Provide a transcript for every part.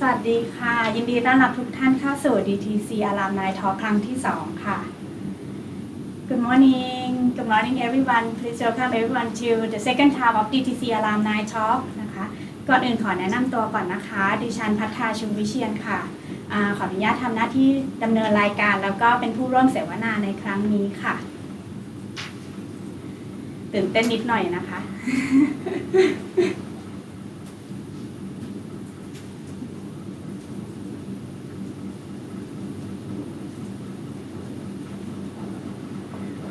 สวัสดีค่ะยินดีต้อนรับทุกท่านเข้าสู่ DTC Alumni Talk ครั้งที่2ค่ะ Good morning Good morning everyone Please welcome everyone to the second time of DTC Alumni Talk นะคะก่อนอื่นขอแนะนำตัวก่อนนะคะดิฉันภัทราชุมวิเชียรค่ะขออนุญาตทำหน้าที่ดำเนินรายการแล้วก็เป็นผู้ร่วมเสวนาในครั้งนี้ค่ะตื่นเต้นนิดหน่อยนะคะ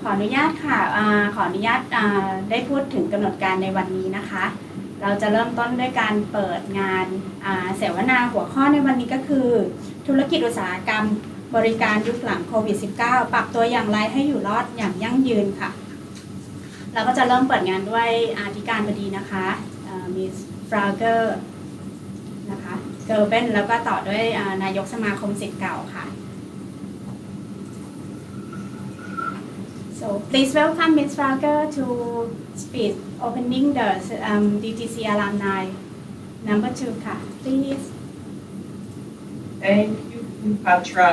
ขออนุญาตค่ะขออนุญาตได้พูดถึงกำหนดการในวันนี้นะคะเราจะเริ่มต้นด้วยการเปิดงานเสวนาหัวข้อในวันนี้ก็คือธุรกิจอุตสาหกรรมบริการยุคหลังโควิด -19 ปรับตัวอย่างไรให้อยู่รอดอย่างยั่งยืนค่ะเราก็จะเริ่มเปิดงานด้วยอธิการบดีนะคะมิสฟราเกอร์นะคะเกอร์เบนแล้วก็ต่อด้วยนายกสมาคมศิษย์เก่าค่ะSo please welcome Ms. Frager to speak opening the DTC alumni number 2 ค่ะ please. Thank you, Patra.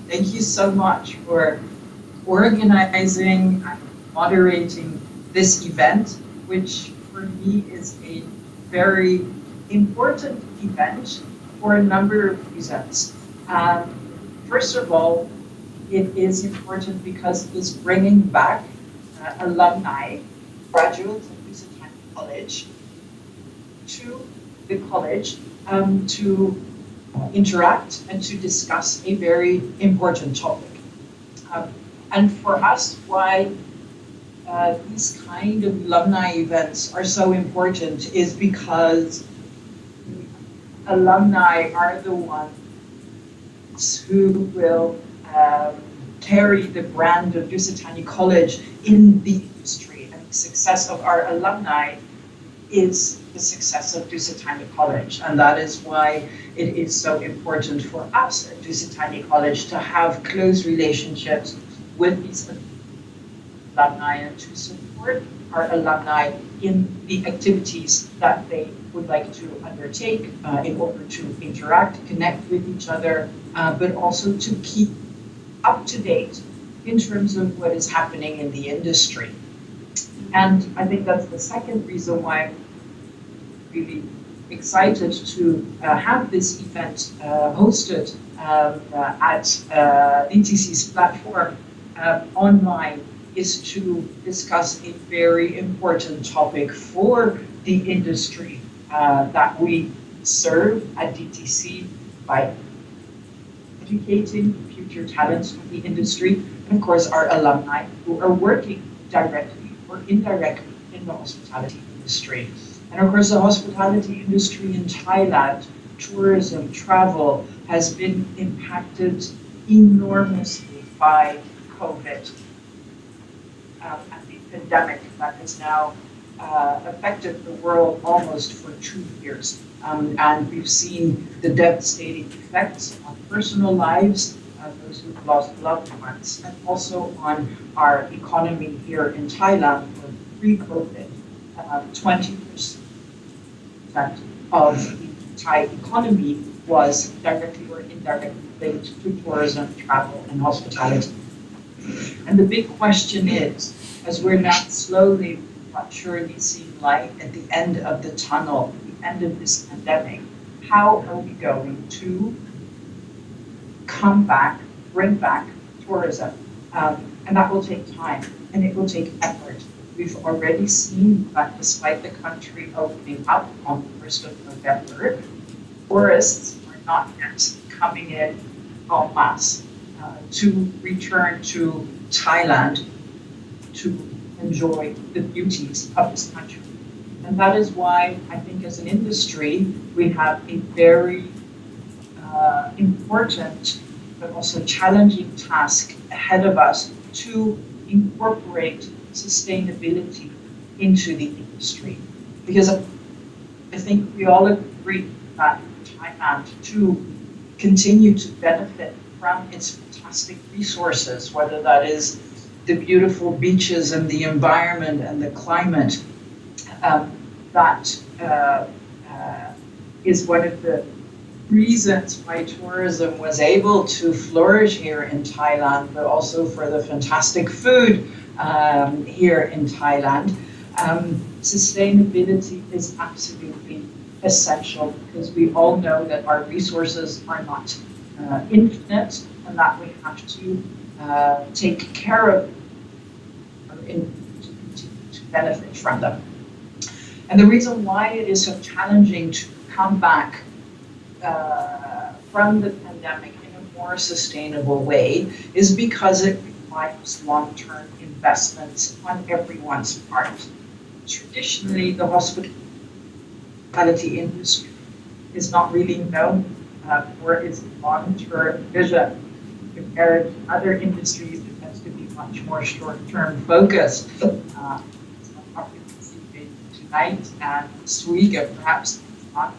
Thank you so much for organizing and moderating this event, which for me is a very important event for a number of reasons. First of all, it is important because it is bringing back alumni, graduates of Lusitania College to the college to interact and to discuss a very important topic. And for us, why these kind of alumni events are so important is because alumni are the ones who will carry the brand of Lusitania College in the industry, and the success of our alumni is the success of Lusitania College, and that is why it is so important for us at Lusitania College to have close relationships with these alumni and to support our alumni in the activities that they would like to undertake in order to interact, connect with each other, but also to keep up to date in terms of what is happening in the industry. And I think that's the second reason why I'm really excited to have this event hosted at DTC's platform online, is to discuss a very important topic for the industry that we serve at DTC by educating future talents from the industry, and of course our alumni who are working directly or indirectly in the hospitality industry. And of course the hospitality industry in Thailand, tourism, travel, has been impacted enormously by COVID and the pandemic that has now affected the world almost for 2 years. And we've seen the devastating effects on personal lives, those who've lost loved ones, and also on our economy here in Thailand. Pre-COVID, 20% of the Thai economy was directly or indirectly linked to tourism, travel, and hospitality. And the big question is, as we're now slowly but surely seeing light at the end of the tunnel, end of this pandemic, how are we going to come back, bring back tourism? And that will take time, and it will take effort. We've already seen that despite the country opening up on the 1st of November, tourists are not yet coming in en masse to return to Thailand to enjoy the beauties of this country. And that is why I think as an industry, we have a very important but also challenging task ahead of us to incorporate sustainability into the industry. Because I think we all agree that Thailand to continue to benefit from its fantastic resources, whether that is the beautiful beaches and the environment and the climate, that is one of the reasons why tourism was able to flourish here in Thailand, but also for the fantastic food here in Thailand. Sustainability is absolutely essential because we all know that our resources are not infinite and that we have to take care of them to benefit from them. And the reason why it is so challenging to come back from the pandemic in a more sustainable way is because it requires long-term investments on everyone's part. Traditionally, the hospitality industry is not really known for its long-term vision compared to other industries that tends to be much more short-term focused. Occupancy rate tonight and this week, and perhaps not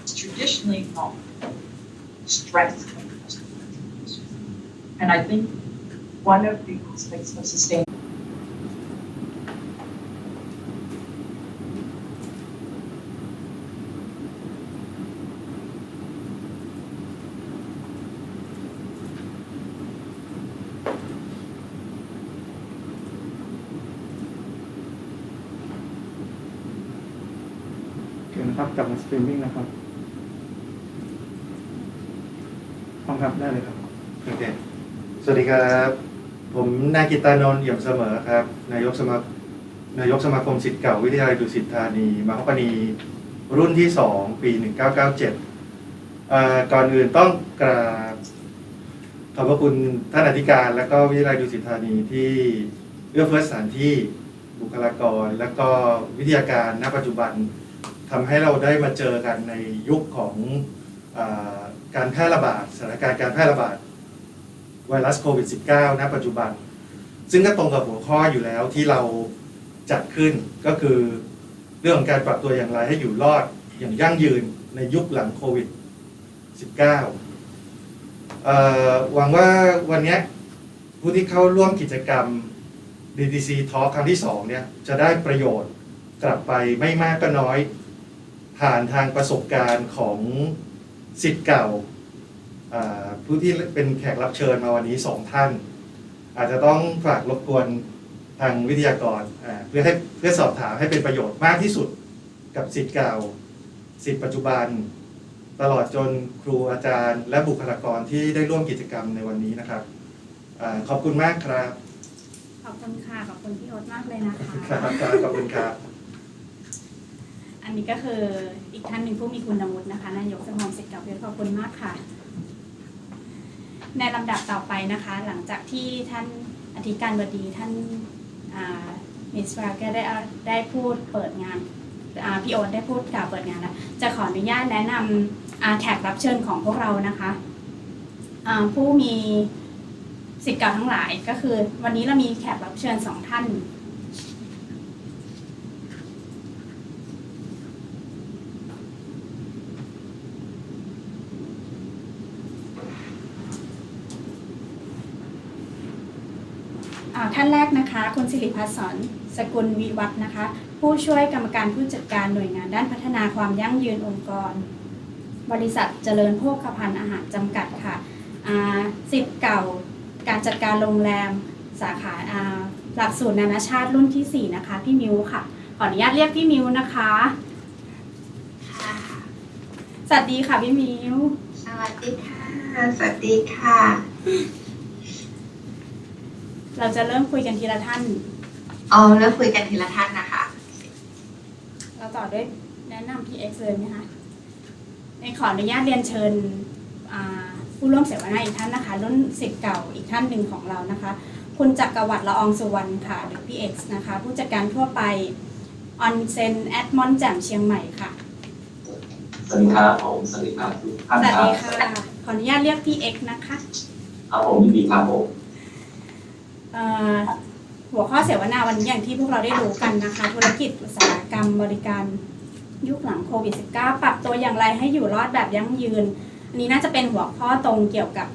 it's traditionally not strength of customer industry. And I think one of the aspects of sustainabilityนะครับกลับมาสตรีมมิ่งนะครับพร้อมครับได้เลยครับโอเคสวัสดีครับ ผมนายกิตานนท์เอี่ยมเสมอครับนายกสมาคมศิษย์เก่าวิทยาลัยดุสิตธานีมหาปณีรุ่นที่ 2 ปี 1997ก่อนอื่นต้องกราบขอบพระคุณท่านอธิการและก็วิทยาลัยดุสิตธานีที่เอื้อเฟื้อสถานที่บุคลากรและก็วิทยาการณปัจจุบันทำให้เราได้มาเจอกันในยุคของการแพร่ระบาดสถานการณ์การแพร่ระบาดไวรัสโควิด -19 ณ ปัจจุบันซึ่งก็ตรงกับหัวข้ออยู่แล้วที่เราจัดขึ้นก็คือเรื่องของการปรับตัวอย่างไรให้อยู่รอดอย่างยั่งยืนในยุคหลังโควิด -19 หวังว่าวันนี้ผู้ที่เข้าร่วมกิจกรรม DTC Talk ครั้งที่ 2 เนี่ยจะได้ประโยชน์กลับไปไม่มากก็น้อยผ่านทางประสบการณ์ของศิษย์เก่าผู้ที่เป็นแขกรับเชิญมาวันนี้2 ท่านอาจจะต้องฝากรบกวนทางวิทยากรเพื่อสอบถามให้เป็นประโยชน์มากที่สุดกับศิษย์เก่าศิษย์ปัจจุบันตลอดจนครูอาจารย์และบุคลากรที่ได้ร่วมกิจกรรมในวันนี้นะครับขอบคุณมากครับขอบคุณค่ะขอบคุณพี่โอ๊ตมากเลยนะคะครับขอบคุณครับอันนี้ก็คืออีกท่านหนึ่งผู้มีคุณวุฒินะคะนายกสมาคมศิษย์เก่าขอบคุณมากค่ะในลำดับต่อไปนะคะหลังจากที่ท่านอธิการบดีท่านมิสฟาก็ได้พูดเปิดงานพี่โอ๊ตได้พูดกล่าวเปิดงานแล้วจะขออนุญาตแนะนำแขกรับเชิญของพวกเรานะคะผู้มีศิษย์เก่าทั้งหลายก็คือวันนี้เรามีแขกรับเชิญ2 ท่านท่านแรกนะคะคุณสิริพัฒน์สอนสกุลวิวัฒน์นะคะผู้ช่วยกรรมการผู้จัดการหน่วยงานด้านพัฒนาความยั่งยืนองค์กรบริษัทเจริญโภคภัณฑ์อาหารจำกัดค่ะศิษย์เก่าการจัดการโรงแรมสาขาหลักสูตรนานาชาติรุ่นที่4นะคะพี่มิวค่ะขออนุญาตเรียกพี่มิวนะคะค่ะสวัสดีค่ะพี่มิวสวัสดีค่ะสวัสดีค่ะเราจะเริ่มคุยกันทีละท่านเริ่มคุยกันทีละท่านนะคะเราต่อด้วยแนะนำพี่เอ็กซ์เลยไหมคะในขออนุญาตเรียนเชิญผู้ร่วมเสวนาอีกท่านนะคะรุ่นศิษย์เก่าอีกท่านหนึ่งของเรานะคะคุณจักรวรรดิละอองสุวรรณค่ะหรือพี่เอ็กซ์นะคะผู้จัดการทั่วไปออนเซ็นแอดมอนแจ่มเชียงใหม่ค่ะสวัสดีครับผมสวัสดีครับทุกท่านครับสวัสดีค่ะขออนุญาตเรียกพี่เอ็กซ์นะคะครับผมยินดีครับผมหัวข้อเสวนาวันนี้อย่างที่พวกเราได้รู้กันนะคะธุรกิจอุตสาหกรรมบริการยุคหลังโควิด -19 ปรับตัวอย่างไรให้อยู่รอดแบบยั่งยืนอันนี้น่าจะเป็นหัวข้อตรงเกี่ยวกับ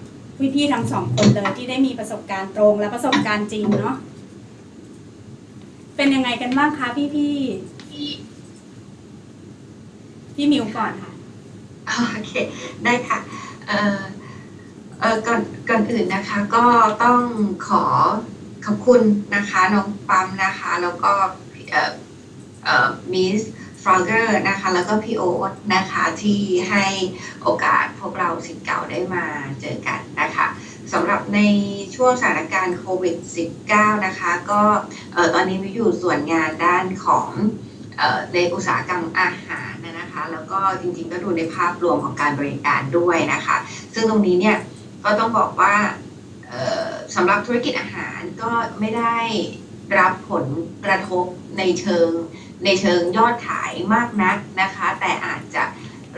พี่ๆทั้ง2 คนเลยที่ได้มีประสบการณ์ตรงและประสบการณ์จริงเนาะเป็นยังไงกันบ้างคะพี่ๆ พี่มิวก่อนค่ะ โอเค ได้ค่ะก่อนอื่นนะคะ ก็ต้องขอบคุณนะคะน้องปั๊มนะคะ แล้วก็มิสฟรอเกอร์นะคะ แล้วก็พี่โอ๊ตนะคะที่ให้โอกาสพวกเราศิษย์เก่าได้มาเจอกันนะคะสำหรับในช่วงสถานการณ์โควิด -19 นะคะก็ตอนนี้มิวอยู่ส่วนงานด้านของในอุตสาหกรรมอาหารนะคะแล้วก็จริงๆก็ดูในภาพรวมของการบริการด้วยนะคะซึ่งตรงนี้เนี่ยก็ต้องบอกว่าสำหรับธุรกิจอาหารก็ไม่ได้รับผลกระทบในเชิงยอดขายมากนักนะคะแต่อาจจะ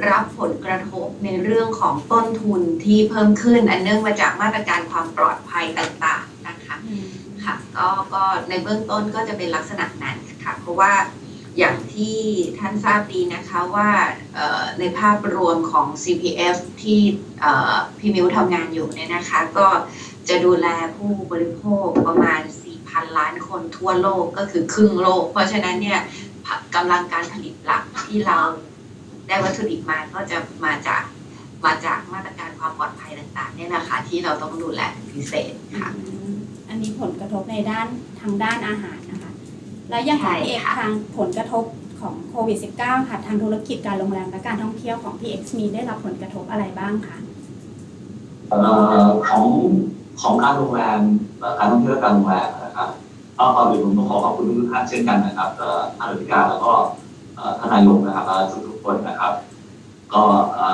รับผลกระทบในเรื่องของต้นทุนที่เพิ่มขึ้นอันเนื่องมาจากมาตรการความปลอดภัยต่างๆนะคะค่ะก็ในเบื้องต้นก็จะเป็นลักษณะนั้นค่ะเพราะว่าอย่างที่ท่านทราบดีนะคะว่าในภาพรวมของ CPF ที่พี่มิวทำงานอยู่เนี่ยนะคะก็จะดูแลผู้บริโภคประมาณ 4,000 ล้านคนทั่วโลกก็คือครึ่งโลกเพราะฉะนั้นเนี่ยกำลังการผลิตหลักที่เราได้วัตถุดิบมาก็จะมาจากมาตรการความปลอดภัยต่างๆเนี่ยนะคะที่เราต้องดูแลเป็นพิเศษค่ะ อันนี้ผลกระทบในทางด้านอาหารนะคะ แล้วอย่างของพี่เอกทางผลกระทบของโควิด -19 ค่ะทางธุรกิจการโรงแรมและการท่องเที่ยวของพี่เอกมีได้รับผลกระทบอะไรบ้างคะของการโรงแรมและการท่องเที่ยวและการโรงแรมนะครับก่อนอื่นผมต้องขอบคุณทุกท่านเช่นกันนะครับท่านอธิการแล้วก็ท่านนายกนะครับและทุกคนนะครับก็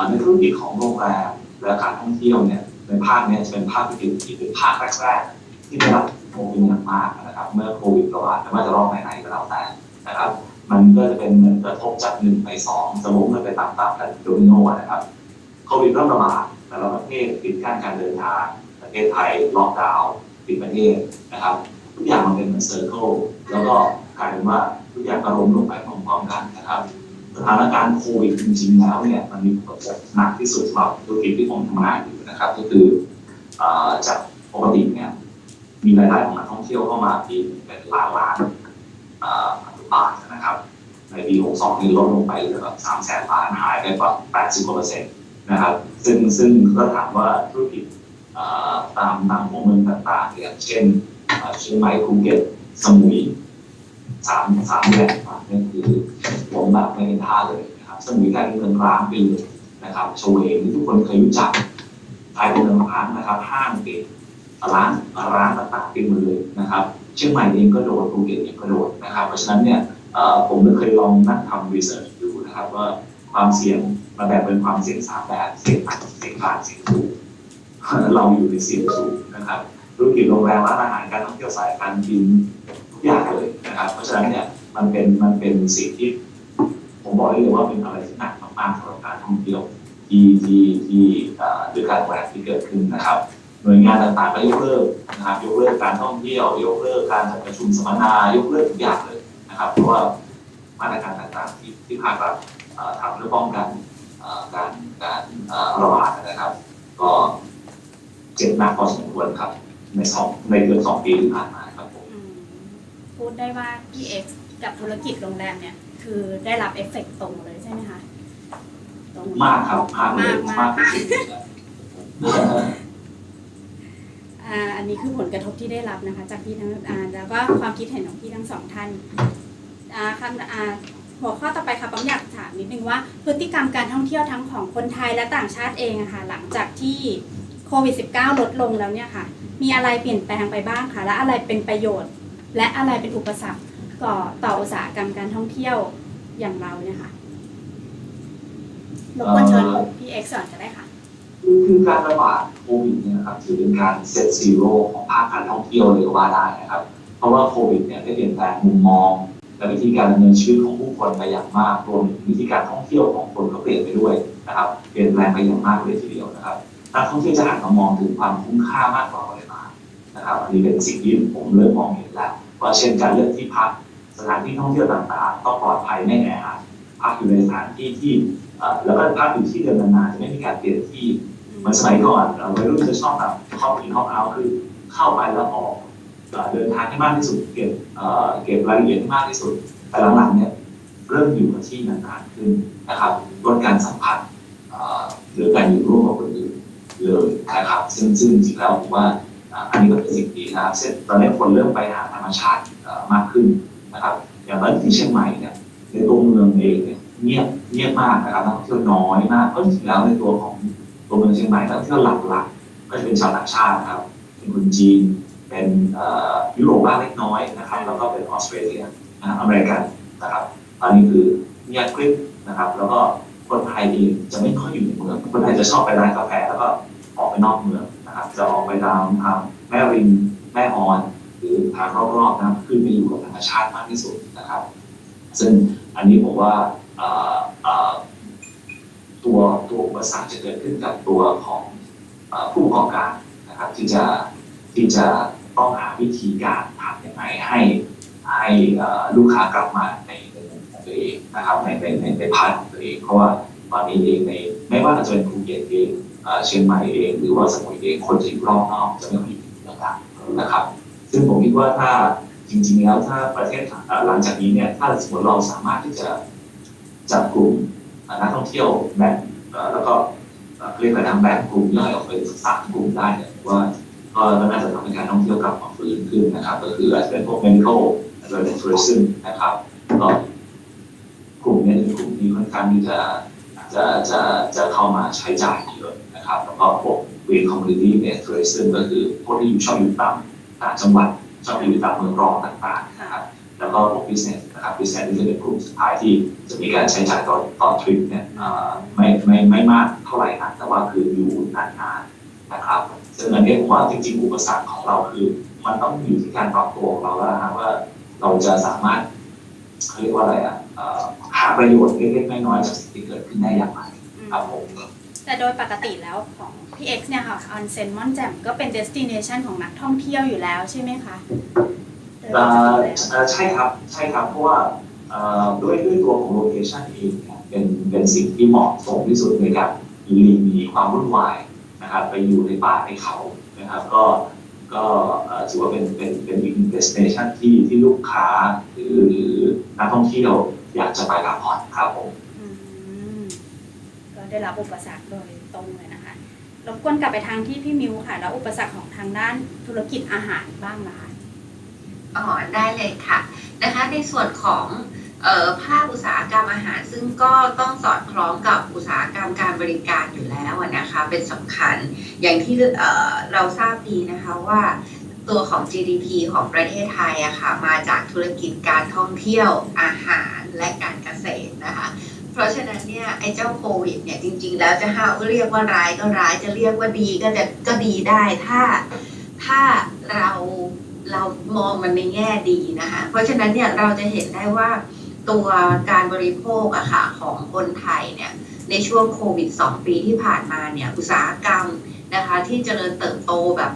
ในธุรกิจของโรงแรมและการท่องเที่ยวเนี่ยในภาคนี้จะเป็นภาคธุรกิจที่เป็นภาคแรกๆที่ได้รับผลกระทบเป็นอย่างมากนะครับเมื่อโควิดระบาดไม่ว่าจะรอบไหนๆก็แล้วแต่นะครับมันก็จะเป็นเหมือนกระทบจาก1 ไป 2จะล้มไปตามๆกันโดมิโนนะครับโควิดเริ่มระบาดแต่ละประเทศปิดกั้นการเดินทางประเทศไทยล็อกดาวน์ปิดประเทศนะครับทุกอย่างมันเป็นเหมือนเซอร์เคิลแล้วก็กลายเป็นว่าทุกอย่างกระล้มลงไปพร้อมๆกันนะครับสถานการณ์โควิดจริงๆแล้วเนี่ยมันมีผลกระทบหนักที่สุดสำหรับธุรกิจที่ผมทำงานอยู่นะครับก็คือจากปกติเนี่ยมีรายได้ของนักท่องเที่ยวเข้ามาปีเป็นล้านบาทนะครับในปี 62 นี่ลดลงไปเหลือแบบ300,000 ล้านหายไปกว่า 80% นะครับซึ่งก็ถามว่าธุรกิจตามหัวเมืองต่างๆอย่างเช่นเชียงใหม่ภูเก็ตสมุย3 แหล่งนี่คือล้มแบบไม่เป็นท่าเลยนะครับสมุยกลายเป็นเมืองร้างไปเลยนะครับโชเวที่ทุกคนเคยรู้จักกลายเป็นเมืองร้างนะครับห้างปิดร้านต่างๆปิดหมดเลยนะครับเชียงใหม่เองก็โดนภูเก็ตเองก็โดนนะครับเพราะฉะนั้นเนี่ยผมเคยลองนั่งทำรีเสิร์ชดูนะครับว่าความเสี่ยงมาแบ่งเป็นความเสี่ยง3 แบบเสี่ยงต่ำเสี่ยงกลางเสี่ยงสูงเราอยู่ในเสี่ยงสูงนะครับธุรกิจโรงแรมร้านอาหารการท่องเที่ยวสายการบินทุกอย่างเลยนะครับเพราะฉะนั้นเนี่ยมันเป็นสิ่งที่ผมบอกได้เลยว่าเป็นอะไรที่หนักมากๆสำหรับการท่องเที่ยวที่หรือการโรงแรมที่เกิดขึ้นนะครับหน่วยงานต่างๆก็ยกเลิกนะครับยกเลิกการท่องเที่ยวยกเลิกการจัดประชุมสัมมนายกเลิกทุกอย่างเลยนะครับเพราะว่ามาตรการต่างๆที่ภาครัฐทำเพื่อป้องกันการระบาดนะครับก็เจ็บหนักพอสมควรครับในเดือน2 ปีที่ผ่านมาครับผมพูดได้ว่าพี่เอกกับธุรกิจโรงแรมเนี่ยคือได้รับเอฟเฟกต์ตรงเลยใช่ไหมคะตรงมากครับมากที่สุดอันนี้คือผลกระทบที่ได้รับนะคะจากพี่ทั้งแล้วก็ความคิดเห็นของพี่ทั้ง2 ท่านหัวข้อต่อไปค่ะผมอยากถามนิดนึงว่าพฤติกรรมการท่องเที่ยวทั้งของคนไทยและต่างชาติเองอะค่ะหลังจากที่โควิด -19 ลดลงแล้วเนี่ยค่ะมีอะไรเปลี่ยนแปลงไปบ้างคะและอะไรเป็นประโยชน์และอะไรเป็นอุปสรรคต่ออุตสาหกรรมการท่องเที่ยวอย่างเราเนี่ยค่ะรบกวนเชิญพี่เอ็กซ์สอนก็ได้ค่ะคือการระบาดโควิดเนี่ยนะครับถือเป็นการเซตซีโร่ของภาคการท่องเที่ยวเลยก็ว่าได้นะครับเพราะว่าโควิดเนี่ยได้เปลี่ยนแปลงมุมมองและวิธีการดำเนินชีวิตของผู้คนไปอย่างมากรวมถึงวิธีการท่องเที่ยวของคนก็เปลี่ยนไปด้วยนะครับเปลี่ยนแปลงไปอย่างมากเลยทีเดียวนะครับนักท่องเที่ยวจะหันมามองถึงความคุ้มค่ามากกว่าปริมาณนะครับอันนี้เป็นสิ่งที่ผมเริ่มมองเห็นแล้วว่าเช่นการเลือกที่พักสถานที่ท่องเที่ยวต่างๆต้องปลอดภัยไม่แออัดพักอยู่ในสถานที่ที่แล้วก็พักอยู่ที่เดิมนานๆจะไม่มีการเปลี่ยนที่เหมือนสมัยก่อนวัยรุ่นจะชอบแบบเข้าอินเข้าเอาคือเข้าไปแล้วออกเดินทางให้มากที่สุดเก็บรายละเอียดให้มากที่สุดแต่หลังๆเนี่ย เริ่มอยู่กับที่นานๆขึ้นนะครับลดการสัมผัสหรือการอยู่ร่วมกับคนอื่นเลยนะครับซึ่งจริงๆแล้วผมว่าอันนี้ก็เป็นสิ่งดีนะครับเช่นตอนนี้คนเริ่มไปหาธรรมชาติมากขึ้นนะครับอย่างที่เชียงใหม่เนี่ยในตัวเมืองเองเนี่ยเงียบมากนะครับนักท่องเที่ยวน้อยมากเพราะจริงๆแล้วในตัวของตัวเมืองเชียงใหม่นักท่องเที่ยวหลักๆก็จะเป็นชาวต่างชาตินะครับเป็นคนจีนเป็นยุโรปบ้างเล็กน้อยนะครับแล้วก็เป็นออสเตรเลียอเมริกันนะครับอันนี้คือเงียบกริบนะครับแล้วก็คนไทยเองจะไม่ค่อยอยู่ในเมืองคนไทยจะชอบไปร้านกาแฟแล้วก็ออกไปนอกเมืองนะครับจะออกไปทางแม่ริมแม่ออนหรือทางรอบๆนะขึ้นไปอยู่กับธรรมชาติมากที่สุดนะครับซึ่งอันนี้ผมว่าตัวอุปสรรคจะเกิดขึ้นกับตัวของผู้ประกอบการนะครับที่จะต้องหาวิธีการทำยังไงให้ลูกค้ากลับมาในมุมของตัวเองนะครับในพาร์ทของตัวเองเพราะว่าตอนนี้เองในไม่ว่าจะเป็นภูเก็ตเองเชียงใหม่เองหรือว่าสมุยเองคนที่อยู่รอบนอกจะไม่ค่อยอยู่ในเมืองนะครับซึ่งผมคิดว่าถ้าจริงๆแล้วถ้าประเทศหลังจากนี้เนี่ยถ้าสมมติเราสามารถที่จะจับกลุ่มนักท่องเที่ยวแบ่งแล้วก็เรียกว่าทำแบ่งกลุ่มย่อยออกเป็น3 กลุ่มได้เนี่ยว่าก็น่าจะทำให้การท่องเที่ยวกลับมาฟื้นขึ้นนะครับก็คืออาจจะเป็นพวก medical อาจจะเป็น tourism นะครับก็กลุ่มนี้เป็นกลุ่มที่ค่อนข้างที่จะเข้ามาใช้จ่ายเยอะนะครับแล้วก็พวก green community based tourism ก็คือพวกที่ชอบอยู่ตามต่างจังหวัดชอบอยู่ตามเมืองรองต่างๆนะครับแล้วก็พวก business นะครับ business ที่จะเป็นกลุ่มสุดท้ายที่จะมีการใช้จ่ายต่อทริปเนี่ยไม่มากเท่าไหร่นะแต่ว่าคืออยู่นานๆนะครับซึ่งอันนี้ผมว่าจริงๆอุปสรรคของเราคือมันต้องอยู่ที่การปรับตัวของเราแล้วนะว่าเราจะสามารถเรียกว่าอะไรหาประโยชน์เล็กๆน้อยๆจากสิ่งที่เกิดขึ้นได้อย่างไรครับผมแต่โดยปกติแล้วของพี่ X เนี่ยค่ะออนเซ็นม่อนแจ่มก็เป็น destination ของนักท่องเที่ยวอยู่แล้วใช่ไหมคะใช่ครับเพราะว่าด้วยตัวของโลเคชันเองเป็นสิ่งที่เหมาะสมที่สุดในการมีความวุ่นวายนะครับไปอยู่ในป่าในเขานะครับก็ถือว่าเป็นอีก destination ที่ลูกค้าหรือนักท่องเที่ยวอยากจะไปพักผ่อนครับผมก็ได้รับอุปสรรคโดยตรงเลยนะคะรบกวนกลับไปทางที่พี่มิวค่ะแล้วอุปสรรคของทางด้านธุรกิจอาหารบ้างนะคะได้เลยค่ะนะคะในส่วนของภาคอุตสาหกรรมอาหารซึ่งก็ต้องสอดคล้องกับอุตสาหกรรมการบริการอยู่แล้วนะคะเป็นสำคัญอย่างที่เราทราบดีนะคะว่าตัวของ GDP ของประเทศไทยอะค่ะมาจากธุรกิจการท่องเที่ยวอาหารและการเกษตรนะคะเพราะฉะนั้นเนี่ยไอ้เจ้าโควิดเนี่ยจริงๆแล้วจะเรียกว่าร้ายก็ร้ายจะเรียกว่าดีก็ดีได้ถ้าเรามองมันในแง่ดีนะคะเพราะฉะนั้นเนี่ยเราจะเห็นได้ว่าตัวการบริโภคอะค่ะของคนไทยเนี่ยในช่วงโควิด2 ปีที่ผ่านมาเนี่ยอุตสาหกรรมนะคะที่เจริญเติบโตแบบ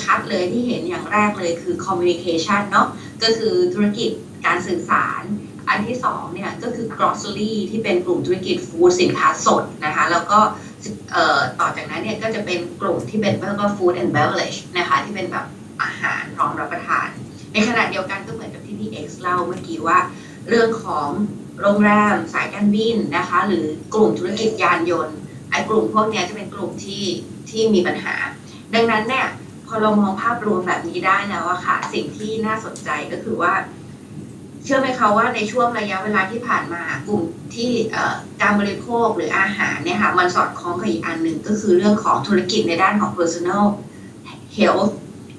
ชัดๆเลยที่เห็นอย่างแรกเลยคือ communication เนาะก็คือธุรกิจการสื่อสารอันที่2เนี่ยก็คือ grocery ที่เป็นกลุ่มธุรกิจฟู้ดสินค้าสดนะคะแล้วก็ต่อจากนั้นเนี่ยก็จะเป็นกลุ่มที่เป็น food and beverage นะคะที่เป็นแบบอาหารพร้อมรับประทานในขณะเดียวกันก็เหมือนกับที่พี่ X เล่าเมื่อกี้ว่าเรื่องของโรงแรมสายการบินนะคะหรือกลุ่มธุรกิจยานยนต์ไอ้กลุ่มพวกนี้จะเป็นกลุ่มที่มีปัญหาดังนั้นเนี่ยพอเรามองภาพรวมแบบนี้ได้แล้วอะค่ะสิ่งที่น่าสนใจก็คือว่าเชื่อไหมคะว่าในช่วงระยะเวลาที่ผ่านมากลุ่มที่การบริโภคหรืออาหารเนี่ยค่ะมันสอดคล้องกับอีกอันหนึ่งก็คือเรื่องของธุรกิจในด้านของ personal health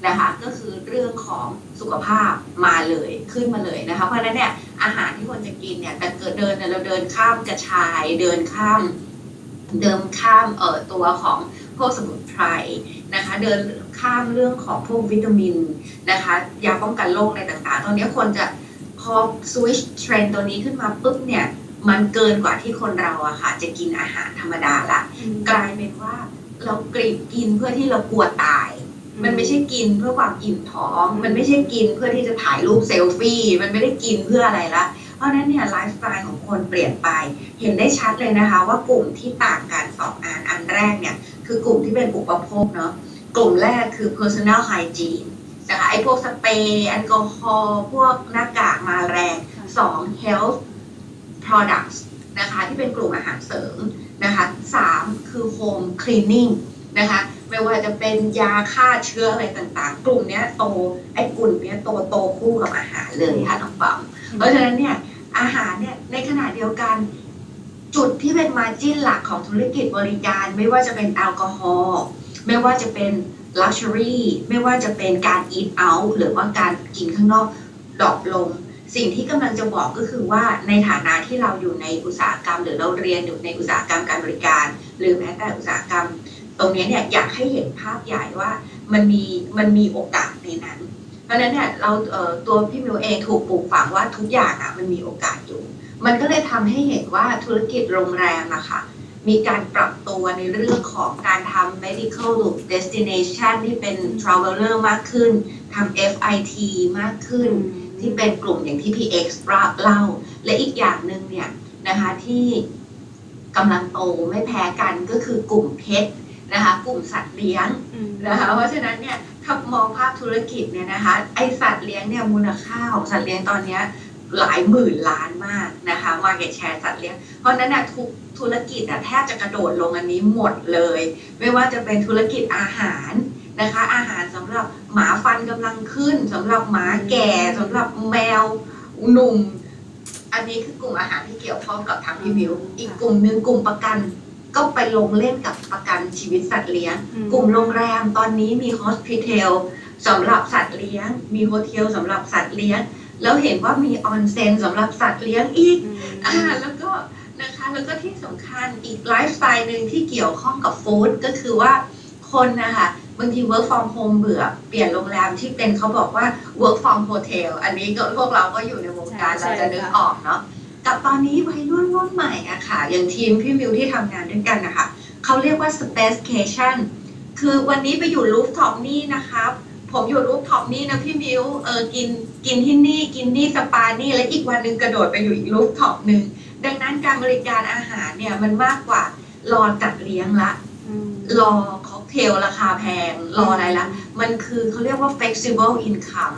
นะคะก็คือเรื่องของสุขภาพมาเลยขึ้นมาเลยนะคะเพราะฉะนั้นเนี่ยอาหารที่คนจะกินเนี่ยแต่เกิดเราเดินข้ามกระชายเดินข้ามตัวของพวกสมุนไพรนะคะเดินข้ามเรื่องของพวกวิตามินนะคะยาป้องกันโรคอะไรต่างๆตอนนี้คนจะพอสวิตช์เทรนด์ตัวนี้ขึ้นมาปุ๊บเนี่ยมันเกินกว่าที่คนเราอะค่ะจะกินอาหารธรรมดาละกลายเป็นว่าเรากินเพื่อที่เรากลัวตายมันไม่ใช่กินเพื่อความอิ่มท้องมันไม่ใช่กินเพื่อที่จะถ่ายรูปเซลฟี่มันไม่ได้กินเพื่ออะไรละเพราะนั้นเนี่ยไลฟ์สไตล์ของคนเปลี่ยนไปเห็นได้ชัดเลยนะคะว่ากลุ่มที่ต่างกัน2 อันแรกเนี่ยคือกลุ่มที่เป็นอุปโภคเนาะกลุ่มแรกคือ personal hygiene นะคะไอ้พวกสเปรย์แอลกอฮอล์พวกหน้ากากมาแรง2 health products นะคะที่เป็นกลุ่มอาหารเสริมนะคะ3คือ home cleaning นะคะไม่ว่าจะเป็นยาฆ่าเชื้ออะไรต่างๆ กลุ่มเนี้ยโตไอ้กลุ่มเนี้ยโตคู่กับอาหารเลยค่ะน้องปั๊มเพราะฉะนั้นเนี่ยอาหารเนี่ยในขณะเดียวกันจุดที่เป็นมาร์จิ้นหลักของธุรกิจบริการไม่ว่าจะเป็นแอลกอฮอล์ไม่ว่าจะเป็น luxury ไม่ว่าจะเป็นการ eat out หรือว่าการกินข้างนอกดรอปลงสิ่งที่กำลังจะบอกก็คือว่าในฐานะที่เราอยู่ในอุตสาหกรรมหรือเราเรียนอยู่ในอุตสาหกรรมการบริการหรือแม้แต่อุตสาหกรรมตรงนี้เนี่ยอยากให้เห็นภาพใหญ่ว่ามันมีโอกาสในนั้น เพราะฉะนั้นเนี่ยเราตัวพี่มิวเองถูกปลูกฝังว่าทุกอย่างอ่ะมันมีโอกาสอยู่มันก็เลยทำให้เห็นว่าธุรกิจโรงแรมอะค่ะมีการปรับตัวในเรื่องของการทำ medical destination ที่เป็น traveler มากขึ้นทำ FIT มากขึ้นที่เป็นกลุ่มอย่างที่พี่ X เล่าและอีกอย่างหนึ่งเนี่ยนะคะที่กำลังโตไม่แพ้กันก็คือกลุ่มเพชรนะคะกลุ่มสัตว์เลี้ยงนะคะเพราะฉะนั้นเนี่ยถ้ามองภาพธุรกิจเนี่ยนะคะไอสัตว์เลี้ยงเนี่ยมูลค่าของสัตว์เลี้ยงตอนนี้หลายหมื่นล้านมากนะคะ market share สัตว์เลี้ยงเพราะนั้นทุกธุรกิจแทบจะกระโดดลงอันนี้หมดเลยไม่ว่าจะเป็นธุรกิจอาหารนะคะอาหารสำหรับหมาฟันกำลังขึ้นสำหรับหมาแก่สำหรับแมวหนุ่มอันนี้คือกลุ่มอาหารที่เกี่ยวข้องกับทางพี่มิวอีกกลุ่มหนึ่งกลุ่มประกันก็ไปลงเล่นกับประกันชีวิตสัตว์เลี้ยงกลุ่มโรงแรมตอนนี้มี hospital สำหรับสัตว์เลี้ยงมีโฮเทลสำหรับสัตว์เลี้ยงแล้วเห็นว่ามีออนเซ็นสำหรับสัตว์เลี้ยงอีกแล้วก็นะคะแล้วก็ที่สำคัญอีกไลฟ์สไตล์หนึ่งที่เกี่ยวข้องกับฟู้ดก็คือว่าคนนะคะบางที work from home เบื่อเปลี่ยนโรงแรมที่เป็นเขาบอกว่า work from hotel อันนี้ก็พวกเราก็อยู่ในวงการเราจะนึกออกเนาะกับตอนนี้วัยรุ่นใหม่อะค่ะอย่างทีมพี่มิวที่ทำงานด้วยกันนะคะเขาเรียกว่า Spacecation คือวันนี้ไปอยู่รูฟท็อปนี่นะครับผมอยู่รูฟท็อปนี่นะพี่มิวกินที่นี่กินนี่สปานี่และอีกวันหนึ่งกระโดดไปอยู่อีกรูฟท็อปหนึ่งดังนั้นการบริการอาหารเนี่ยมันมากกว่ารอจัดเลี้ยงละรอค็อกเทลราคาแพงรออะไรละมันคือเขาเรียกว่า flexible income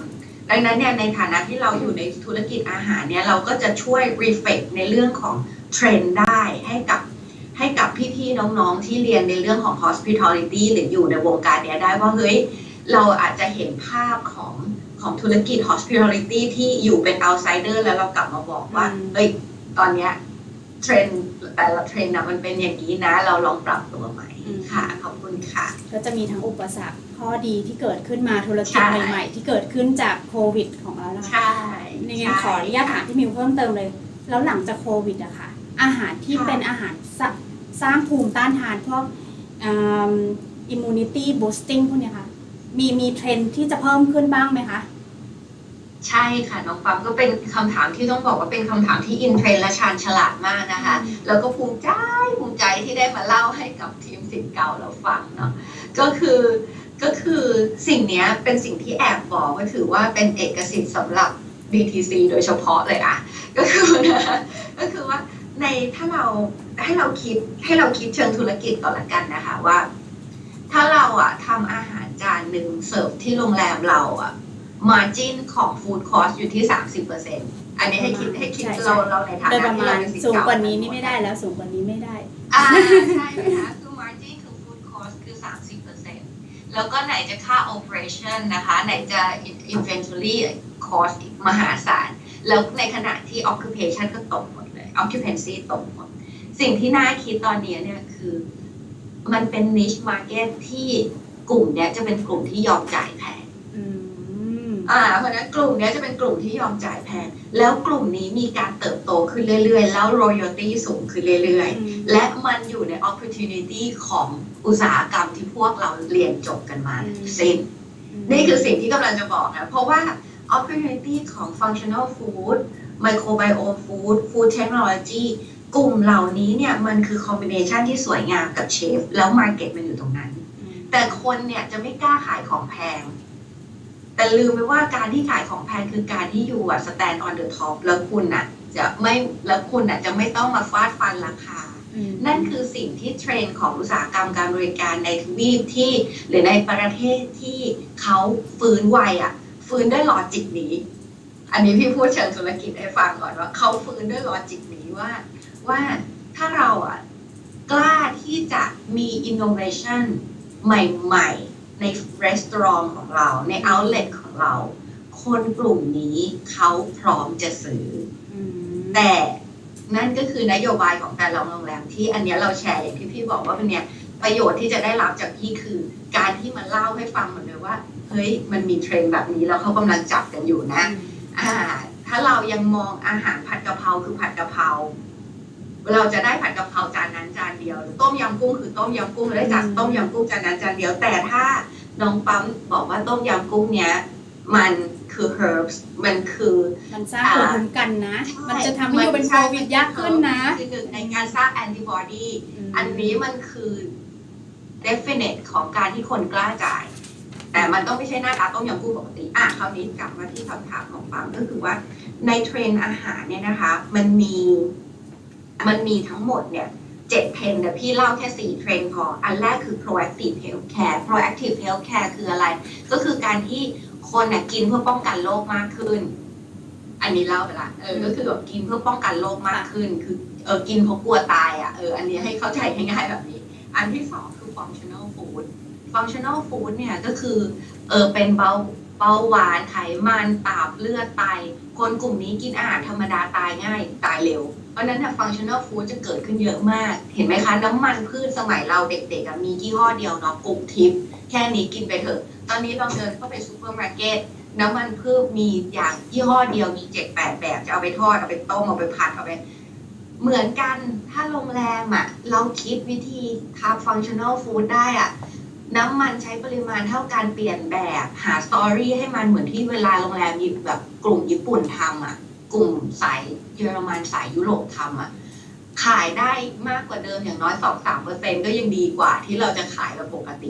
ดังนั้นเนี่ยในฐานะที่เราอยู่ในธุรกิจอาหารเนี่ยเราก็จะช่วย reflect ในเรื่องของเทรนด์ได้ให้กับพี่ๆน้องๆที่เรียนในเรื่องของ hospitality หรืออยู่ในวงการเนี้ยได้ว่าเฮ้ยเราอาจจะเห็นภาพของธุรกิจ hospitality ที่อยู่เป็น outsider แล้วเรากลับมาบอกว่าเฮ้ยตอนเนี้ยเทรนด์แต่ละเทรนด์มันเป็นอย่างนี้นะเราลองปรับตัวใหม่ค่ะขอบคุณค่ะก็จะมีทั้งอุปสรรคข้อดีที่เกิดขึ้นมาธุรกิจใหม่ๆที่เกิดขึ้นจากโควิดของเรานะคะใช่ในงานขออนุญาตถามที่มิวเพิ่มเติมเลยแล้วหลังจากโควิดอะค่ะอาหารที่เป็นอาหารสร้างภูมิต้านทานพวกimmunity boosting พวกเนี้ยค่ะมีเทรนด์ที่จะเพิ่มขึ้นบ้างไหมคะใช่ค่ะน้องปั๊มก็เป็นคำถามที่ต้องบอกว่าเป็นคำถามที่อินเทรนด์และชาญฉลาดมากนะคะแล้วก็ภูมิใจที่ได้มาเล่าให้กับทีมศิษย์เก่าเราฟังเนาะก็คือสิ่งนี้เป็นสิ่งที่แอบบอกว่าถือว่าเป็นเอกสิทธิ์สำหรับ DTC โดยเฉพาะเลยอะก็คือว่าในถ้าเราให้เราคิดเชิงธุรกิจก่อนละกันนะคะว่าถ้าเราอะทำอาหารจานหนึ่งเสิร์ฟที่โรงแรมเราอะmargin ของ food cost อยู่ที่ 30% อันนี้ให้คิดเราในฐานะที่เราเป็นสิทธิ์เก่าสูงกว่านี้นี่ไม่ได้แล้วสูงกว่านี้ไม่ได้ใช่ไหมคะคือ margin ของ food cost คือ 30% แล้วก็ไหนจะค่า operation นะคะไหนจะ inventory cost อีกมหาศาลแล้วในขณะที่ occupation ก็ตกหมดเลย occupancy ตกหมดสิ่งที่น่าคิดตอนนี้เนี่ยคือมันเป็น niche market ที่กลุ่มเนี้ยจะเป็นกลุ่มที่ยอมจ่ายแพงเพราะนั้นกลุ่มนี้จะเป็นกลุ่มที่ยอมจ่ายแพงแล้วกลุ่มนี้มีการเติบโตขึ้นเรื่อยๆแล้ว royalty สูงขึ้นเรื่อยๆและมันอยู่ใน opportunity ของอุตสาหกรรมที่พวกเราเรียนจบกันมาสิ้นนี่คือสิ่งที่กำลังจะบอกนะเพราะว่า opportunity ของ functional food microbiome food technology กลุ่มเหล่านี้เนี่ยมันคือ combination ที่สวยงามกับเชฟแล้ว market มันอยู่ตรงนั้นแต่คนเนี่ยจะไม่กล้าขายของแพงแต่ลืมไปว่าการที่ขายของแพงคือการที่อยู่stand on the top แล้วคุณจะไม่ต้องมาฟาดฟันราคานั่นคือสิ่งที่เทรนด์ของอุตสาหกรรมการบริการในทวีปที่หรือในประเทศที่เขาฟื้นไวฟื้นด้วยลอจิกนี้อันนี้พี่พูดเชิงธุรกิจให้ฟังก่อนว่าเขาฟื้นด้วยลอจิกนี้ ว่าถ้าเราอ่ะกล้าที่จะมี innovation ใหม่ๆในร้านของเราใน outlet ของเราคนกลุ่มนี้เขาพร้อมจะซื้อ แต่นั่นก็คือนโยบายของแต่ละโรงแรมที่อันเนี้ยเราแชร์อย่างที่พี่บอกว่าเป็นเนี่ยประโยชน์ที่จะได้รับจากพี่คือการที่มันเล่าให้ฟังเหมือนเลยว่าเฮ้ยมันมีเทรนด์แบบนี้แล้วเขากำลังจับกันอยู่นะถ้าเรายังมองอาหารผัดกะเพราคือผัดกะเพราเราจะได้ผัดกะเพราจานนั้นจานเดียวต้มยำกุ้งคือต้มยำกุ้งได้จากต้มยำกุ้งจานนั้นจานเดียวแต่ถ้าน้องปั๊มบอกว่าต้มยำกุ้งเนี้ยมันคือ herbs มันคือ มันสร้างภูมิคุ้มกันนะ มันจะทำให้อยู่เป็นโควิดยากขึ้นนะ คือหนึ่งในการสร้างแอนติบอดีอันนี้มันคือ definite ของการที่คนกล้าจ่าย แต่มันต้องไม่ใช่หน้าตาต้มยำกุ้งปกติคราวนี้กลับมาที่คำถามของปั๊มก็คือว่าในเทรนด์อาหารเนี่ยนะคะมันมีทั้งหมดเนี่ย7เทรนด์แต่พี่เล่าแค่4เทรนด์พออันแรกคือ proactive healthcare proactive healthcare คืออะไรก็คือการที่คนกินเพื่อป้องกันโรคมากขึ้นอันนี้เล่าไปละก็คือแบบกินเพื่อป้องกันโรคมากขึ้นคือกินเพราะกลัวตายอันนี้ให้เข้าใจง่ายๆแบบนี้อันที่สองคือ functional food functional food เนี่ยก็คือเป็นเบาหวานไขมันตับเลือดไตคนกลุ่มนี้กินอาหารธรรมดาตายง่ายตายเร็วเพราะนั้นเนี่ย functional food จะเกิดขึ้นเยอะมากเห็นไหมคะน้ำมันพืชสมัยเราเด็กๆมียี่ห้อเดียวเนาะกลุ่มทิพย์แค่นี้กินไปเถอะตอนนี้ลองเดินเข้าไปซูเปอร์มาร์เก็ตน้ำมันพืชมีอย่างยี่ห้อเดียวมี7-8 แบบจะเอาไปทอดเอาไปต้มเอาไปผัดเอาไปเหมือนกันถ้าโรงแรมเราคิดวิธีทำ functional food ได้น้ำมันใช้ปริมาณเท่ากันเปลี่ยนแบบหาสตอรี่ให้มันเหมือนที่เวลาโรงแรมแบบกลุ่มญี่ปุ่นทำกลุ่มสายเยอรมันสายยุโรปทำขายได้มากกว่าเดิมอย่างน้อย 2-3% ก็ยังดีกว่าที่เราจะขายแบบปกติ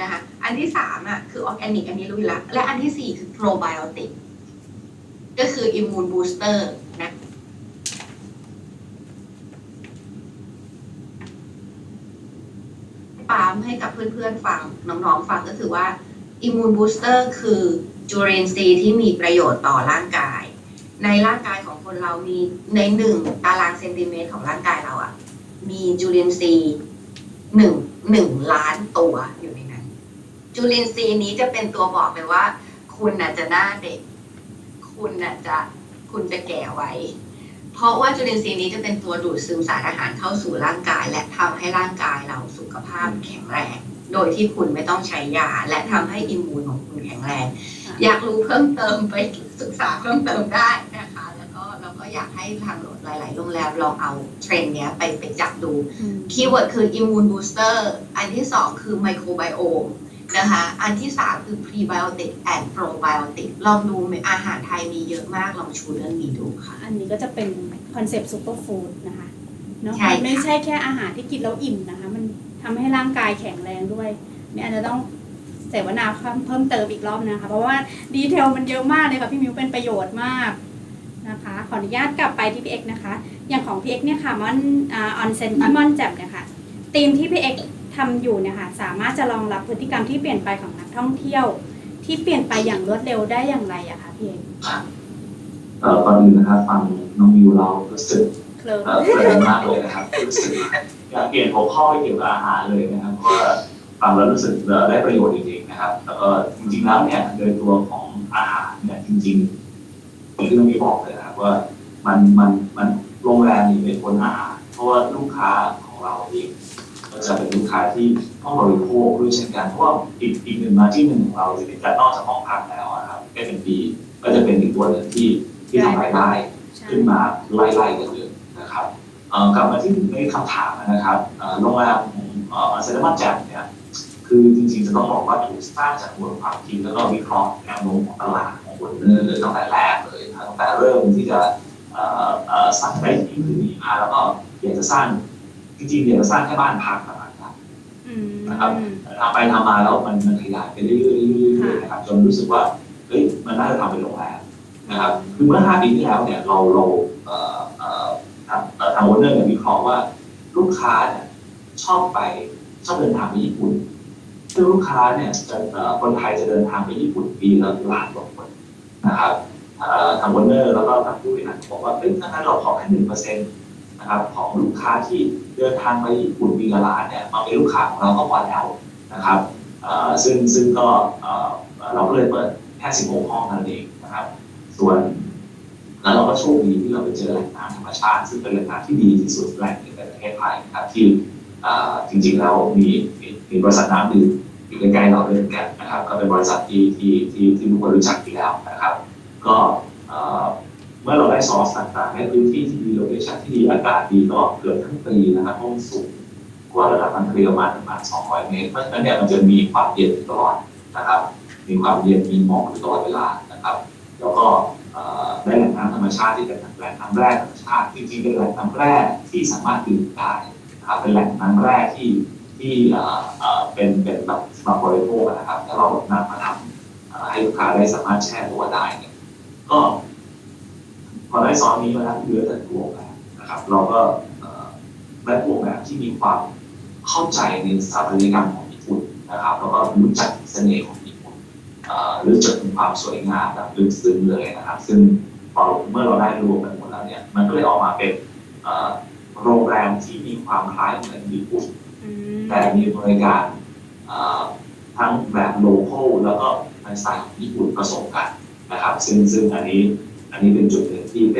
นะคะอันที่3คือออร์แกนิกอันนี้รู้อยู่แล้วและอันที่4คือโปรไบโอติกก็คืออิมมูนบูสเตอร์นะปามให้กับเพื่อนๆฟังน้องๆฟังก็คือว่าอิมมูนบูสเตอร์คือจุลินทรีย์ที่มีประโยชน์ต่อร่างกายในร่างกายของคนเรามีใน1ตารางเซนติเมตรของร่างกายเรามีจุลินทรีย์1 ล้านตัวอยู่ในนั้นจุลินทรีย์นี้จะเป็นตัวบอกเลยว่าคุณจะหน้าเด็กคุณจะแก่ไว้เพราะว่าจุลินทรีย์นี้จะเป็นตัวดูดซึมสารอาหารเข้าสู่ร่างกายและทำให้ร่างกายเราสุขภาพแข็งแรงโดยที่คุณไม่ต้องใช้ยาและทำให้อิมมูนของคุณแข็งแรงอยากรู้เพิ่มเติมไปศึกษาเพิ่มเติมได้นะคะแล้วก็อยากให้ทางหลายๆโรงแรมลองเอาเทรนด์เนี้ยไปจับดูคีย์เวิร์ดคืออิมมูนบูสเตอร์อันที่2คือไมโครไบโอมนะคะอันที่3คือพรีไบโอติกแอนด์โปรไบโอติกลองดูอาหารไทยมีเยอะมากลองชูเรื่องนี้ดูค่ะอันนี้ก็จะเป็นคอนเซปต์ซูเปอร์ฟู้ดนะคะเนาะ ใช่ ไม่ใช่แค่อาหารที่กินแล้วอิ่มนะคะมันทำให้ร่างกายแข็งแรงด้วยเนี่ยอาจจะต้องเสวนาเพิ่มเติมอีกรอบนะคะเพราะว่าดีเทลมันเยอะมากเลยค่ะพี่มิวเป็นประโยชน์มากนะคะขออนุญาตกลับไปที่พี่เอกนะคะอย่างของพี่เอกเนี่ยค่ะมันออนเซ็นที่ม่อนแจ่มเนี่ยค่ะธีมที่พี่เอกทำอยู่เนี่ยค่ะสามารถจะรองรับพฤติกรรมที่เปลี่ยนไปของนักท่องเที่ยวที่เปลี่ยนไปอย่างรวดเร็วได้อย่างไรอะคะพี่เอกก่อนอื่นนะครับฟังน้องมิวเรารู้สึกเคลิ้มมากเลยนะครับรู้สึกอยากเปลี่ยนหัวข้อไปเกี่ยวกับอาหารเลยนะครับเพราะว่าฟังแล้วรู้สึกได้ประโยชน์จริงๆนะครับแล้วก็จริงๆแล้วเนี่ยโดยตัวของอาหารเนี่ยจริงๆที่น้องมิวบอกเลยนะครับว่ามันโรงแรมนี่เป็นคนอาหารเพราะว่าลูกค้าของเราเองก็จะเป็นลูกค้าที่ต้องบริโภคด้วยเช่นกันเพราะว่าอีกหนึ่งมาที่หนึ่งของเราจะเป็นการนอกจากห้องพักแล้วครับเป็นปีก็จะเป็นอีกตัวหนึ่งที่ทำรายได้ขึ้นมาไล่ๆกันเลยนะครับกลับมาที่ในคำถามนะครับโรงแรมของเซนต์มาร์แจ่มเนี่ยคือจริงๆจะต้องบอกว่าถูกสร้างจากบทความคิดแล้วก็วิเคราะห์แนวโน้มของตลาดของคนเลยตั้งแต่แรกเลยตั้งแต่เริ่มที่จะสร้างได้ที่มือดีมาแล้วก็อยากจะสร้างจริงๆอยากจะสร้างแค่บ้านพักนะครับทำไปทำมาแล้วมันขยายไปเรื่อยๆนะครับจนรู้สึกว่าเฮ้ยมันน่าจะทำเป็นโรงแรมนะครับคือเมื่อ5 ปีที่แล้วเนี่ยเราทางโอเนอร์วิเคราะห์ว่าลูกค้าเนี่ยชอบเดินทางไปญี่ปุ่นซึ่งลูกค้าเนี่ยคนไทยจะเดินทางไปญี่ปุ่นปีละ1 ล้านกว่าคนนะครับ ทางโอนเนอร์แล้วก็ทางผู้บริหารบอกว่าถ้างั้นเราขอแค่1%นะครับของลูกค้าที่เดินทางไปญี่ปุ่นปีละล้านเนี่ยมาเป็นลูกค้าของเราก็พอแล้วนะครับซึ่งก็เราก็เลยเปิดแค่16 ห้องนั่นเองนะครับส่วนแล้วเราก็โชคดีที่เราไปเจอแหล่งน้ำธรรมชาติซึ่งเป็นแหล่งน้ำที่ดีที่สุดแหล่งหนึ่งในประเทศไทยนะครับที่จริงๆแล้วมีบริษัทน้ำดื่มอยู่ใกล้ๆเราด้วยกันนะครับก็เป็นบริษัทที่ทุกคนรู้จักอยู่แล้วนะครับก็เมื่อเราได้ซอสต่างๆในพื้นที่ที่ดีโลเคชั่นที่ดีอากาศดีก็เกือบทั้งปีนะครับห้องสูงกว่าระดับน้ำทะเลประมาณ200 เมตรเพราะฉะนั้นเนี่ยมันจะมีความเย็นตลอดนะครับมีความเย็นมีหมอกอยู่ตลอดเวลานะครับแล้วก็ได้แหล่งน้ำธรรมชาติที่เป็นแหล่งน้ำแร่ธรรมชาติจริงๆเป็นแหล่งน้ำแร่ที่สามารถดื่มได้นะครับเป็นแหล่งน้ำแร่ที่เป็นแบบสำหรับบริโภคนะครับถ้าเรานำมาทำให้ลูกค้าได้สามารถแช่ตัวได้เนี่ยก็พอได้ซอสนี้มาแล้วเหลือแต่ตัวแบบนะครับเราก็ได้ตัวแบบที่มีความเข้าใจในสถาปัตยกรรมของญี่ปุ่นนะครับแล้วก็รู้จักเสน่ห์ของญี่ปุ่นรู้จักถึงความสวยงามแบบลึกซึ้งเลยนะครับซึ่งพอเมื่อเราได้รวมกันหมดแล้วเนี่ยมันก็เลยออกมาเป็นโรงแรมที่มีความคล้ายเหมือนญี่ปุ่นแต่มีบริการทั้งแบบโลคอลแล้วก็ในสไตล์ของญี่ปุ่นผสมกันนะครับซึ่งอันนี้เป็นจุดหนึ่งที่เ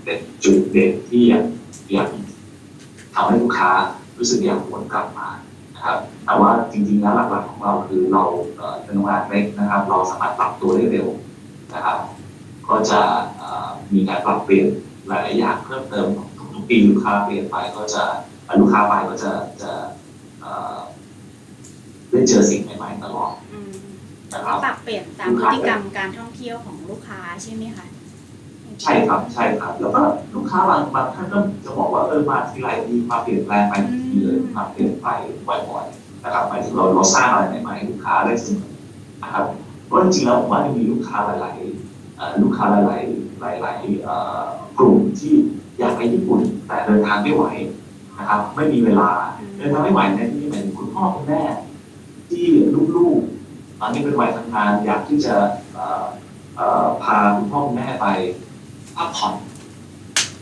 ป็นจุดเด่นที่ยังทำให้ลูกค้ารู้สึกอยากวนกลับมานะครับแต่ว่าจริงๆแล้วหลักๆของเราคือเราเป็นโรงแรมเล็กนะครับเราสามารถปรับตัวได้เร็วนะครับก็จะมีการปรับเปลี่ยนหลายๆอย่างเพิ่มเติมทุกปีลูกค้าเปลี่ยนไปก็จะลูกค้าไปก็จะได้เจอสิ่งใหม่ๆตลอดนะครับปรับเปลี่ยนตามพฤติกรรมการท่องเที่ยวของลูกค้าใช่ไหมคะใช่ครับแล้วก็ลูกค้าบางท่านก็จะบอกว่ามาทีไรมีความเปลี่ยนแปลงไปทุกทีเลยความเปลี่ยนไปบ่อยๆนะครับหมายถึงเราสร้างอะไรใหม่ๆให้ลูกค้าได้เสมอนะครับเพราะจริงๆแล้วผมว่ามีลูกค้าหลายกลุ่มที่อยากไปญี่ปุ่นแต่เดินทางไม่ไหวนะครับไม่มีเวลาเดินทางไม่ไหวในที่นี้หมายถึงคุณพ่อคุณแม่ที่ลูกๆตอนนี้เป็นวัยทำงานอยากที่จะพาคุณพ่อคุณแม่ไปพักผ่อน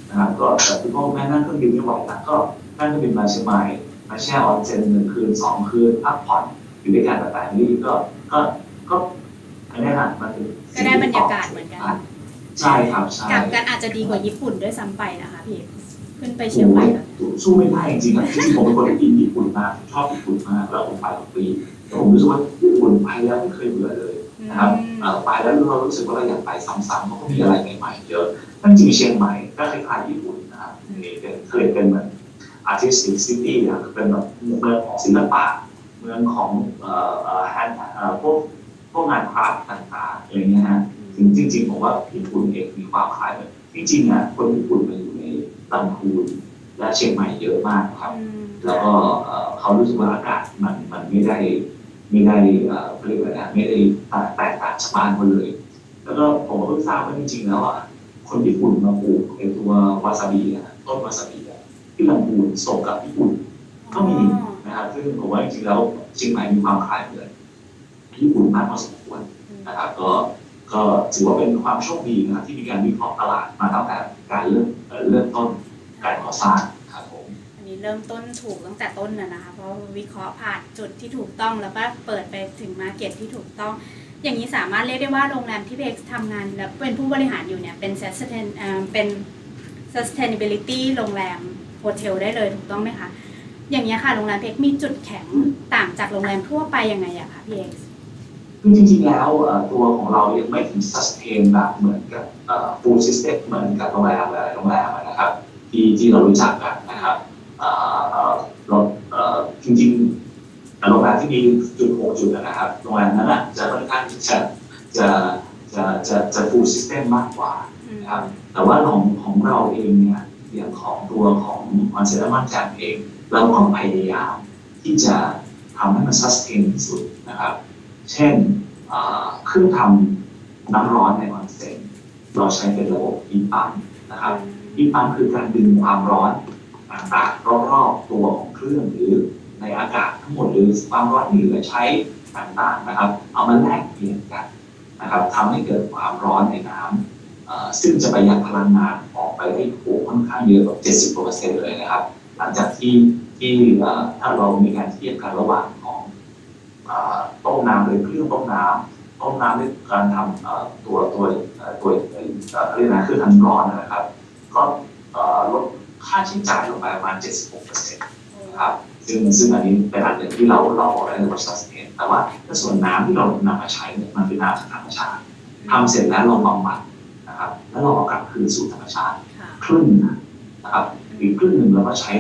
นะครับก็แต่คุณพ่อคุณแม่นั่งเครื่องบินไม่ไหวแล้วก็นั่งเครื่องบินมาเชียงใหม่มาแช่ออนเซ็น1 คืน 2 คืนพักผ่อนอยู่ด้วยกันแต่นี่ก็อันนี้นะมันก็ได้บรรยากาศเหมือนกันใช่ครับใช่กลับกันอาจจะดีกว่าญี่ปุ่นด้วยซ้ำไปนะคะพี่ขึ้นไปเชียงใหม่แบบสู้ไม่ได้จริงๆอ่ะจริงๆผมเป็นคนที่อินญี่ปุ่นมากชอบญี่ปุ่นมากแล้วผมไปทุกปีแต่ผมรู้สึกว่าญี่ปุ่นไปแล้วไม่เคยเบื่อเลยนะครับไปแล้วเรารู้สึกว่าเราอยากไปซ้ำๆเพราะเขามีอะไรใหม่ๆเยอะจริงๆเชียงใหม่ก็คล้ายๆญี่ปุ่นนะครับเคยเป็นเหมือน artistic city อ่ะเป็นแบบเมืองของศิลปะเมืองของพวกงานคราฟต์ต่างๆอะไรเงี้ยฮะจริงๆผมว่าญี่ปุ่นเองมีความคล้ายแบบจริงๆอ่ะคนญี่ปุ่นมันอยู่ในลำพูนและเชียงใหม่เยอะมากครับแล้วก็เขารู้สึกว่าอากาศมันไม่ได้เรียกว่าไม่ได้แตกต่างจากบ้านเขาเลยแล้วก็ผมก็เพิ่งทราบว่าจริงๆแล้วอ่ะคนญี่ปุ่นมาปลูกไอ้ตัววาซาบิต้นวาซาบิที่ลำพูนส่งกับญี่ปุ่นก็มีนะครับซึ่งผมว่าจริงๆแล้วเชียงใหม่มีความคล้ายเหมือนญี่ปุ่นมากพอสมควรนะครับก็ถือว่าเป็นความโชคดีนะครับที่มีการวิเคราะห์ตลาดมาตั้งแต่การเริ่มต้นการก่อสร้างครับผมอันนี้เริ่มต้นถูกตั้งแต่ต้นนะคะเพราะวิเคราะห์ผ่านจุดที่ถูกต้องแล้วก็เปิดไปถึงมาร์เก็ตที่ถูกต้องอย่างนี้สามารถเรียกได้ว่าโรงแรมที่เบกทำงานและเป็นผู้บริหารอยู่เนี่ยเป็น sustainability โรงแรมโฮเทลได้เลยถูกต้องไหมคะอย่างนี้ค่ะโรงแรมเบกมีจุดแข็งต่างจากโรงแรมทั่วไปยังไงอะคะพี่เอกคือจริงๆแล้วตัวของเรายังไม่ถึง sustain แบบเหมือนกับfull system เหมือนกับโรงแรมหลายโรงแรมนะครับที่เรารู้จักกันนะครับเราจริงๆโรงแรมที่มีจุด6 จุดนะครับโรงแรมนั้นจะค่อนข้างที่จะ full system มากกว่านะครับแต่ว่าของเราเองเนี่ยอย่างของตัวของคอนเซ็ปต์มั่นใจเองเราก็พยายามที่จะทำให้มัน sustain ที่สุดนะครับเช่นเครื่องทำน้ำร้อนในออนเซ็นเราใช้เป็นระบบฮีทปั๊มนะครับฮีทปั๊มคือการดึงความร้อนต่างๆรอบๆตัวของเครื่องหรือในอากาศทั้งหมดหรือความร้อนที่เหลือใช้ต่างๆนะครับเอามาแลกเปลี่ยนกันนะครับทำให้เกิดความร้อนในน้ำ ซึ่งจะประหยัดพลังงานออกไปได้ค่อนข้างเยอะแบบ70%เลยนะครับหลังจากที่ถ้าเรามีการเทียบกันระหว่างของต้มน้ำโดยเครื่องต้มน้ำด้วยการทำตัวเรียกนะคือทำร้อนนะครับก็ลดค่าใช้จ่ายลงไปประมาณ 76%นะครับซึ่งอันนี้เป็นอันหนึ่งที่เราได้ในบริษัทเองแต่ว่าในส่วนน้ำที่เรานำมาใช้เนี่ยมันเป็นน้ำจากธรรมชาติทำเสร็จแล้วเราบำบัดนะครับแล้วเราเอากลับคืนสู่ธรรมชาติครึ่งนะครับอีกครึ่งหนึ่งเราก็ใช้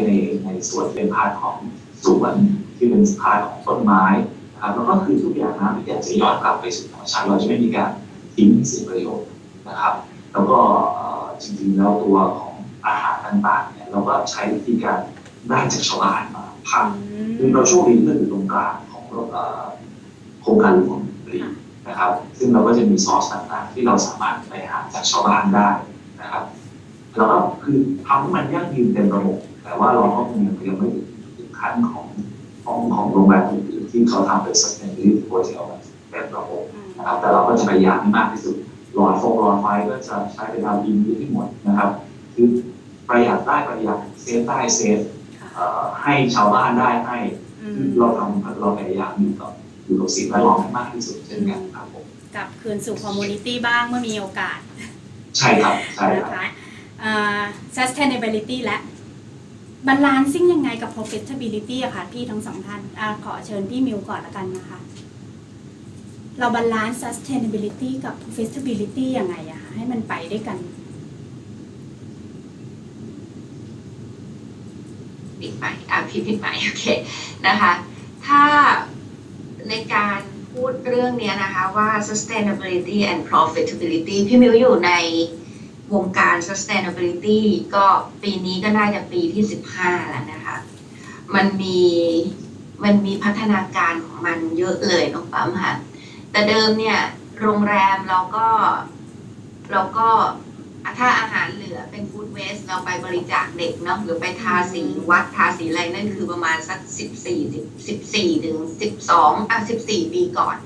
ในส่วนเป็นพาร์ทของสวนที่เป็นพาร์ทของต้นไม้นะครับแล้วก็คือทุกอย่างน้ำที่จะย้อนกลับไปสู่ธรรมชาติเราจะไม่มีการทิ้งเสียประโยชน์นะครับแล้วก็จริงๆแล้วตัวของอาหารต่างๆเนี่ยเราก็ใช้วิธีการได้จากชาวบ้านมาพักคือเราโชคดีที่เราอยู่ตรงกลางของโครงการหลวงนะครับซึ่งเราก็จะมีซอสต่างๆที่เราสามารถไปหาจากชาวบ้านได้นะครับแล้วก็คือทำให้มันยั่งยืนเต็มระบบแต่ว่าเราก็ยังไม่ถึงขั้นของโรงแรมอื่นๆที่เขาทำเป็น sustainability hotel เต็มระบบนะครับแต่เราก็จะพยายามให้มากที่สุดหลอดไฟก็จะใช้เป็นLEDที่หมดนะครับคือประหยัดได้ประหยัดเซฟได้เซฟให้ชาวบ้านได้ให้คือเราพยายามอยู่กับสิ่งแวดล้อมให้มากที่สุดเช่นกันครับผม กลับคืนสู่คอมมูนิตี้บ้างเมื่อมีโอกาส ใช่ครับใช่ นะครับ คะsustainability และ balancing ยังไงกับ profitability อะค่ะพี่ทั้งสองท่านขอเชิญพี่มิวก่อนละกันนะคะเรา balance sustainability กับ profitability ยังไงอะคะให้มันไปด้วยกันปิดใหม่พี่ปิดใหม่โอเคนะคะถ้าในการพูดเรื่องนี้นะคะว่า sustainability and profitability พี่มิวอยู่ในวงการ sustainability ก็ปีนี้ก็น่าจะปีที่15แล้วนะคะมันมีพัฒนาการของมันเยอะเลยน้องปั๊มค่ะแต่เดิมเนี่ยโรงแรมเราก็ถ้าอาหารเหลือเป็น food waste เราไปบริจาคเด็กเนาะหรือไปทาสีวัดทาสีอะไรนั่นคือประมาณสัก14ถึง14 ปีก่อน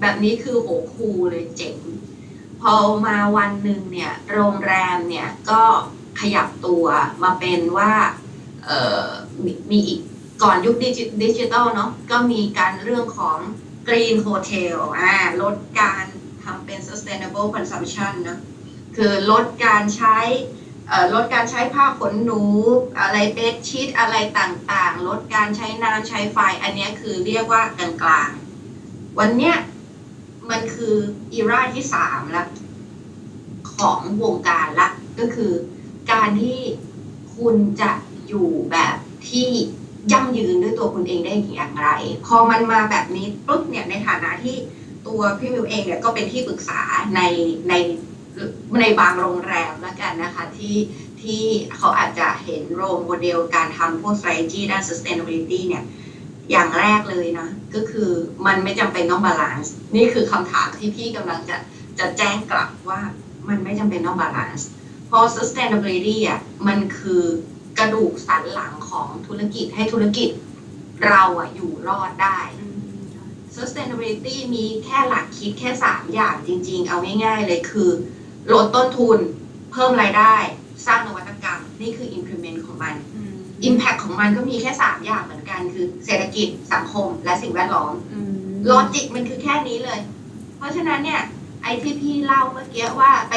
แบบนี้คือโหคูลเลยเจ๋งพอมาวันหนึ่งเนี่ยโรงแรมเนี่ยก็ขยับตัวมาเป็นว่ามีอีกก่อนยุคดิจิตอลเนาะก็มีการเรื่องของ Green Hotel ลดการทำเป็น Sustainable Consumption เนาะคือลดการใช้ผ้าขนหนูอะไรเบดชีทอะไรต่างๆลดการใช้น้ำใช้ไฟอันนี้คือเรียกว่ากลางๆวันเนี้ยมันคืออีราที่3ละของวงการละก็คือการที่คุณจะอยู่แบบที่ยั่งยืนด้วยตัวคุณเองได้อย่างไรพอมันมาแบบนี้ปุ๊บเนี่ยในฐานะที่ตัวพี่มิวเองเนี่ยก็เป็นที่ปรึกษาในบางโรงแรมแล้วกันนะคะที่เขาอาจจะเห็นโรลโมเดลการทำพวก strategy ด้าน sustainability เนี่ยอย่างแรกเลยนะก็คือมันไม่จำเป็นต้องบาลานซ์นี่คือคำถามที่พี่กำลังจะแจ้งกลับว่ามันไม่จำเป็นต้องบาลานซ์เพราะ sustainability อ่ะมันคือกระดูกสันหลังของธุรกิจให้ธุรกิจเราอะอยู่รอดได้ sustainability มีแค่หลักคิดแค่3อย่างจริงๆเอาง่ายๆเลยคือลดต้นทุนเพิ่มรายได้สร้างนวัตกรรมนี่คือ implement ของมัน impact ของมันก็มีแค่3อย่างเหมือนกันคือเศรษฐกิจสังคมและสิ่งแวดล้อมลอจิกมันคือแค่นี้เลยเพราะฉะนั้นเนี่ยไอ้ที่พี่เล่าเมื่อกี้ว่าไป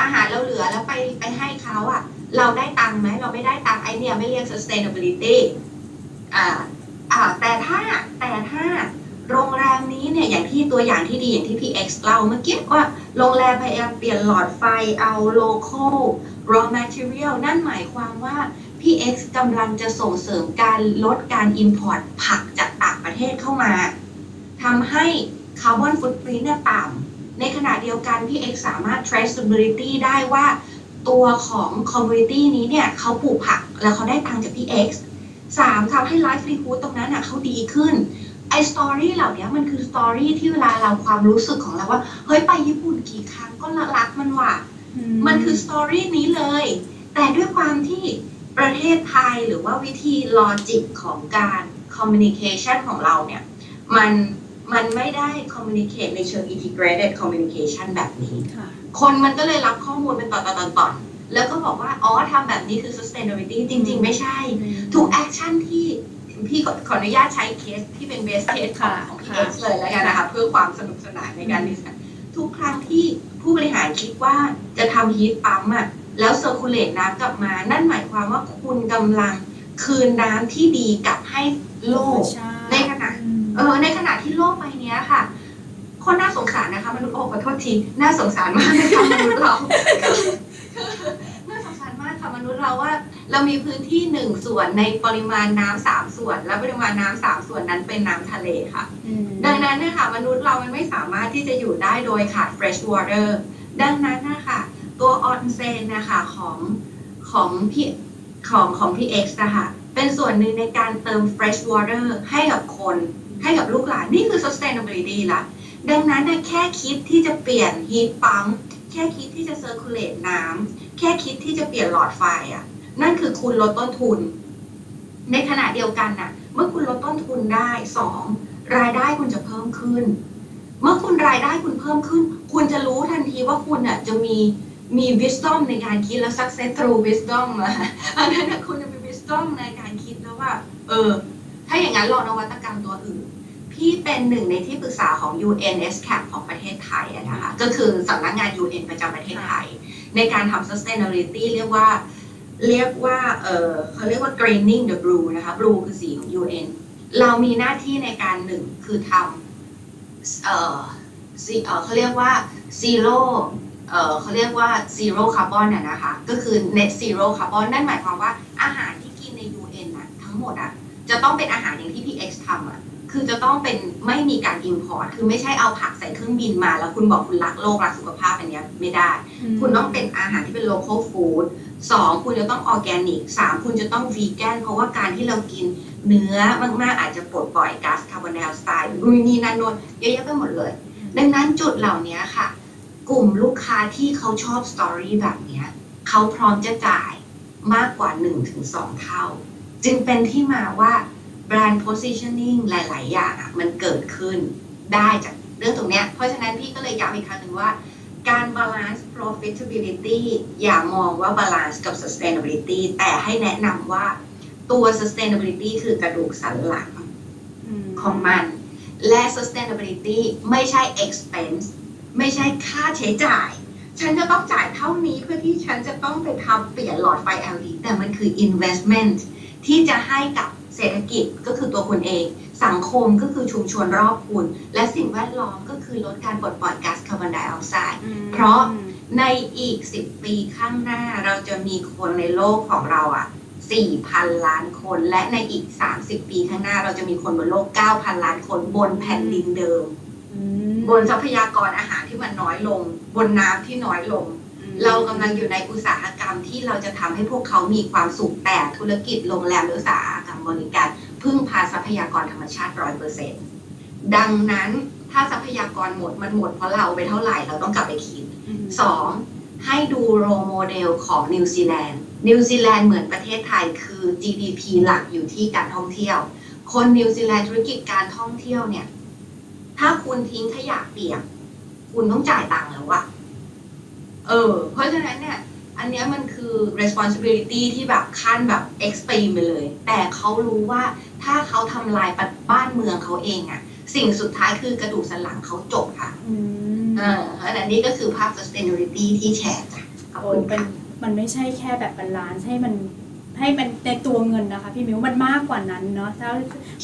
อาหารเราเหลือแล้วไปให้เขาอะเราได้ตังค์ไหมเราไม่ได้ตังค์ไอเนี่ยไม่เรียก sustainability แต่ถ้าโรงแรมนี้เนี่ยอย่างที่ตัวอย่างที่ดีอย่างที่พี่ X เล่าเมื่อกี้ว่าโรงแรมพยายามเปลี่ยนหลอดไฟเอา local raw material นั่นหมายความว่าพี่ X กำลังจะส่งเสริมการลดการ import ผักจากต่างประเทศเข้ามาทำให้ carbon footprint เนี่ยต่ำในขณะเดียวกันพี่ X สามารถ traceability ได้ว่าตัวของ community นี้เนี่ยเขาปลูกผักแล้วเขาได้ตังค์จากพี่ X 3ทำให้ livelihood ตรงนั้นเขาดีขึ้นไอ้สตอรี่เหล่านี้มันคือสตอรี่ที่เวลาเราความรู้สึกของเราว่าเฮ้ยไปญี่ปุ่นกี่ครั้งก็รักมันว่ะมันคือสตอรี่นี้เลยแต่ด้วยความที่ประเทศไทยหรือว่าวิธีลอจิกของการคอมมิวนิเคชันของเราเนี่ยมันไม่ได้คอมมิวนิเคชในเชิง integrated communication แบบนี้ คนมันก็เลยรับข้อมูลเป็นตอนแล้วก็บอกว่าอ๋อทำแบบนี้คือ sustainability จริง ๆ ไม่ใช่ ทุกแอคชั่นที่พี่ขออนุญาตใช้เคสที่เป็นเบสเคสของพี่เอ็กซ์เลยแล้วกันนะคะเพื่อความสนุกสนานในการดิสคัสทุกครั้งที่ผู้บริหารคิดว่าจะทำฮีทปั๊มอ่ะแล้วเซอร์คูลเลตน้ำกลับมา นั่นหมายความว่าคุณกำลังคืนน้ำที่ดีกลับให้โลกในขณะที่โลกใบนี้ค่ะคนน่าสงสารนะคะมนุษย์ขอโทษทีน่าสงสารมากนะคะมนุษย์เราน่าสงสารมากค่ะมนุษย์เราว่าเรามีพื้นที่1 ส่วนในปริมาณน้ำ3 ส่วนและปริมาณน้ำ3 ส่วนนั้นเป็นน้ำทะเลค่ะดังนั้นเนี่ยค่ะมนุษย์เรามันไม่สามารถที่จะอยู่ได้โดยขาด fresh water ดังนั้นนะคะตัวออนเซนนะคะของพี่ X นะคะเป็นส่วนหนึ่งในการเติม fresh water ให้กับคนให้กับลูกหลานนี่คือ sustainability ละดังนั้นแค่คิดที่จะเปลี่ยน heat pump แค่คิดที่จะ circulate น้ำแค่คิดที่จะเปลี่ยนหลอดไฟอ่ะนั่นคือคุณลดต้นทุนในขณะเดียวกันน่ะเมื่อคุณลดต้นทุนได้2รายได้คุณจะเพิ่มขึ้นเมื่อคุณรายได้คุณเพิ่มขึ้นคุณจะรู้ทันทีว่าคุณอ่ะจะมี wisdom ในการคิดแล้ว success through wisdom อันนั้นคุณจะมี wisdom ในการคิดแล้วว่าถ้าอย่างนั้นลองนวัตกรรมตัวอื่นพี่เป็นหนึ่งในที่ปรึกษาของ UNESCAP ของประเทศไทยนะคะก็คือสำนักงาน UN ประจำประเทศไทยในการทำ sustainability เรียกว่าเขาเรียกว่า greening the blue นะคะ blue คือสีของ UN เรามีหน้าที่ในการหนึ่งคือทำเขาเรียกว่า zero เขาเรียกว่า zero carbon นะคะก็คือ net zero carbon นั่นหมายความว่าอาหารที่กินใน UN นะทั้งหมดจะต้องเป็นอาหารอย่างที่พี่ X ทำคือจะต้องเป็นไม่มีการ import คือไม่ใช่เอาผักใส่เครื่องบินมาแล้วคุณบอกคุณรักโลกรักสุขภาพอันนี้ไม่ได้คุณต้องเป็นอาหารที่เป็น local food 2คุณจะต้อง organic 3คุณจะต้อง vegan เพราะว่าการที่เรากินเนื้อมากๆอาจจะปลดปล่อยก๊าซคาร์บอนไดออกไซด์นู่นนี่นั่นโน้นเยอะแยะไปหมดเลยดังนั้นจุดเหล่านี้ค่ะกลุ่มลูกค้าที่เขาชอบสตอรี่แบบนี้เขาพร้อมจะจ่ายมากกว่า 1-2 เท่าจึงเป็นที่มาว่าแบรนด์ positioning หลายๆอย่างมันเกิดขึ้นได้จากเรื่องตรงนี้เพราะฉะนั้นพี่ก็เลยย้ำอีกครั้งหนึ่งว่าการ balance profitability อย่ามองว่า balance กับ sustainability แต่ให้แนะนำว่าตัว sustainability คือกระดูกสันหลังของมันและ sustainability ไม่ใช่ expense ไม่ใช่ค่าใช้จ่ายฉันจะต้องจ่ายเท่านี้เพื่อที่ฉันจะต้องไปทำเปลี่ยนหลอดไฟ LED แต่มันคือ investment ที่จะให้กับเศรษฐกิจก็คือตัวคุณเองสังคมก็คือชุมชนรอบคุณและสิ่งแวดล้อมก็คือลดการปลดปล่อยก๊าซคาร์บอนไดออกไซด์เพราะในอีก10 ปีข้างหน้าเราจะมีคนในโลกของเรา4,000 ล้านคนและในอีก30 ปีข้างหน้าเราจะมีคนบนโลก 9,000 ล้านคนบนแผ่นดินเดิมบนทรัพยากรอาหารที่มันน้อยลงบนน้ำที่น้อยลงเรากำลังอยู่ในอุตสาหกรรมที่เราจะทำให้พวกเขามีความสุขแต่ธุรกิจโรงแรมหรืออุตสาหกรรมบริการพึ่งพาทรัพยากรธรรมชาติ 100% ดังนั้นถ้าทรัพยากรหมดมันหมดเพราะเราไปเท่าไหร่เราต้องกลับไปคิด2ให้ดูโรโมเดลของนิวซีแลนด์เหมือนประเทศไทยคือ GDP หลักอยู่ที่การท่องเที่ยวคนนิวซีแลนด์ธุรกิจการท่องเที่ยวเนี่ยถ้าคุณทิ้งขยะเปียกคุณต้องจ่ายตังค์แล้วเพราะฉะนั้นเนี่ยอันนี้มันคือ responsibility ที่แบบขั้นแบบ extreme ไปเลยแต่เขารู้ว่าถ้าเขาทำลายบ้านเมืองเขาเองสิ่งสุดท้ายคือกระดูกสันหลังเขาจบค่ะอันนี้ก็คือภาพ sustainability ที่แชร์จ้ะขอบคุณค่ะมันไม่ใช่แค่แบบบาลานซ์ให้มันในตัวเงินนะคะพี่มิวมันมากกว่านั้นเนาะถ้า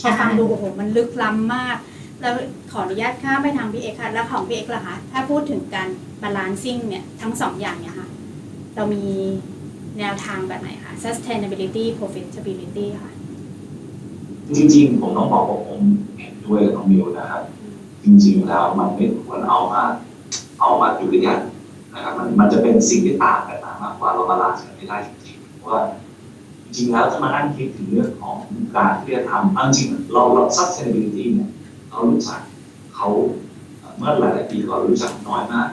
พอฟังดูโอ้โหมันลึกล้ำมากแล้วขออนุญาตข้ามไปทางพี่เอกค่ะแล้วของพี่เอกล่ะคะถ้าพูดถึงการบาลานซิ่งเนี่ยทั้ง2อย่างเนี่ยค่ะเรามีแนวทางแบบไหนคะ sustainability profitability ค่ะจริงๆผมต้องบอกว่าผมเห็นด้วยกับน้องมิวนะครับจริงๆแล้วมันไม่ควรเอามาอยู่ด้วยกันนะครับมันจะเป็นสิ่งที่ต่างกันมากกว่าเราบาลานซ์กันไม่ได้จริงๆเพราะว่าจริงๆแล้วถ้ามานั่งคิดถึงเรื่องของการที่จะทำจริงๆเรา sustainability เนี่ยเรารู้จักเขาเมื่อหลายปีเรารู้จักน้อยมาก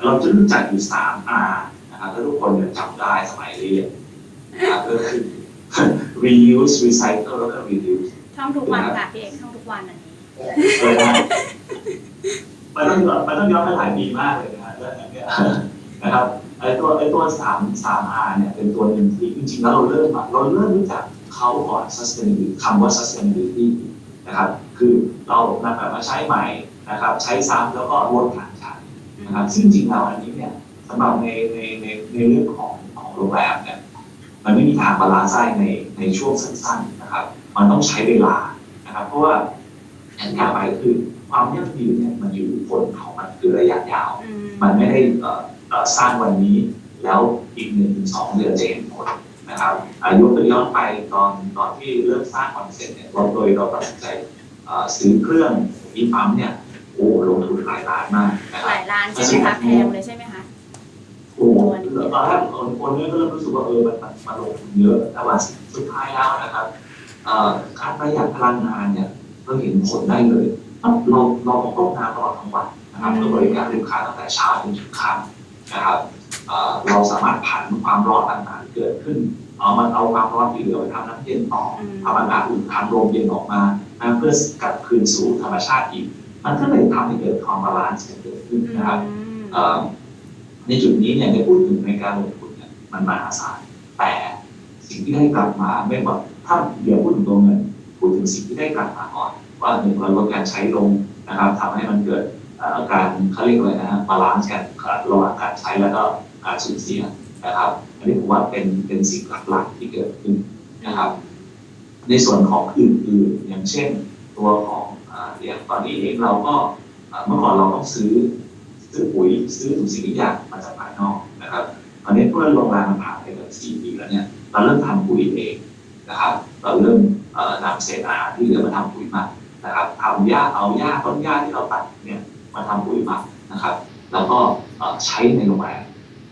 เราจะรู้จักอยู่3 R นะครับถ้าทุกคนจำได้สมัยเรียนนะครับก็คือ reuse recycle แล้วก็ reduce ท่องทุกวันค่ะพี่เอกท่องทุกวันอันนี้มันต้องย้อนไปหลายปีมากเลยนะฮะเรื่องนี้ นะครับไอตัว3R เนี่ยเป็นตัวหนึ่งที่จริงๆแล้วเราเริ่มรู้จักเขาก่อน sustainability คำว่า sustainability นะครับคือเรานำมาใช้ใหม่นะครับใช้ซ้ำแล้วก็ลดการใช้นะครับซึ่งจริงๆแล้วอันนี้เนี่ยสำหรับในเรื่องของโรงแรมเนี่ยมันไม่มีทางบาลานซ์ได้ในช่วงสั้นๆนะครับมันต้องใช้เวลานะครับเพราะว่าอย่างที่ไปคือความยั่งยืนเนี่ยมันอยู่ผลของมันคือระยะยาวมันไม่ได้สร้างวันนี้แล้วอีก1-2 เดือนจะเห็นผลนะครับยกตัวย้อนไปตอนที่เริ่มสร้างคอนเซ็ปต์เนี่ยเราตัดสินใจซื้อเครื่องอีปั๊มเนี่ยโอ้ลงทุนหลายล้านมากนะค ห รับ ลายล้านใช่ไหมคะแพงเลยใช่ไหมคะ โอ้ตอนแรกคนก็เริ่มรู้สึกว่ามันลงทุนเยอะแต่ว่าสุดท้ายแล้วนะครับการประหยัดพลังงานเนี่ยเราเห็นผลได้เลยเราต้มน้ำตลอดทั้งวันนะครับเพื่อบริการลูกค้าตั้งแต่เช้าจนถึงค่ำนะครับเราสามารถผันความร้อนต่างๆเกิดขึ้นมันเอาความร้อนที่เหลือไปทำน้ำเย็นต่อทำอากาศอุ่นทำลมเย็นออกมาเพื่อกลับคืนสู่ธรรมชาติอีกมันก็เลยทำให้เกิดความบาลานซ์เกิดขึ้นนะครับในจุดนี้เนี่ยได้พูดถึงในการลงทุนเนี่ยมันมหาศาลแต่สิ่งที่ได้กลับมาไม่ว่าถ้าเดี๋ยวพูดถึงตัวเงินพูดถึงสิ่งที่ได้กลับมาก่อนว่าหนึ่งเราลดการใช้ลงนะครับทำให้มันเกิดการเขาเรียกอะไรนะบาลานซ์กันระหว่างการใช้แล้วก็การสูญเสียนะครับอันนี้ผมว่าเป็นสิ่งหลักๆที่เกิดขึ้นนะครับในส่วนของอื่นๆอย่างเช่นตัวของอย่างตอนนี้เองเราก็เมื่อก่อนเราต้องซื้อปุ๋ยซื้อทุกสิ่งทุกอย่างมาจากภายนอกนะครับตอนนี้เพื่อโรงงานมันผ่านไปเกือบ4 ปีแล้วเนี่ยเราเริ่มทำปุ๋ยเองนะครับเราเริ่มนำเศษอาหารที่เหลือมาทำปุ๋ยหมักนะครับเอาหญ้าต้นหญ้าที่เราตัดเนี่ยมาทำปุ๋ยหมักนะครับแล้วก็ใช้ในโรงแรม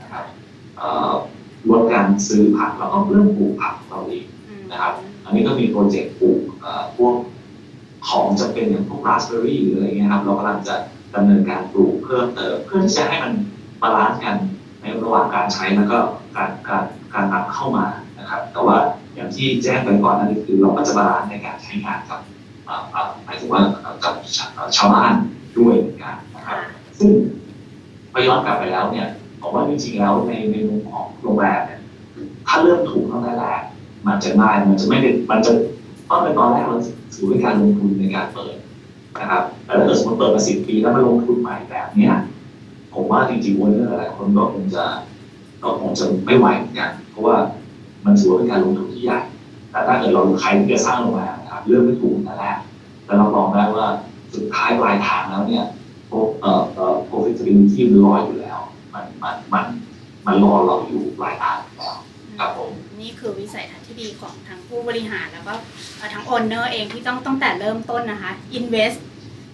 นะครับลดการซื้อผักแล้วก็เริ่มปลูกผักเราเองนะครับอันนี้ก็มีโปรเจกต์ปลูกพวกของจะเป็นอย่างพวกราสเบอร์รี่หรืออะไรเงี้ยครับเรากำลังจะดำเนินการปลูกเพิ่มเติมเพื่อที่จะให้มันบาลานซ์กันในระหว่างการใช้แล้วก็การนำเข้ามานะครับแต่ว่าอย่างที่แจ้งไปก่อนนั่นคือเราก็จะบาลานซ์ในการใช้งานกับหมายถึงว่ากับชาวบ้านด้วยเหมือนกันนะครับซึ่งพอย้อนกลับไปแล้วเนี่ยบอกว่าจริงๆแล้วในมุมของโรงแรมเนี่ยถ้าเริ่มถูกตั้งแต่แรกมันจะง่ายมันจะไม่ได้มันจะต้องเป็นตอนแรกเราถือเป็นการลงทุนในการเปิดนะครับแต่ถ้าเกิดสมมติเปิดมา10 ปีแล้วมาลงทุนใหม่แบบนี้ผมว่าจริงๆวันนี้หลายคนก็คงจะไม่ไหวเหมือนกันเพราะว่ามันถือว่าเป็นการลงทุนที่ใหญ่แต่ถ้าเกิดเราใครที่จะสร้างโรงแรมนะครับเริ่มไม่ถูกแต่แรกแล้วเราบอกได้ว่าสุดท้ายปลายทางแล้วเนี่ยprofitability มันรออยู่แล้วมันรอเราอยู่ปลายทางแล้วครับผมนี่คือวิสัยทัศน์ที่ดีของทั้งผู้บริหารแล้วก็ทั้งโอนเนอร์เองที่ต้องแต่เริ่มต้นนะคะ invest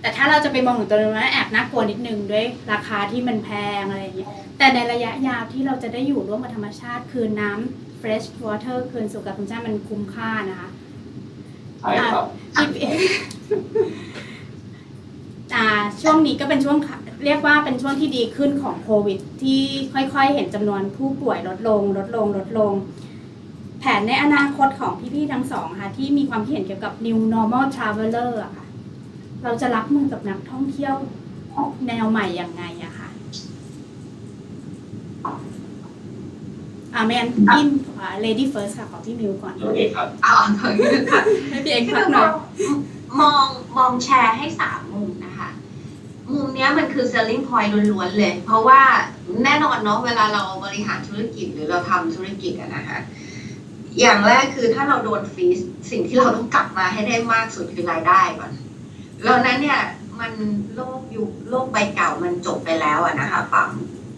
แต่ถ้าเราจะไปมองถึงตัวนั้นแอบน่ากลัวนิดนึงด้วยราคาที่มันแพงอะไรอย่างเงี้ยแต่ในระยะยาวที่เราจะได้อยู่ร่วมกับธรรมชาติคืนน้ำ fresh water คืนสู่กับธรรมชาติมันคุ้มค่านะคะใช่ครับช่วงนี้ก็เป็นช่วงเรียกว่าเป็นช่วงที่ดีขึ้นของโควิดที่ค่อยๆเห็นจำนวนผู้ป่วยลดลงแผนในอนาคตของพี่ๆทั้งสองค่ะที่มีความคิดเห็นเกี่ยวกับ new normal traveler อะค่ะเราจะรับมือกับนักท่องเที่ยวแนวใหม่ยังไงอะค่ะแมนพี่lady first ค่ะขอพี่มิวก่อน โอเคครับให้พี่เองพักหน่อยมองแชร์ให้3 มุมนะคะมุมนี้มันคือ selling point ล้วนๆเลยเพราะว่าแน่นอนเนาะเวลาเราบริหารธุรกิจหรือเราทำธุรกิจอะนะคะอย่างแรกคือถ้าเราโดนฟรีซสิ่งที่เราต้องกลับมาให้ได้มากสุดคือรายได้ก่อนแล้วนั้นเนี่ยมันโลกใบเก่ามันจบไปแล้วอะนะคะปั๊ม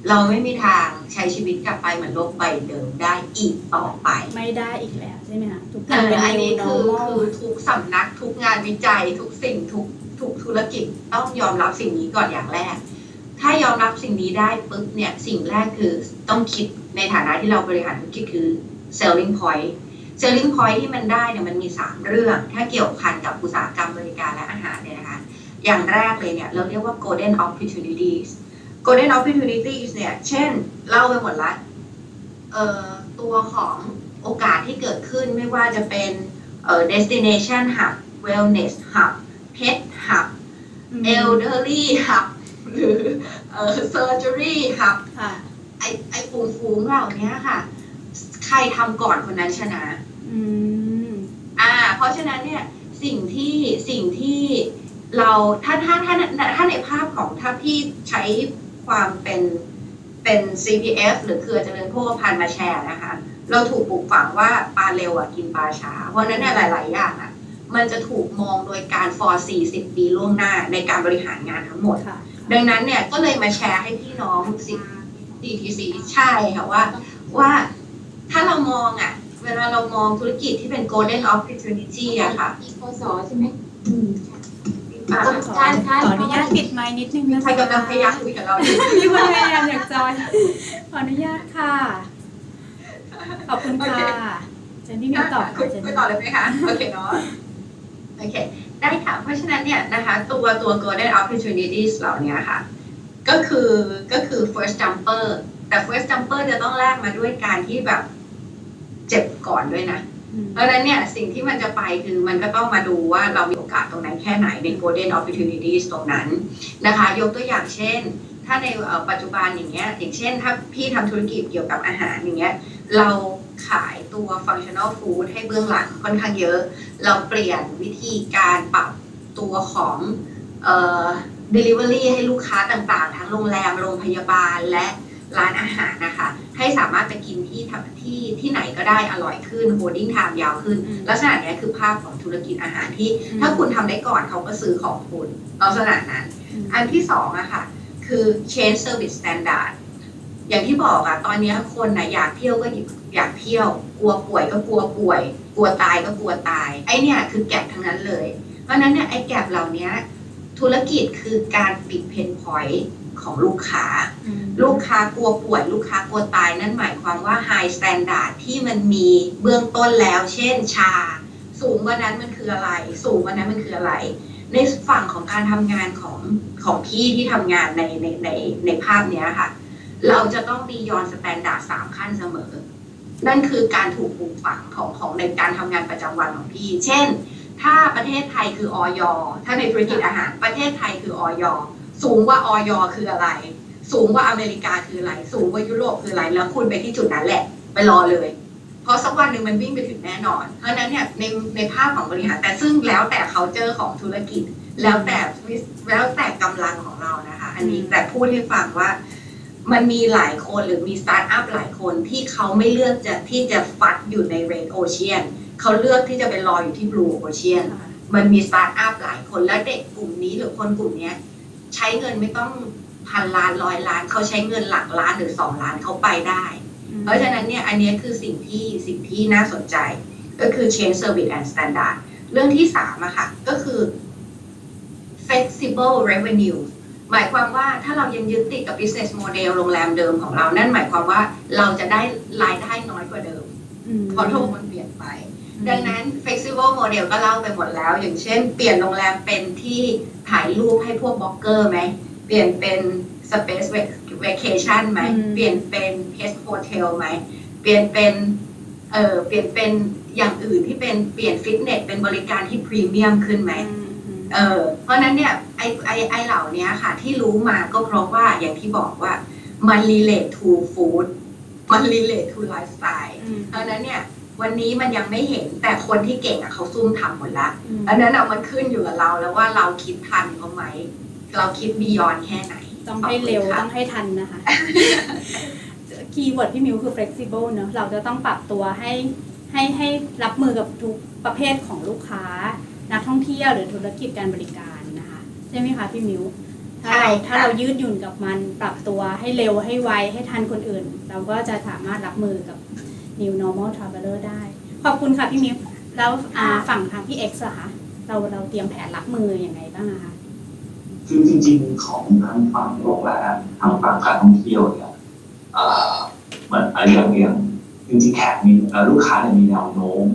เราไม่มีทางใช้ชีวิตกลับไปเหมือนโลกใบเดิมได้อีกต่อไปไม่ได้อีกแล้วใช่ไหมคะทุกอย่างเป็น อันนี้ new คือทุกสำนักทุกงานวิจัยทุกสิ่งทุกธุรกิจต้องยอมรับสิ่งนี้ก่อนอย่างแรกถ้ายอมรับสิ่งนี้ได้ปุ๊บเนี่ยสิ่งแรกคือต้องคิดในฐานะที่เราบริหารธุรกิจคือ selling point ที่มันได้เนี่ยมันมี3 เรื่องถ้าเกี่ยวพันกับอุตสาหกรรมบริการและอาหารเนี่ยนะคะอย่างแรกเลยเนี่ยเราเรียกว่า golden opportunities เนี่ยเช่นเล่าไปหมดละตัวของโอกาสที่เกิดขึ้นไม่ว่าจะเป็นdestination hub wellness hub pet hub elderly hub หรือsurgery hub ไอ้ฟูงเหล่านี้ค่ะ ใครทำก่อนคนนั้นชนะ อืม เพราะฉะนั้นเนี่ยสิ่งที่เราถ้าในภาพของถ้าพี่ใช้ความเป็น CPF หรือเครือเจริญโภคภัณฑ์มาแชร์นะคะ เราถูกปลูกฝังว่าปลาเร็วกินปลาช้าเพราะฉะนั้นเนี่ยหลายๆอย่างมันจะถูกมองโดยการ for 40 ปีล่วงหน้าในการบริหารงานทั้งหมด ค่ะ ดังนั้นเนี่ยก็เลยมาแชร์ให้พี่น้อง CTC ใช่ค่ะว่าถ้าเรามองเวลาเรามองธุรกิจที่เป็น golden opportunity อะค่ะ อีกพศใช่ไหมขออนุญาตปิดไมค์นิดนึงนะคะ ใครกำลังพยายามคุยกับเราอยู่ มีคนพยายามอยากจอย ขออนุญาตค่ะ ขอบคุณค่ะเจนพี่มิวตอบ คุยต่อเลยไหมคะ โอเคเนาะ โอเค ได้ค่ะ เพราะฉะนั้นเนี่ยนะคะตัว golden opportunities เหล่านี้ค่ะ ก็คือ first jumper แต่ first jumper จะต้องแลกมาด้วยการที่แบบเจ็บก่อนด้วยนะ เพราะฉะนั้นเนี่ยสิ่งที่มันจะไปคือมันก็ต้องมาดูว่าเรามีโอกาสตรงนั้นแค่ไหนใน golden opportunities ตรงนั้นนะคะยกตัวอย่างเช่น ถ้าในปัจจุบันอย่างเงี้ยอย่างเช่นถ้าพี่ทำธุรกิจเกี่ยวกับอาหารอย่างเงี้ยเราขายตัว functional food ให้เบื้องหลังค่อนข้างเยอะเราเปลี่ยนวิธีการปรับตัวของdelivery ให้ลูกค้าต่างๆทั้งโรงแรมโรงพยาบาลและร้านอาหารนะคะให้สามารถไปกินที่ไหนก็ได้อร่อยขึ้น holding time ยาวขึ้นลักษณะนี้คือภาพของธุรกิจอาหารที่ถ้าคุณทำได้ก่อนเขาก็ซื้อของคุณลักษณะนั้นอันที่สองอะค่ะคือ change service standard อย่างที่บอกตอนนี้คนอยากเที่ยวก็อยากเที่ยวกลัวป่วยก็กลัวป่วยกลัวตายก็กลัวตายไอเนี่ยคือแก็บทั้งนั้นเลยเพราะนั้นเนี่ยไอแก็บเหล่านี้ธุรกิจคือการปิดเพนพอยต์ของลูกค้ากลัวป่วยลูกค้ากลัวตายนั่นหมายความว่า high standard ที่มันมีเบื้องต้นแล้วเช่นชาสูงกว่านั้นมันคืออะไรสูงกว่านั้นมันคืออะไรในฝั่งของการทำงานของพี่ที่ทำงานในภาพนี้ค่ะเราจะต้องมียอนสแตนดาร์ด3ขั้นเสมอนั่นคือการถูกปลูกฝังของในการทำงานประจำวันของพี่เช่นถ้าประเทศไทยคืออย.ถ้าในธุรกิจอาหารประเทศไทยคืออย.สูงกว่าอย.คืออะไรสูงกว่าอเมริกาคืออะไรสูงกว่ายุโรปคืออะไรแล้วคุณไปที่จุดนั้นแหละไปรอเลยเพราะสักวันหนึ่งมันวิ่งไปถึงแน่นอนเพราะฉะนั้นเนี่ยในภาพของบริหารแต่ซึ่งแล้วแต่ culture ของธุรกิจแล้วแต่กำลังของเรานะคะอันนี้แต่พูดให้ฟังว่ามันมีหลายคนหรือมีสตาร์ทอัพหลายคนที่เขาไม่เลือกที่จะฟัดอยู่ใน Red Ocean เขาเลือกที่จะไปรออยู่ที่ Blue Ocean มันมีสตาร์ทอัพหลายคนและเด็กกลุ่มนี้หรือคนกลุ่มนี้ใช้เงินไม่ต้องพันล้าน100 ล้านเขาใช้เงินหลักล้านหรือ2 ล้านเขาไปได้เพราะฉะนั้นเนี่ยอันนี้คือสิ่งที่น่าสนใจก็คือ change service and standard เรื่องที่3อะค่ะก็คือ flexible revenue หมายความว่าถ้าเรายังยึดติดกับ business model โรงแรมเดิมของเรานั่นหมายความว่าเราจะได้รายได้น้อยกว่าเดิมเพราะโลกมันเปลี่ยนไปดังนั้น flexible model ก็เล่าไปหมดแล้วอย่างเช่นเปลี่ยนโรงแรมเป็นที่ถ่ายรูปให้พวกบล็อกเกอร์ไหมเปลี่ยนเป็น space vacation ไหมเปลี่ยนเป็น guest hotel ไหมเปลี่ยนเป็นอย่างอื่นที่เป็นเปลี่ยนฟิตเนสเป็นบริการที่พรีเมียมขึ้นไหมเพราะนั้นเนี่ยไอเหล่านี้ค่ะที่รู้มาก็เพราะว่าอย่างที่บอกว่ามัน relate to food มัน relate to lifestyle เพราะนั้นเนี่ยวันนี้มันยังไม่เห็นแต่คนที่เก่งเขาซุ่มทำหมดละอันนั้นมันขึ้นอยู่กับเราแล้วว่าเราคิดทันเขาไหมเราคิดบียอนแค่ไหนต้องให้เร็วต้องให้ทันนะคะ คีย์เวิร์ดพี่มิวคือ flexible เนอะเราจะต้องปรับตัวให้รับมือกับทุกประเภทของลูกค้านักท่องเที่ยวหรือธุรกิจการบริการนะคะใช่ไหมคะพี่มิวถ้าเรายืดหยุ่นกับมันปรับตัวให้เร็วให้ไวให้ทันคนอื่นเราก็จะสามารถรับมือกับ new normal traveler ได้ขอบคุณค่ะพี่มิวแล้วฝั่งทางพี่ X อะคะเราเตรียมแผนรับมือยังไงบ้างคะคือจริงๆของทางฝั่งโรงแรมทางฝั่งการท่องเที่ยวเนี่ยเหมือนอะไรอย่างจริงๆแขกมีลูกค้าเนี่ยมีแนวโน้ม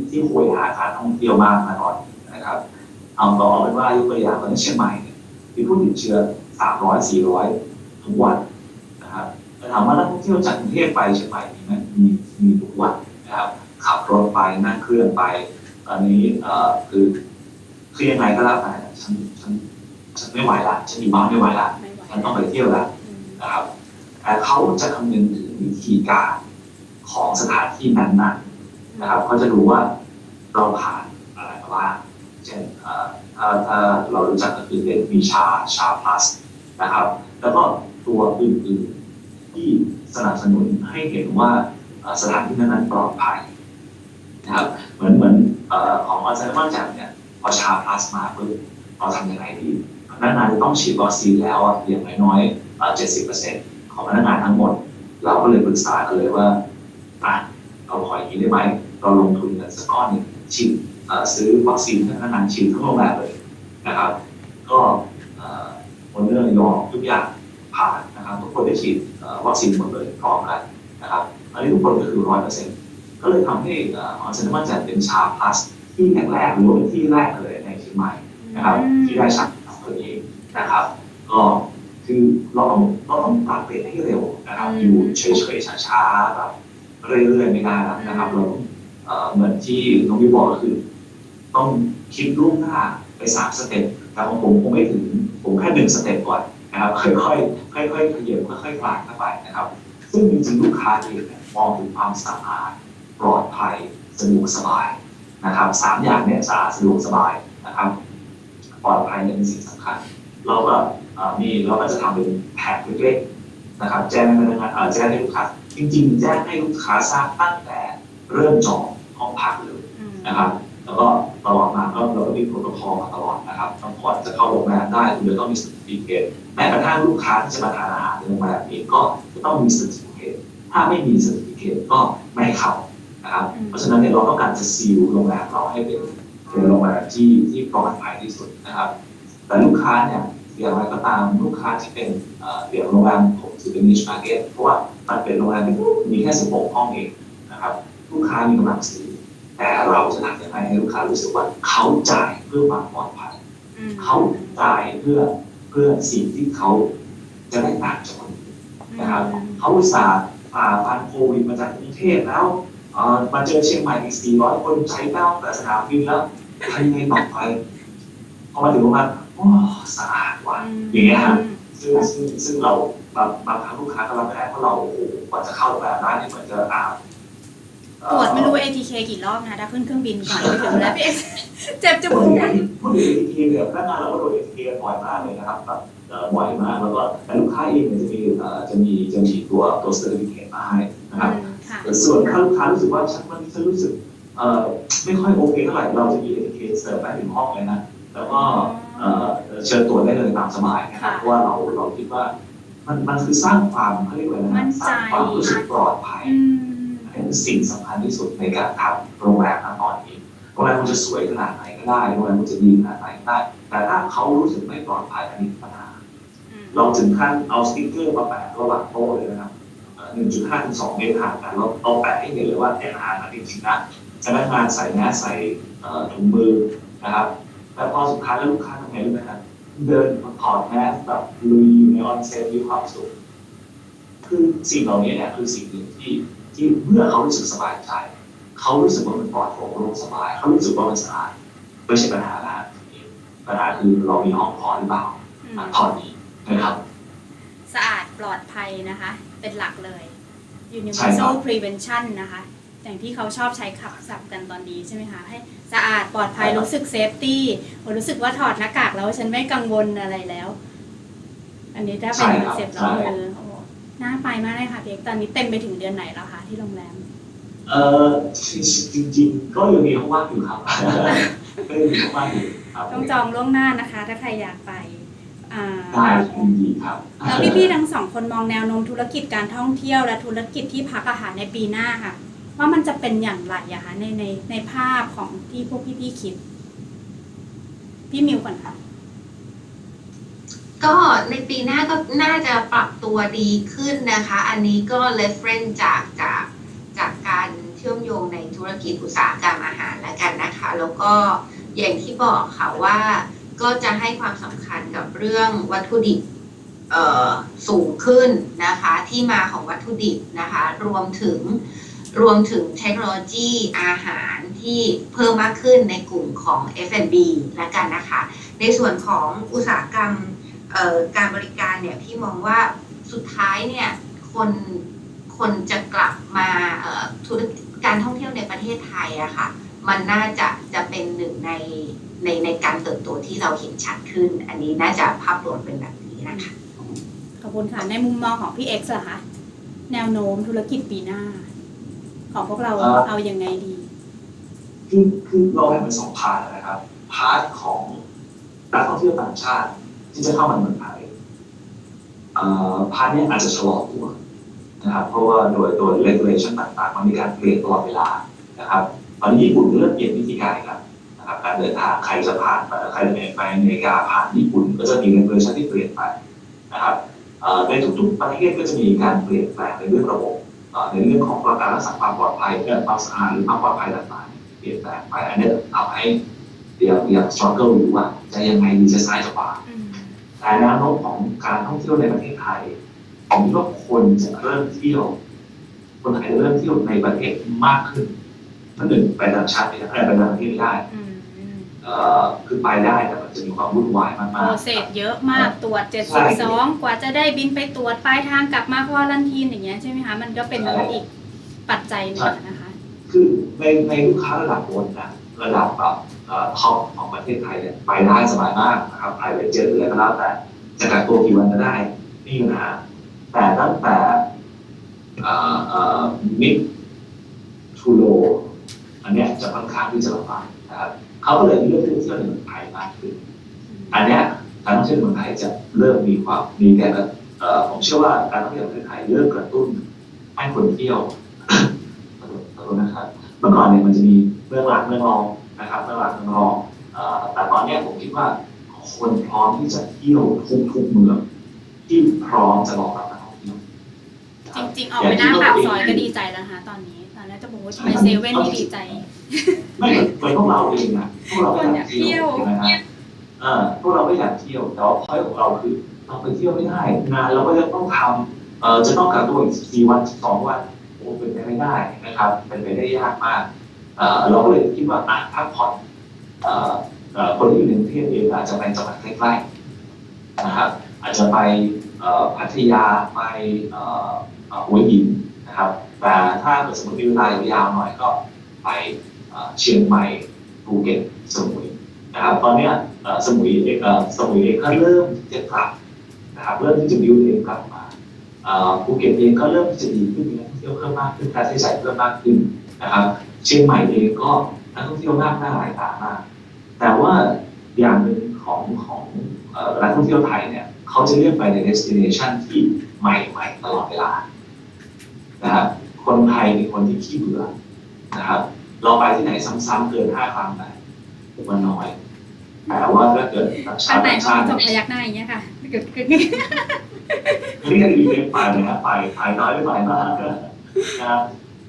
ที่โหยหาการท่องเที่ยวมากมาก่อนนะครับเอาเป็นว่ายกตัวอย่างตอนนี้เชียงใหม่มีผู้ติดเชื้อ300-400ทุกวันนะครับแต่ถามว่านักท่องเที่ยวจากกรุงเทพไปเชียงใหม่มีทุกวันนะครับขับรถไปนั่งเครื่องไปตอนนี้คือยังไงก็แล้วแต่ฉันไม่ไหวละฉันอยู่บ้านไม่ไหวละฉันต้องไปเที่ยวละนะครับ แต่เขาจะคำนึงถึงวิธีการของสถานที่นั้นๆนะครับเขาจะรู้ว่าเราผ่านอะไรมาบ้างเช่นถ้าเรารู้จักก็คือเป็นมีชาพลัสนะครับแล้วก็ตัวอื่นๆที่สนับสนุนให้เห็นว่าสถานที่นั้นปลอดภัยนะครับเหมือนของอัลไซเมอร์จากเนี่ยพอชาพลัสมาปุ๊บเราทำยังไงดีพนักงานจะต้องฉีดวัคซีนแล้วอย่างน้อยๆ70%ของพนักงานทั้งหมดเราก็เลยปรึกษากันเลยว่าเราขออย่างนี้ได้ไหมเราลงทุนเงินสักก้อนหนึ่งฉีดซื้อวัคซีนให้พนักงานฉีดทั้งโรงแรมเลยนะครับก็คนเรื่องยอมทุกอย่างผ่านนะครับทุกคนได้ฉีดวัคซีนหมดเลยพร้อมกันนะครับอันนี้ทุกคนก็คือ 100%ก็เลยทำให้ออนเซ็นมั่นใจเป็นชาพลัสที่แรกๆหรือว่าเป็นที่แรกเลยในเชียงใหม่นะครับที่ได้ชาพลัสตัวนี้นะครับก็คือเราต้องปรับเปลี่ยนให้เร็วนะครับอยู่เฉยๆช้าๆแบบเรื่อยๆไม่ได้นะครับเราเหมือนที่น้องพี่บอกก็คือต้องคิดล่วงหน้าไป3 สเต็ปแต่ของผมคงไม่ถึงผมแค่1 สเต็ปก่อนนะครับค่อยๆขยับค่อยๆคลานเข้าไปนะครับซึ่งจริงๆลูกค้าเองมองถึงความสะอาดปลอดภัยสะดวกสบายนะครับ3 อย่างเนี่ยสะอาดสะดวกสบายนะครับปลอดภัยเนี่ยเป็นสิ่งสำคัญเราก็จะทำเป็นแผนเล็กๆนะครับแจ้งให้พนักงานแจ้งให้ลูกค้าจริงๆแจ้งให้ลูกค้าทราบตั้งแต่เริ่มจองห้องพักเลยนะครับแล้วก็ตลอดมาก็เราก็มีโปรโตคอลมาตลอดนะครับต้องก่อนจะเข้าโรงแรมได้คุณจะต้องมีเซอร์ติฟิเคตแม้กระทั่งลูกค้าที่จะมาทานอาหารในโรงแรมเองก็จะต้องมีเซอร์ติฟิเคตถ้าไม่มีเซอร์ติฟิเคตก็ไม่ให้เข้านะครับเพราะฉะนั้นเนี่ยเราต้องการจะซีลโรงแรมเราให้เป็นโรงแรมที่ปลอดภัยที่สุดนะครับแต่ลูกค้าเนี่ยอย่างไรก็ตามลูกค้าที่เป็นอย่างโรงแรมผมถือเป็น niche market เพราะว่ามันเป็นโรงแรมมีแค่16 ห้องเองนะครับลูกค้ามีกำลังซื้อแต่เราจะทำยังไงให้ลูกค้ารู้สึกว่าเขาจ่ายเพื่อความปลอดภัยเขาจ่ายเพื่อสิ่งที่เขาจะได้ต่างจากคนอื่นนะครับเขาอุตส่าห์ฝ่าฟันโควิดมาจากกรุงเทพแล้วมาเจอเชียงใหม่อีก400 คนใจแป้วแต่สนามบินแล้วทำยังไงต่อไปพอมาถึงโรงแรมสะอาดว่ะอย่างเงี้ยฮะซึ่งเราบางครั้งลูกค้าก็รับไม่ได้เพราะเรากว่าจะเข้าโรงแรมได้เนี่ยเหมือนจะตรวจไม่รู้ ATK กี่รอบนะถ้าขึ้นเครื่องบินก่อนไปถึงแล้วพี่เจ็บจมูกนะพูดถึง ATK เนี่ยพนักงานเราก็โดน ATK บ่อยมากเลยนะครับแบบบ่อยมากแล้วก็แต่ลูกค้าเองเนี่ยจะมีตัวเซอร์ติฟิเคตมาให้นะครับส่วนถ้าลูกค้ารู้สึกว่าวันนี้ฉันรู้สึกไม่ค่อยโอเคเท่าไหร่เราจะมี ATK เสิร์ฟไปถึงห้องเลยนะแล้วก็เชิญตัวได้เลยตามสบายนะครับเพราะว่าเราคิดว่ามันคือสร้างความเขาเรียกว่าอะไรนะสร้างความรู้สึกปลอดภัยเป็นสิ่งสำคัญที่สุดในการทำโรงแรมณตอนนี้โรงแรมมันจะสวยขนาดไหนก็ได้โรงแรมมันจะดีขนาดไหนก็ได้แต่ถ้าเขารู้สึกไม่ปลอดภัยอันนี้ปัญหาเราถึงขั้นเอาสติ๊กเกอร์มาแปะระหว่างโต๊ะเลยนะครับ 1.5 ถึง 2 เมตรห่างกันเราแปะให้เห็นเลยว่าแต่ละอาหารจริงๆนะพนักงานใส่แมสใส่ถุงมือนะครับแต่พอสุดท้ายแล้วลูกค้าทำไงรู้ไหมครับเดินถอดแมสแบบลุยอยู่ในออนเซ็นมีความสุขคือสิ่งเหล่านี้เนี่ยคือสิ่งหนึ่งที่เมื่อเขารู้สึกสบายใจเขารู้สึกว่ามันปลอดโปร่งโล่งสบายเขารู้สึกว่ามันสะอาดไม่ใช่ปัญหาละปัญหาคือเรามีห้องพอหรือเปล่าพอดีนะครับสะอาดปลอดภัยนะคะเป็นหลักเลย universal prevention นะคะอย่างที่เขาชอบใช้ขับศัพท์กันตอนนี้ใช่ไหมคะให้สะอาดปลอดภัยรู้สึกเซฟตี้รู้สึกว่าถอดหน้ากากแล้วฉันไม่กังวลอะไรแล้วอันนี้ถ้าเป็นคอนเซ็ปต์เราน่าไปมากเลยค่ะเด็กตอนนี้เต็มไปถึงเดือนไหนแล้วคะที่โรงแรมจริงๆก็ยังมีห้องว่างอยู่ครับก็ยังมีห้องว่างอยู่ครับต้องจองล่วงหน้านะคะถ้าใครอยากไปได้ดีครับแล้วพี่ๆทั้งสองคนมองแนวโน้มธุรกิจการท่องเที่ยวและธุรกิจที่พักอาหารในปีหน้าค่ะว่ามันจะเป็นอย่างไรอะคะในภาพของที่พวกพี่ๆคิดพี่มิวก่อนค่ะก็ในปีหน้าก็น่าจะปรับตัวดีขึ้นนะคะอันนี้ก็ reference จากการเชื่อมโยงในธุรกิจอุตสาหกรรมอาหารแล้วกันนะคะแล้วก็อย่างที่บอกค่ะว่าก็จะให้ความสำคัญกับเรื่องวัตถุดิบสูงขึ้นนะคะที่มาของวัตถุดิบนะคะรวมถึงเทคโนโลยีอาหารที่เพิ่มมากขึ้นในกลุ่มของ F&B แล้วกันนะคะในส่วนของอุตสาหกรรมการบริการเนี่ยพี่มองว่าสุดท้ายเนี่ย คนจะกลับมาธุรกิจการท่องเที่ยวในประเทศไทยอะค่ะมันน่าจะเป็นหนึ่งในการเติบโตที่เราเห็นชัดขึ้น อันนี้น่าจะภาพรวมเป็นแบบนี้นะคะ ขอบคุณค่ะ ในมุมมองของพี่เอ็กซ์ล่ะคะแนวโน้มธุรกิจปีหน้า ของพวกเราเอายังไงดี คือเราให้เป็นสองพาร์ทนะครับพาร์ทของนักท่องเที่ยวต่างชาติที่จะเข้ามาเมืองไทยพาร์ทนี้อาจจะชะลอตัวนะครับเพราะว่าโดย regulation ต่างๆมันมีการเปลี่ยนตลอดเวลานะครับตอนนี้ญี่ปุ่นเริ่มเปลี่ยนวิธีการครับนะครับการเดินทางใครจะผ่านใครจะไปอเมริกาผ่านญี่ปุ่นก็จะมี regulation ที่เปลี่ยนไปนะครับในทุกๆประเทศก็จะมีการเปลี่ยนแปลงในเรื่องระบบในเรื่องของการรักษาความปลอดภัยความสะอาดหรือความปลอดภัยต่างๆเปลี่ยนแปลงไปอันนี้ทำให้ยัง struggle อยู่ว่าจะยังไงดีจะซ้ายจะขวาแต่แนวโน้มของการท่องเที่ยวในประเทศไทยผมคิดว่าคนจะเริ่มเที่ยวคนไทยจะเริ่มเที่ยวในประเทศมากขึ้นนั่นหนึ่งไปต่างชาติไปต่างประเทศไม่ได้คือไปได้แต่มันจะมีความวุ่นวายมาก โปรเซสเยอะมากตรวจ72กว่าจะได้บินไปตรวจปลายทางกลับมาควอรันทีนอย่างเงี้ยใช่ไหมคะมันก็เป็นอีกปัจจัยหนึ่งนะคะคือในลูกค้าระดับบนนะระดับแบบท็อปของประเทศไทยเนี่ยไปได้สบายมากนะครับไปเจ็ตหรืออะไรก็แล้วแต่จะกักตัวกี่วันก็ได้ไม่มีปัญหาแต่ตั้งแต่มิดทูโลอันเนี้ยจะค่อนข้างที่จะลำบากนะครับเขาก็เลยเลือกที่จะเที่ยวในเมืองไทยมากขึ้นอันเนี้ยการท่องเที่ยวในเมืองไทยจะเริ่มมีแก่ผมเชื่อว่าการท่องเที่ยวในประเทศไทยเริ่มกระตุ้นให้คนเที่ยวขอโทษนะครับเมื่อก่อนเนี่ยมันจะมีเมืองหลักเมืองรองนะครับเมืองหลักเมืองรองแต่ตอนนี้ผมคิดว่าคนพร้อมที่จะเที่ยวทุกเมืองที่พร้อมจะรองรับนักท่องเที่ยวจริงๆออกไปหน้าปากซอยก็ดีใจแล้วนะคะตอนนี้จะบอกว่าไปเซเว่นนี่ดีใจไม่พวกเราเองนะพวกเราอยากเที่ยวนะฮะพวกเราไม่อยากเที่ยวแต่ว่าพอยของเราคือเราไปเที่ยวไม่ได้งานเราก็จะต้องทำจะต้องกักตัวอีก14 วัน12 วันโอ้เป็นไปไม่ได้นะครับเป็นไปได้ยากมากเราก็เลยคิดว่าพักผ่อนคนที่อยู่ในกรุงเทพเองอาจจะไปจังหวัดใกล้ๆนะครับอาจจะไปพัทยาไปหัวหินนะครับแต่ถ้าสมมติมีเวลายาวหน่อยก็ไปเชียงใหม่ภูเก็ตสมุยนะครับตอนนี้สมุยเองก็เริ่มที่จะกลับนะครับเริ่มที่จะบิวเองกลับมาภูเก็ตเองก็เริ่มที่จะดีขึ้นมีนักท่องเที่ยวเพิ่มมากขึ้นการใช้จ่ายเพิ่มมากขึ้นนะครับเชียงใหม่เองก็นักท่องเที่ยวหน้าหลายตามากแต่ว่าอย่างหนึ่งของนักท่องเที่ยวไทยเนี่ยเขาจะเลือกไปใน destination ที่ใหม่ๆตลอดเวลานะครับคนไทยเป็นคนที่ขี้เบื่อนะครับเราไปที่ไหนซ้ำๆเกิน5 ครั้งไปมันน้อยแต่ว่าถ้าเกิดต่างชาติจบพยักหน้าอย่างเงี้ยค่ะเกิดนี่ก็ดีเลยไปนะครับไปน้อยไม่ไปมากนะครับ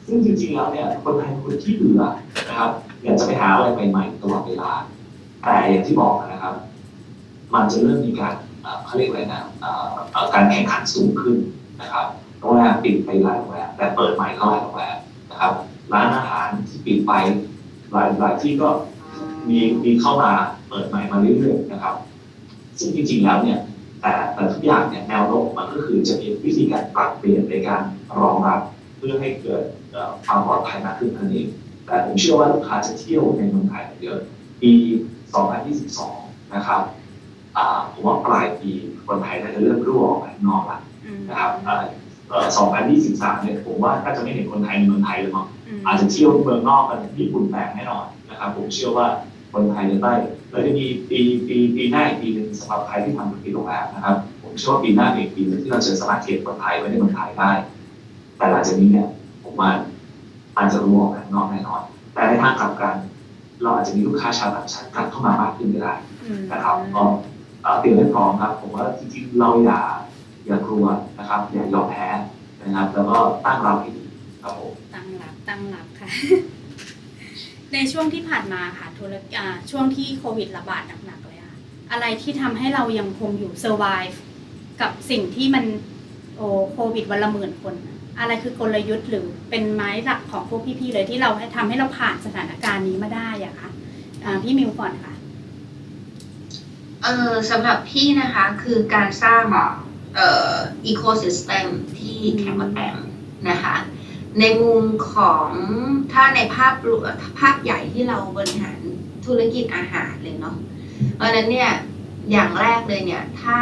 ซึ่งจริงๆแล้วเนี่ยคนไทยคนที่เบื่อนะครับอยากจะไปหาอะไรใหม่ๆตลอดเวลาแต่อย่างที่บอกนะครับมันจะเริ่มมีการเขาเรียกอะไรนะการแข่งขันสูงขึ้นนะครับโรงแรมปิดไปหลายโรงแรมแต่เปิดใหม่ก็หลายโรงแรมนะครับร้านอาหารที่ปิดไปหลายที่ก็มีเข้ามาเปิดใหม่มาเรื่อยๆนะครับซึ่งจริงๆแล้วเนี่ยแต่ทุกอย่างเนี่ยแนวโน้มมันก็คือจะมีวิธีการปรับเปลี่ยนในการรองรับเพื่อให้เกิดความปลอดภัยมากขึ้นนั่นเองแต่ผมเชื่อว่าลูกค้าจะเที่ยวในเมืองไทยเยอะปี 2022 นะครับผมว่าปลายปีคนไทยน่าจะเริ่มรั่วออกไปนอกแล้วนะครับ2023 เนี่ยผมว่าถ้าจะไม่เห็นคนไทยในเมืองไทยเลยมั้งอาจจะเที่ยวเมืองนอกกันญี่ปุ่นแตกแน่นอนนะครับผมเชื่อว่าคนไทยจะได้แล้วจะมีปีหน้าอีกปีนึงสำหรับใครที่ทำธุรกิจโรงแรมนะครับผมเชื่อว่าปีหน้าอีกปีนึงที่เราจะสามารถเก็บคนไทยไว้ในเมืองไทยได้แต่หลังจากนี้เนี่ยผมว่าอาจจะรั่วออกไปนอกแน่นอนแต่ในทางกลับกันเราอาจจะมีลูกค้าชาวต่างชาติกลับเข้ามามากขึ้นก็ได้นะครับก็เตรียมให้พร้อมครับผมว่าจริงๆเราอย่ากลัวนะครับอย่ายอมแพ้นะครับแล้วก็ตั้งรับให้ดีครับผมตั้งรับค่ะ ในช่วงที่ผ่านมาค่ะช่วงที่โควิดระบาดหนักๆเลยค่ะอะไรที่ทำให้เรายังคงอยู่ survive กับสิ่งที่มันโควิดวันละ10,000 คนอะไรคือกลยุทธ์หรือเป็นไม้หลักของพวกพี่ๆเลยที่เราทำให้เราผ่านสถานการณ์นี้มาได้อะคะพี่มิวก่อนค่ะสำหรับพี่นะคะคือการสร้าง ecosystem ที่แข็งแกร่งนะคะในมุมของถ้าในภาพใหญ่ที่เราบริหารธุรกิจอาหารเลยเนาะเพราะฉะนั้นเนี่ยอย่างแรกเลยเนี่ยถ้า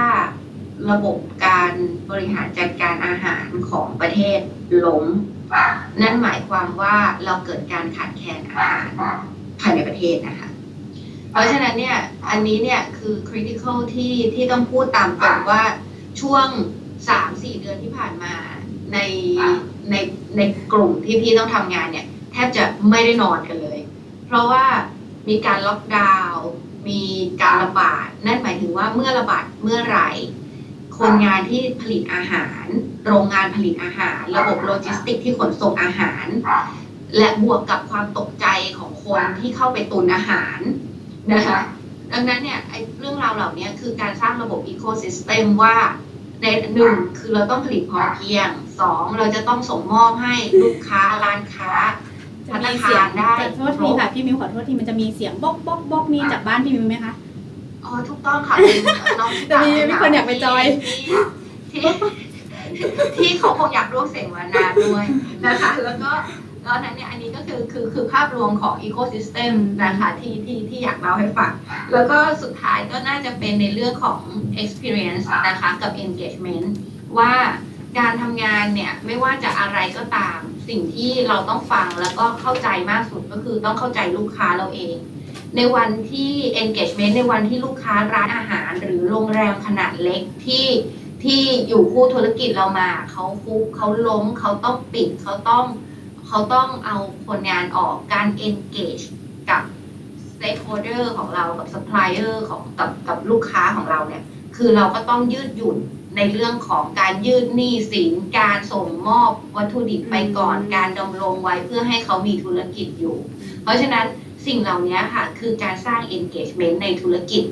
ระบบการบริหารจัดการอาหารของประเทศล้มนั่นหมายความว่าเราเกิดการขาดแคลนอาหารภายในประเทศนะคะเพราะฉะนั้นเนี่ยอันนี้เนี่ยคือ critical ที่ต้องพูดตามตรงว่าช่วง 3-4 เดือนที่ผ่านมาในกลุ่มที่พี่ต้องทำงานเนี่ยแทบจะไม่ได้นอนกันเลยเพราะว่ามีการล็อกดาวน์มีการระบาดนั่นหมายถึงว่าเมื่อระบาดเมื่อไหร่คนงานที่ผลิตอาหารโรงงานผลิตอาหารระบบโลจิสติกที่ขนส่งอาหารและบวกกับความตกใจของคนที่เข้าไปตุนอาหารนะคะดังนั้นเนี่ยไอ้เรื่องราวเหล่านี้คือการสร้างระบบอีโคซิสเต็มว่าในหนึ่งคือเราต้องผลิตพอเพียงสองเราจะต้องส่งมอบให้ลูกค้าร้านค้า จะมีเสียงขอโทษทีค่ะพี่มิวขอโทษทีมันจะมีเสียงบ๊อกบ๊อกบ๊อกมีจากบ้านพี่มิวไหมคะ อ๋อถูกต้องค่ะน้อง จะมีคนอยากไปจอย ที่เขาคงอยากร่วมเสวนาด้วยนะคะแล้วนั้นเนี่ยอันนี้ก็คือภาพรวมของ ecosystem นะคะที่อยากเล่าให้ฟังแล้วก็สุดท้ายก็น่าจะเป็นในเรื่องของ experience นะคะกับ engagement ว่าการทำงานเนี่ยไม่ว่าจะอะไรก็ตามสิ่งที่เราต้องฟังแล้วก็เข้าใจมากสุดก็คือต้องเข้าใจลูกค้าเราเองในวันที่ engagement ในวันที่ลูกค้าร้านอาหารหรือโรงแรมขนาดเล็กที่อยู่คู่ธุรกิจเรามาเขาฟุบเขาล้มเขาต้องปิดเขาต้องเอาคนงานออกการ engage กับ stakeholder ของเรากับ supplier ของกับลูกค้าของเราเนี่ยคือเราก็ต้องยืดหยุ่นในเรื่องของการยืดหนี้สินการส่งมอบวัตถุดิบไปก่อนการดำรงไว้เพื่อให้เขามีธุรกิจอยู่เพราะฉะนั้นสิ่งเหล่านี้ค่ะคือการสร้าง engagement ในธุรกิจ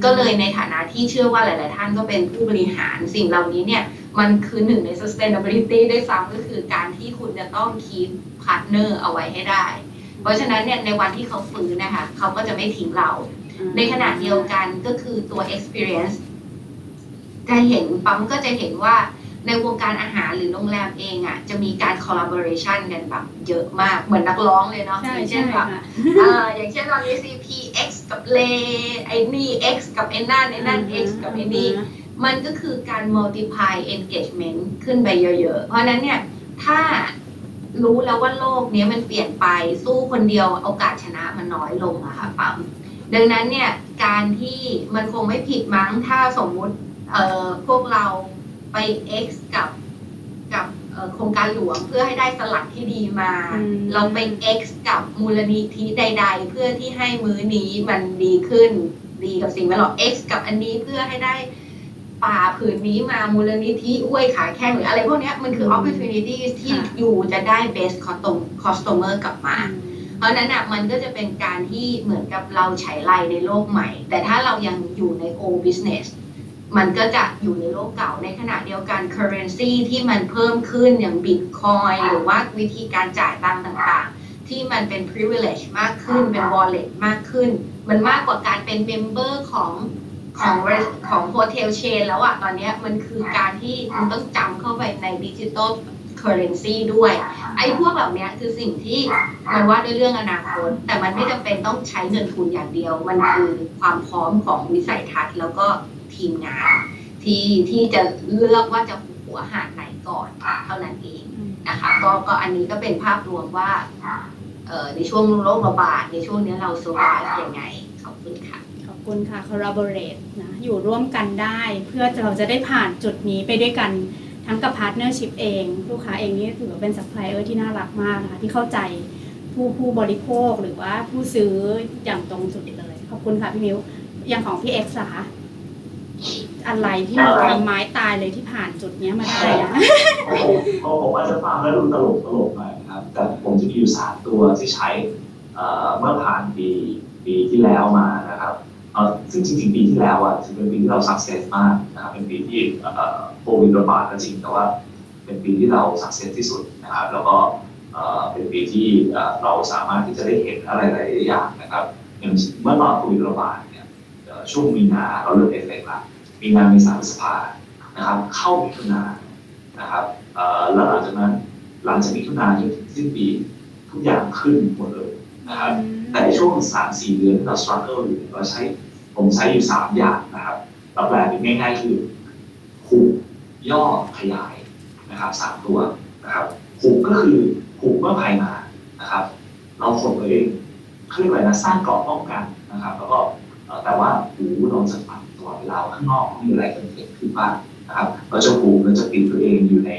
ก็เลยในฐานะที่เชื่อว่าหลายๆท่านก็เป็นผู้บริหารสิ่งเหล่านี้เนี่ยมันคือหนึ่งใน sustainability ด้วยซ้ำก็คือการที่คุณจะต้อง keep partner เอาไว้ให้ได้เพราะฉะนั้นเนี่ยในวันที่เขาฟื้นนะคะเขาก็จะไม่ทิ้งเราในขณะเดียวกันก็คือตัว experience จะเห็นปั๊มก็จะเห็นว่าในวงการอาหารหรือโรงแรมเองอ่ะจะมีการ collaboration กันแบบเยอะมากเหมือนนักร้องเลยเนาะอย่างเช่นแบบอย่างเช่นตอนนี้ CPX กับเลไอ้นี่ X กับไอ้นั่น X กับไอ้นี่มันก็คือการ multiply engagement ขึ้นไปเยอะๆเพราะนั้นเนี่ยถ้ารู้แล้วว่าโลกนี้มันเปลี่ยนไปสู้คนเดียวโอกาสชนะมันน้อยลงอะค่ะปั๊มดังนั้นเนี่ยการที่มันคงไม่ผิดมั้งถ้าสมมุติพวกเราไป X กับโครงการหลวงเพื่อให้ได้สลัดที่ดีมาเราไป X กับมูลนิธิใดๆเพื่อที่ให้มื้อนี้มันดีขึ้นดีกับสิ่งแวดล้อม X กับอันนี้เพื่อให้ได้ป่าผืนนี้มามูลนิธิห้วยขาแข้งหรืออะไรพวกนี้มันคือ opportunity ที่อยู่จะได้ best customer กลับมาเพราะนั้นอ่ะมันก็จะเป็นการที่เหมือนกับเราฉายไลในโลกใหม่แต่ถ้าเรายังอยู่ใน old businessมันก็จะอยู่ในโลกเก่าในขณะเดียวกัน currency ที่มันเพิ่มขึ้นอย่าง Bitcoin หรือว่าวิธีการจ่ายตังค์ต่างๆที่มันเป็น privilege มากขึ้นเป็น wallet มากขึ้นมันมากกว่าการเป็น member ของ hotel chain แล้วอะตอนนี้มันคือการที่คุณต้องจำเข้าไปใน digital currency ด้วยไอ้พวกเหล่านี้คือสิ่งที่มันว่าด้วยเรื่องอนาคตแต่มันไม่จำเป็นต้องใช้เงินทุนอย่างเดียวมันคือความพร้อมของวิสัยทัศน์แล้วก็ทีมงานที่จะเลือกว่าจะหัวหาดไหนก่อนเท่านั้นเองนะคะก็อันนี้ก็เป็นภาพรวมว่าในช่วงโรคระบาดในช่วงนี้เรา survive ยังไงขอบคุณค่ะขอบคุณค่ะ collaborate นะอยู่ร่วมกันได้เพื่อเราจะได้ผ่านจุดนี้ไปด้วยกันทั้งกับ partnership เองลูกค้าเองนี่ถือว่าเป็น supplier ที่น่ารักมากนะคะที่เข้าใจผู้บริโภคหรือว่าผู้ซื้ออย่างตรงจุดเลยขอบคุณค่ะพี่มิวอย่างของพี่ X อะคะอะไรที่มันทำไม้ตายเลยที่ผ่านจุดนี้มาได้นะ ผมอาจจะฟังแล้วดูตลกหน่อยนะครับแต่ผมจะมีอยู่3ตัวที่ใช้เมื่อผ่านปีที่แล้วมานะครับซึ่งจริงๆปีที่แล้วถือเป็นปีที่เรา success มากนะครับเป็นปีที่โควิดระบาดก็จริงแต่ว่าเป็นปีที่เรา success ที่สุดนะครับแล้วก็เป็นปีที่เราสามารถที่จะได้เห็นอะไรหลายอย่างนะครับอย่างเมื่อตอนโควิดระบาดเนี่ยช่วงมีนาเราเริ่มเอฟเฟกต์ละมีนาเมษาพฤษภา นะครับเข้ามิถุนายนนะครับแล้วหลังจากมิถุนายนจนถึงสิ้นปีทุกอย่างขึ้นหมดเลยนะครับแต่ในช่วง 3-4 เดือนที่เรา struggle อยู่ผมใช้อยู่ 3 อย่างนะครับเราแปลเป็นง่ายๆคือหุบย่อขยายนะครับ3 ตัวนะครับหุบก็คือหุบเมื่อภัยมานะครับเราหดตัวเองขึ้นไปนะสร้างเกราะป้องกันนะครับแล้วก็แต่ว่าหูเราจะปัดตลอดเวลาข้างนอกมีอะไรเกิดขึ้นบ้างนะครับเราจะหูเราจะปิดตัวเองอยู่ใ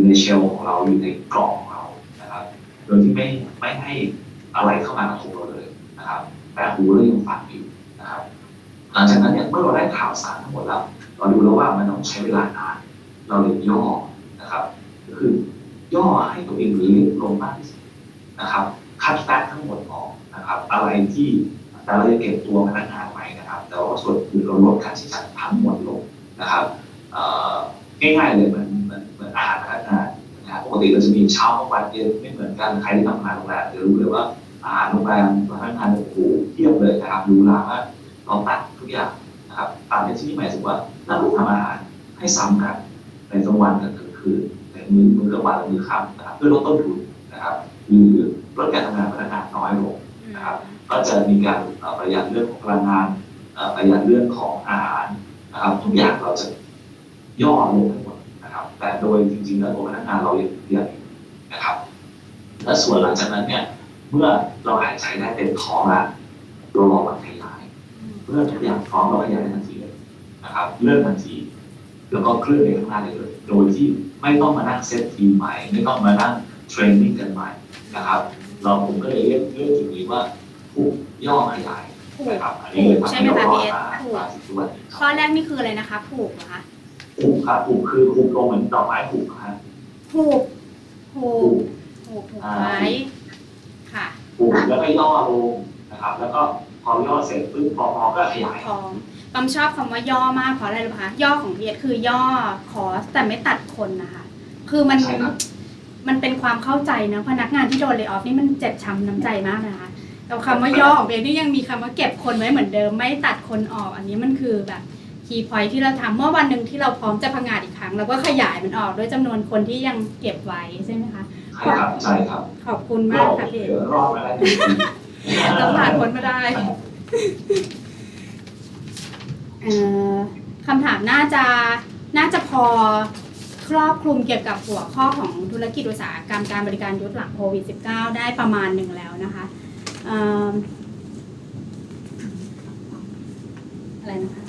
นเชลของเราอยู่ในกล่องของเรานะครับโดยที่ไม่ให้อะไรเข้ามากระทบเราเลยนะครับแต่หูเรายังฟังอยู่นะครับหลังจากนั้นเนี่ยเมื่อเราได้ข่าวสารทั้งหมดแล้วเราดูแล้วว่ามันต้องใช้เวลานานเราเลยย่อนะครับก็คือย่อให้ตัวเองเล็กลงมากที่สุดนะครับคัดแฟกทั้งหมดออกนะครับอะไรที่แต่เราจะเก็บตัวพนักงานไว้นะครับแต่ว่าส่วนอื่นเราลดค่าใช้จ่ายทั้งหมดลงนะครับง่ายๆเลยเหมือนอาหารพนักงานนะครับปกติเราจะมีเช้ากลางวันเย็นไม่เหมือนกันใครที่ทำงานโรงแรมจะรู้เลยว่าอาหารโรงแรมพนักงานโอ้โหเทียบเลยนะครับดูหลามากเราตัดทุกอย่างนะครับตัดในที่นี้หมายถึงว่าเราต้องทำอาหารให้ซ้ำกันในกลางวันกับกลางคืนในมื้อกลางวันและมื้อค่ำนะครับเพื่อลดต้นทุนนะครับหรือลดการทำงานพนักงานน้อยลงนะครับก็จะมีการประหยัดเรื่องของพลังงานประหยัดเรื่องของอาหารนะครับทุกอย่างเราจะย่อลงทั้งหมดนะครับแต่โดยจริงๆแล้วตัวพนักงานเรายังเยอะนะครับและส่วนหลังจากนั้นเนี่ยเมื่อเราหายใจได้เต็มท้องแล้วเราลองมันขยายเมื่อทุกอย่างพร้อมเราขยายทันทีเลยนะครับเริ่มทันทีแล้วก็เคลื่อนไปข้างหน้าเลยโดยที่ไม่ต้องมานั่งเซตทีมใหม่ไม่ต้องมานั่งเทรนนิ่งกันใหม่นะครับผมก็เลยเรียกจุดนี้ว่าหุบย่อขยายนะครับอันนี้เลยทำให้เรารอดมาถึงทุกวันนี้ ข้อแรกนี่คืออะไรนะคะผูกเหรอคะ หุบครับหุบคือหุบลงเหมือนดอกไม้หุบครับ ผูกไว้ค่ะ หุบแล้วก็ย่อลงนะครับแล้วก็พอย่อเสร็จปุ๊บพอก็ขยาย พร้อมปั๊มชอบคำว่าย่อมากเพราะอะไรรู้ไหมคะย่อของเบียดคือย่อคอสแต่ไม่ตัดคนนะคะคือมันเป็นความเข้าใจนะพนักงานที่โดนเลย์ออฟนี่มันเจ็บช้ำน้ำใจมากนะคะแต่คำว่าย่อของเบียดนี่ยังมีคำว่าเก็บคนไว้เหมือนเดิมไม่ตัดคนออกอันนี้มันคือแบบคีย์พอยท์ที่เราทำเมื่อวันหนึ่งที่เราพร้อมจะพังงาดอีกครั้งเราก็ขยายมันออกด้วยจำนวนคนที่ยังเก็บไว้ใช่ไหมคะ ใช่ครับ ขอบคุณมากค่ะพี่ รอดมาได้ เราผ่านพ้นมาได้คำถามน่าจะพอครอบคลุมเกี่ยวกับหัวข้อของธุรกิจอุตสาหกรรมการบริการยุทธหลังโควิด -19 ได้ประมาณหนึ่งแล้วนะคะอะไรนะคะ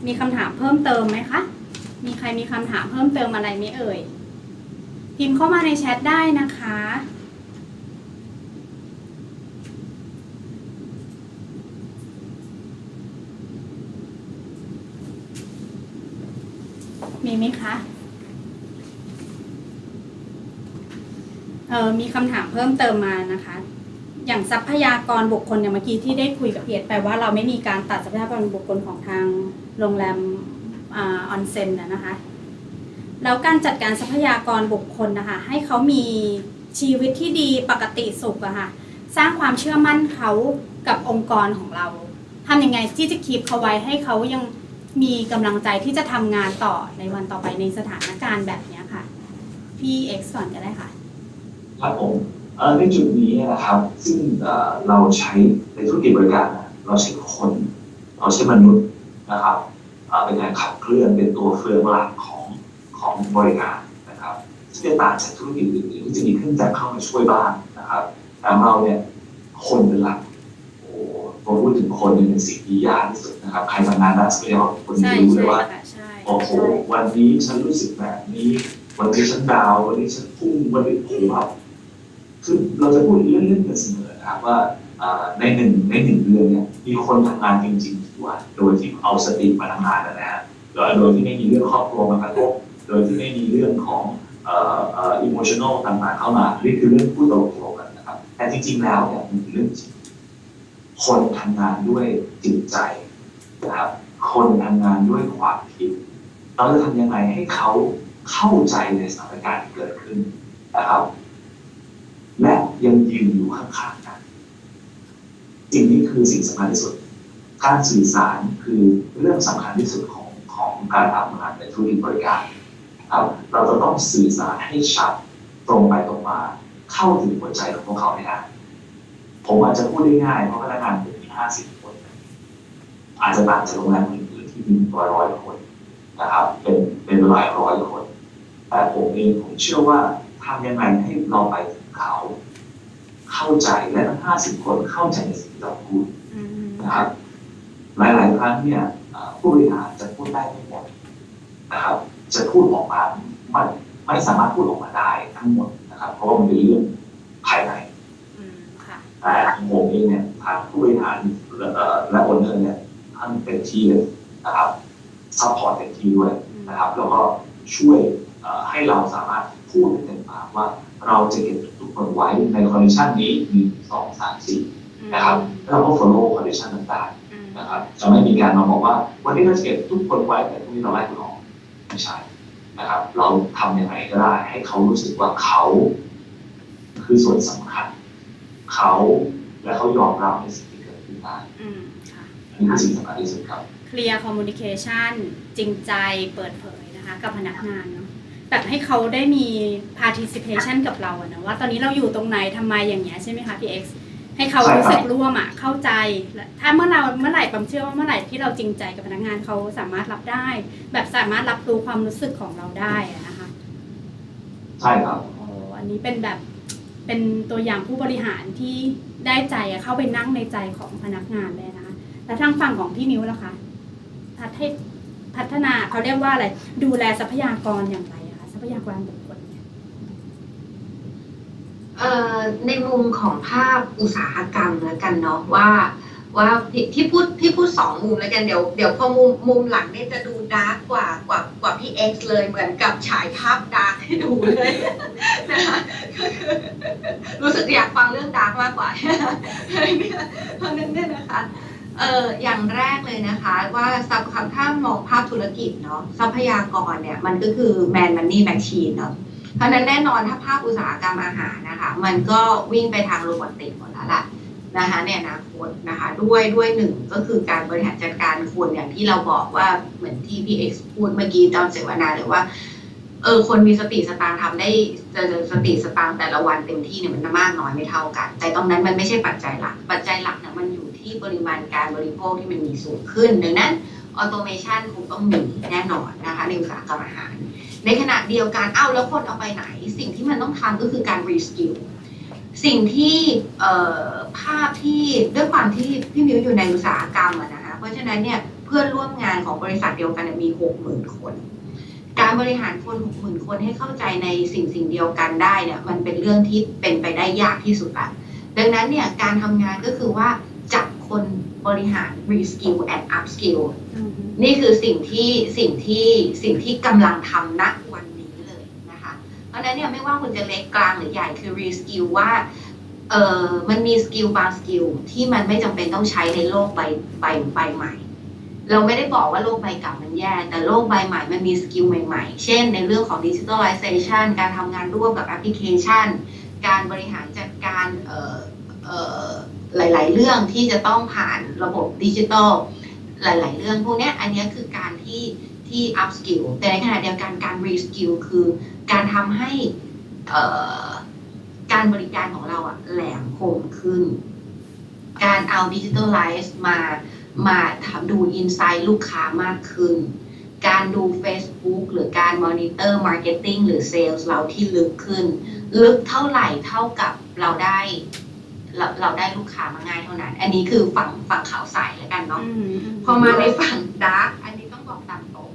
มีคำถามเพิ่มเติมไหมคะมีใครมีคำถามเพิ่มเติมอะไรไหมเอ่ยพิมพ์เข้ามาในแชทได้นะคะมีไหมคะมีคำถามเพิ่มเติมมานะคะอย่างทรัพยากรบุคคลอย่างเมื่อกี้ที่ได้คุยกับเพียรไปว่าเราไม่มีการตัดทรัพยากรบุคคลของทางโรงแรมออนเซ็นนะคะแล้วการจัดการทรัพยากรบุคคลนะคะให้เขามีชีวิตที่ดีปกติสุขอะค่ะสร้างความเชื่อมั่นเขากับองค์กรของเราทำยังไงที่จะคีปเขาไว้ให้เขายังมีกำลังใจที่จะทำงานต่อในวันต่อไปในสถานการณ์แบบนี้ค่ะพี่เอ็กซ์ก่อนก็ได้ค่ะครับผมในจุดนี้นะครับซึ่งเราใช้ในธุรกิจบริการเราใช้คนเราใช้มนุษย์นะครับเป็นการขับเคลื่อนเป็นตัวเฟืองหลักของบริการนะครับซึ่งจะต่างจากธุรกิจอื่นๆที่จะมีเครื่องจักรเข้ามาช่วยบ้างนะครับแต่เราเนี่ยคนเป็นหลักโอ้พอพูดถึงคนเป็นสิ่งที่ยากที่สุดนะครับใครทำงานด้านศักยภาพคนจะรู้เลยว่าโอ้โหวันนี้ฉันรู้สึกแบบนี้วันนี้ฉันดาววันนี้ฉันพุ่งวันนี้ผมแบบคือเราจะพูดเล่นๆกันเสมอนะครับว่าในหนึ่งเดือนเนี่ยมีคนทำงานจริงๆทุกวันโดยที่เอาสติมาทำงานนะฮะโดยที่ไม่มีเรื่องครอบครัวมากระทบโดยที่ไม่มีเรื่องของemotional ต่างๆเข้ามานี่คือเรื่องพูดตลกๆกันนะครับแต่จริงๆแล้วเนี่ยมันเป็นเรื่องจริงคนทำงานด้วยจิตใจนะครับคนทำงานด้วยความคิดเราจะทำยังไงให้เขาเข้าใจในสถานการณ์ที่เกิดขึ้นนะครับและยังยืนอยู่ข้างๆกันสิ่งนี้คือสิ่งสำคัญที่สุด การสื่อสารคือเรื่องสำคัญที่สุดของการทำงานในธุรกิจบริการครับเราจะต้องสื่อสารให้ชัดตรงไปตรงมาเข้าถึงหัวใจของพวกเขาให้ได้ผมอาจจะพูดได้ง่ายเพราะพนักงานผมมี50 คนอาจจะต่างจากโรงแรมอื่นๆที่มี100 คนนะครับเป็นหลายร้อยคน แต่ผมเชื่อว่าทำยังไงให้เราไปถึงเขาเข้าใจและทั้ง50 คนเข้าใจในสิ่งที่เราพูดนะครับหลายๆครั้งเนี่ยผู้บริหารจะพูดได้ไม่หมดนะครับจะพูดออกมาไม่สามารถพูดออกมาได้ทั้งหมดนะครับเพราะว่ามันเป็นเรื่องภายในแต่ของผมเองเนี่ยทางผู้บริหารและโอนเนอร์เนี่ยท่านเต็มที่เลยนะครับซัพพอร์ตเต็มที่ด้วยนะครับแล้วก็ช่วยให้เราสามารถพูดได้เต็มปากว่าเราจะเก็บทุกคนไว้ในคอนดิชันนี้1 2 3 4นะครับเราก็ follow คอนดิชันต่างๆนะครับจะไม่มีการมาบอกว่าวันนี้เราจะเก็บทุกคนไว้แต่พรุ่งนี้เราไล่คุณออกไม่ใช่นะครับเราทำยังไงก็ได้ให้เขารู้สึกว่าเขาคือส่วนสำคัญเขาและเขายอมรับในสิ่งที่เกิดขึ้นได้อันนี้คือสิ่งสำคัญที่สุดครับ Clear Communication จริงใจเปิดเผยนะคะกับพนักงานเนาะแบบให้เขาได้มี participation กับเราอะนะว่าตอนนี้เราอยู่ตรงไหนทำไมอย่างเงี้ยใช่ไหมคะพี่เอ็กซ์ให้เขารู้สึกร่วมอะเข้าใจถ้าเมื่อไหร่ปั๊มเชื่อว่าเมื่อไหร่ที่เราจริงใจกับพนักงานเขาสามารถรับได้ แบบสามารถรับรู้ความรู้สึกของเราได้อะนะคะ ใช่ครับ โอ้อันนี้เป็นแบบเป็นตัวอย่างผู้บริหารที่ได้ใจอะเข้าไปนั่งในใจของพนักงานเลยนะคะแล้วทางฝั่งของพี่มิ้วล่ะคะพัฒนาเขาเรียกว่าอะไรดูแลทรัพยากรอย่างไรอะคะทรัพยากรบุคคลเนี่ย ในมุมของภาคอุตสาหกรรมแล้วกันเนาะว่าพี่พูด2 มุมแล้วกันเดี๋ยวพอมุมหลังเนี่ยจะดูดาร์กกว่าพี่เอ็กซ์เลยเหมือนกับฉายภาพดาร์กให้ดูเลยนะคะรู้สึกอยากฟังเรื่องดาร์กมากกว่าเพราะนั้นเนี่ยนะคะอย่างแรกเลยนะคะว่าถ้ามองภาพธุรกิจเนาะทรัพยากรเนี่ยมันก็คือ man money machine เนาะเพราะนั้นแน่นอนถ้าภาพอุตสาหกรรมอาหารนะคะมันก็วิ่งไปทางโรบอติกหมดแล้วล่ะนะคะในอนาคตนะคะด้วยหนึ่งก็คือการบริหารจัดการคนอย่างที่เราบอกว่าเหมือนที่พี่เอ็กซ์พูดเมื่อกี้ตอนเสวนาเลยว่าคนมีสติสตางค์ทำได้สติสตางค์แต่ละวันเต็มที่เนี่ยมันมากน้อยไม่เท่ากันแต่ตรงนั้นมันไม่ใช่ปัจจัยหลักเนี่ยมันอยู่ที่ปริมาณการบริโภคที่มันมีสูงขึ้นดังนั้นออโตเมชันคงต้องมีแน่นอนนะคะในอุตสาหกรรมอาหารในขณะเดียวกันแล้วคนเอาไปไหนสิ่งที่มันต้องทำก็คือการรีสกิลสิ่งที่ภาพที่ด้วยความที่พี่มิวอยู่ในอุตสาหกรรมนะคะเพราะฉะนั้นเนี่ยเพื่อนร่วมงานของบริษัทเดียวกันมี 60,000 คนการบริหารคน 60,000 คนให้เข้าใจในสิ่งเดียวกันได้เนี่ยมันเป็นเรื่องที่เป็นไปได้ยากที่สุดละดังนั้นเนี่ยการทำงานก็คือว่าจับคนบริหาร reskill and upskill นี่คือสิ่งที่กำลังทำณวันนี้เลยนะคะเพราะฉะนั้นเนี่ยไม่ว่าคุณจะเล็กกลางหรือใหญ่คือ reskill ว่ามันมีสกิลบางสกิลที่มันไม่จำเป็นต้องใช้ในโลกใบใหม่เราไม่ได้บอกว่าโลกใบเก่ามันแย่แต่โลกใบใหม่มันมีสกิลใหม่ๆเช่นในเรื่องของ digitalization การทำงานร่วมกับแอปพลิเคชันการบริหารจัดการหลายๆเรื่องที่จะต้องผ่านระบบดิจิทัลหลายๆเรื่องพวกนี้อันนี้คือการที่ up skill แต่ในขณะเดียวกันการ re skill คือการทำให้การบริการของเราแหลมคมขึ้นการเอา digitalize มาทำดู insight ลูกค้ามากขึ้นการดู Facebook หรือการ monitor marketing หรือ sales เราที่ลึกขึ้นลึกเท่าไหร่เท่ากับเราได้ลูกค้ามาง่ายเท่านั้นอันนี้คือฝั่งขาวใสแล้วกันเนาะพอมาในฝั่งดาร์กอันนี้ต้องบอกตามตรง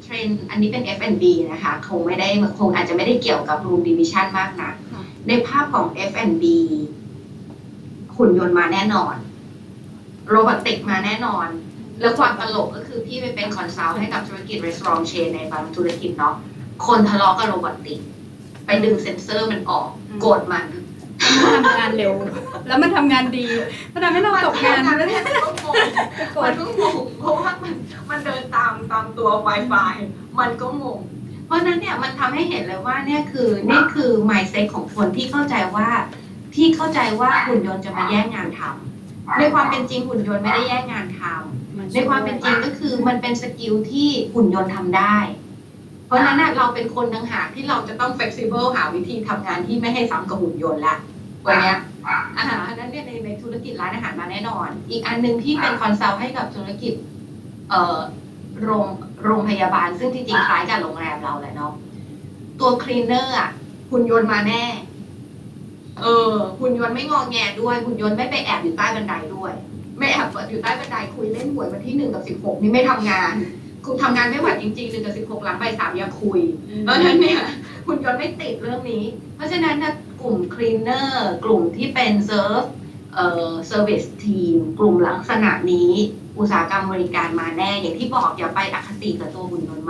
เทรนด์อันนี้เป็น F&B นะคะคงอาจจะไม่ได้เกี่ยวกับ Room Division มากนะในภาพของ F&B หุ่นยนต์มาแน่นอนโรบอติกมาแน่นอนแล้วความตลกก็คือพี่ไปเป็นคอนซัลท์ให้กับธุรกิจ Restaurant Chain ในบางธุรกิจเนาะคนทะเลาะกับโรบอติกไปดึงเซ็นเซอร์มันออกโกรธมันทำงานเร็วแล้วมันทำงานดีมันทำให้เราตกงานแล้วเนี่ยมันก็งงเพราะว่ามันเดินตามตัว Wi-Fi มันก็งงเพราะนั้นเนี่ยมันทำให้เห็นเลยว่านี่คือ mindset ของคนที่เข้าใจว่าหุ่นยนต์จะมาแย่งงานทำ ในความเป็นจริงหุ่นยนต์ไม่ได้แย่งงานทำในความเป็นจริงก็คือมันเป็นสกิลที่หุ่นยนต์ทำได้ เพราะฉะนั้นเราเป็นคนต่างหากที่เราจะต้อง flexible หาวิธีทำงานที่ไม่ให้ซ้ำกับหุ่นยนต์ละวันเนี้ยอันนั้นเนี่ยในธุรกิจร้านอาหารมาแน่นอน อีกอันหนึ่งที่เป็นคอนซัลท์ให้กับธุรกิจโรงพยาบาลซึ่งที่จริงคล้ายกับโรงแรมเราแหละเนาะตัวคลีนเนอร์อ่ะหุ่นยนต์มาแน่หุ่นยนต์ไม่งอแงด้วยหุ่นยนต์ไม่ไปแอบอยู่ใต้บันไดด้วยไม่แอบอยู่ใต้บันไดคุยเล่นหวยวันที่1 กับ 16นี่ไม่ทำงานคุณทำงานไม่ไหวจริงๆ1 กับ 16หลังบ่าย 3อย่าคุยเพราะฉะนั้นเนี่ยหุ่นยนต์ไม่ติดเรื่องนี้ เพราะฉะนั้นนะกลุ่มคลีนเนอร์กลุ่มที่เป็นเซอร์วิสทีมกลุ่มลักษณะนี้อุตสาหกรรมบริการมาแน่อย่างที่บอกอย่าไปอคติกับตัวหุ่นยนต์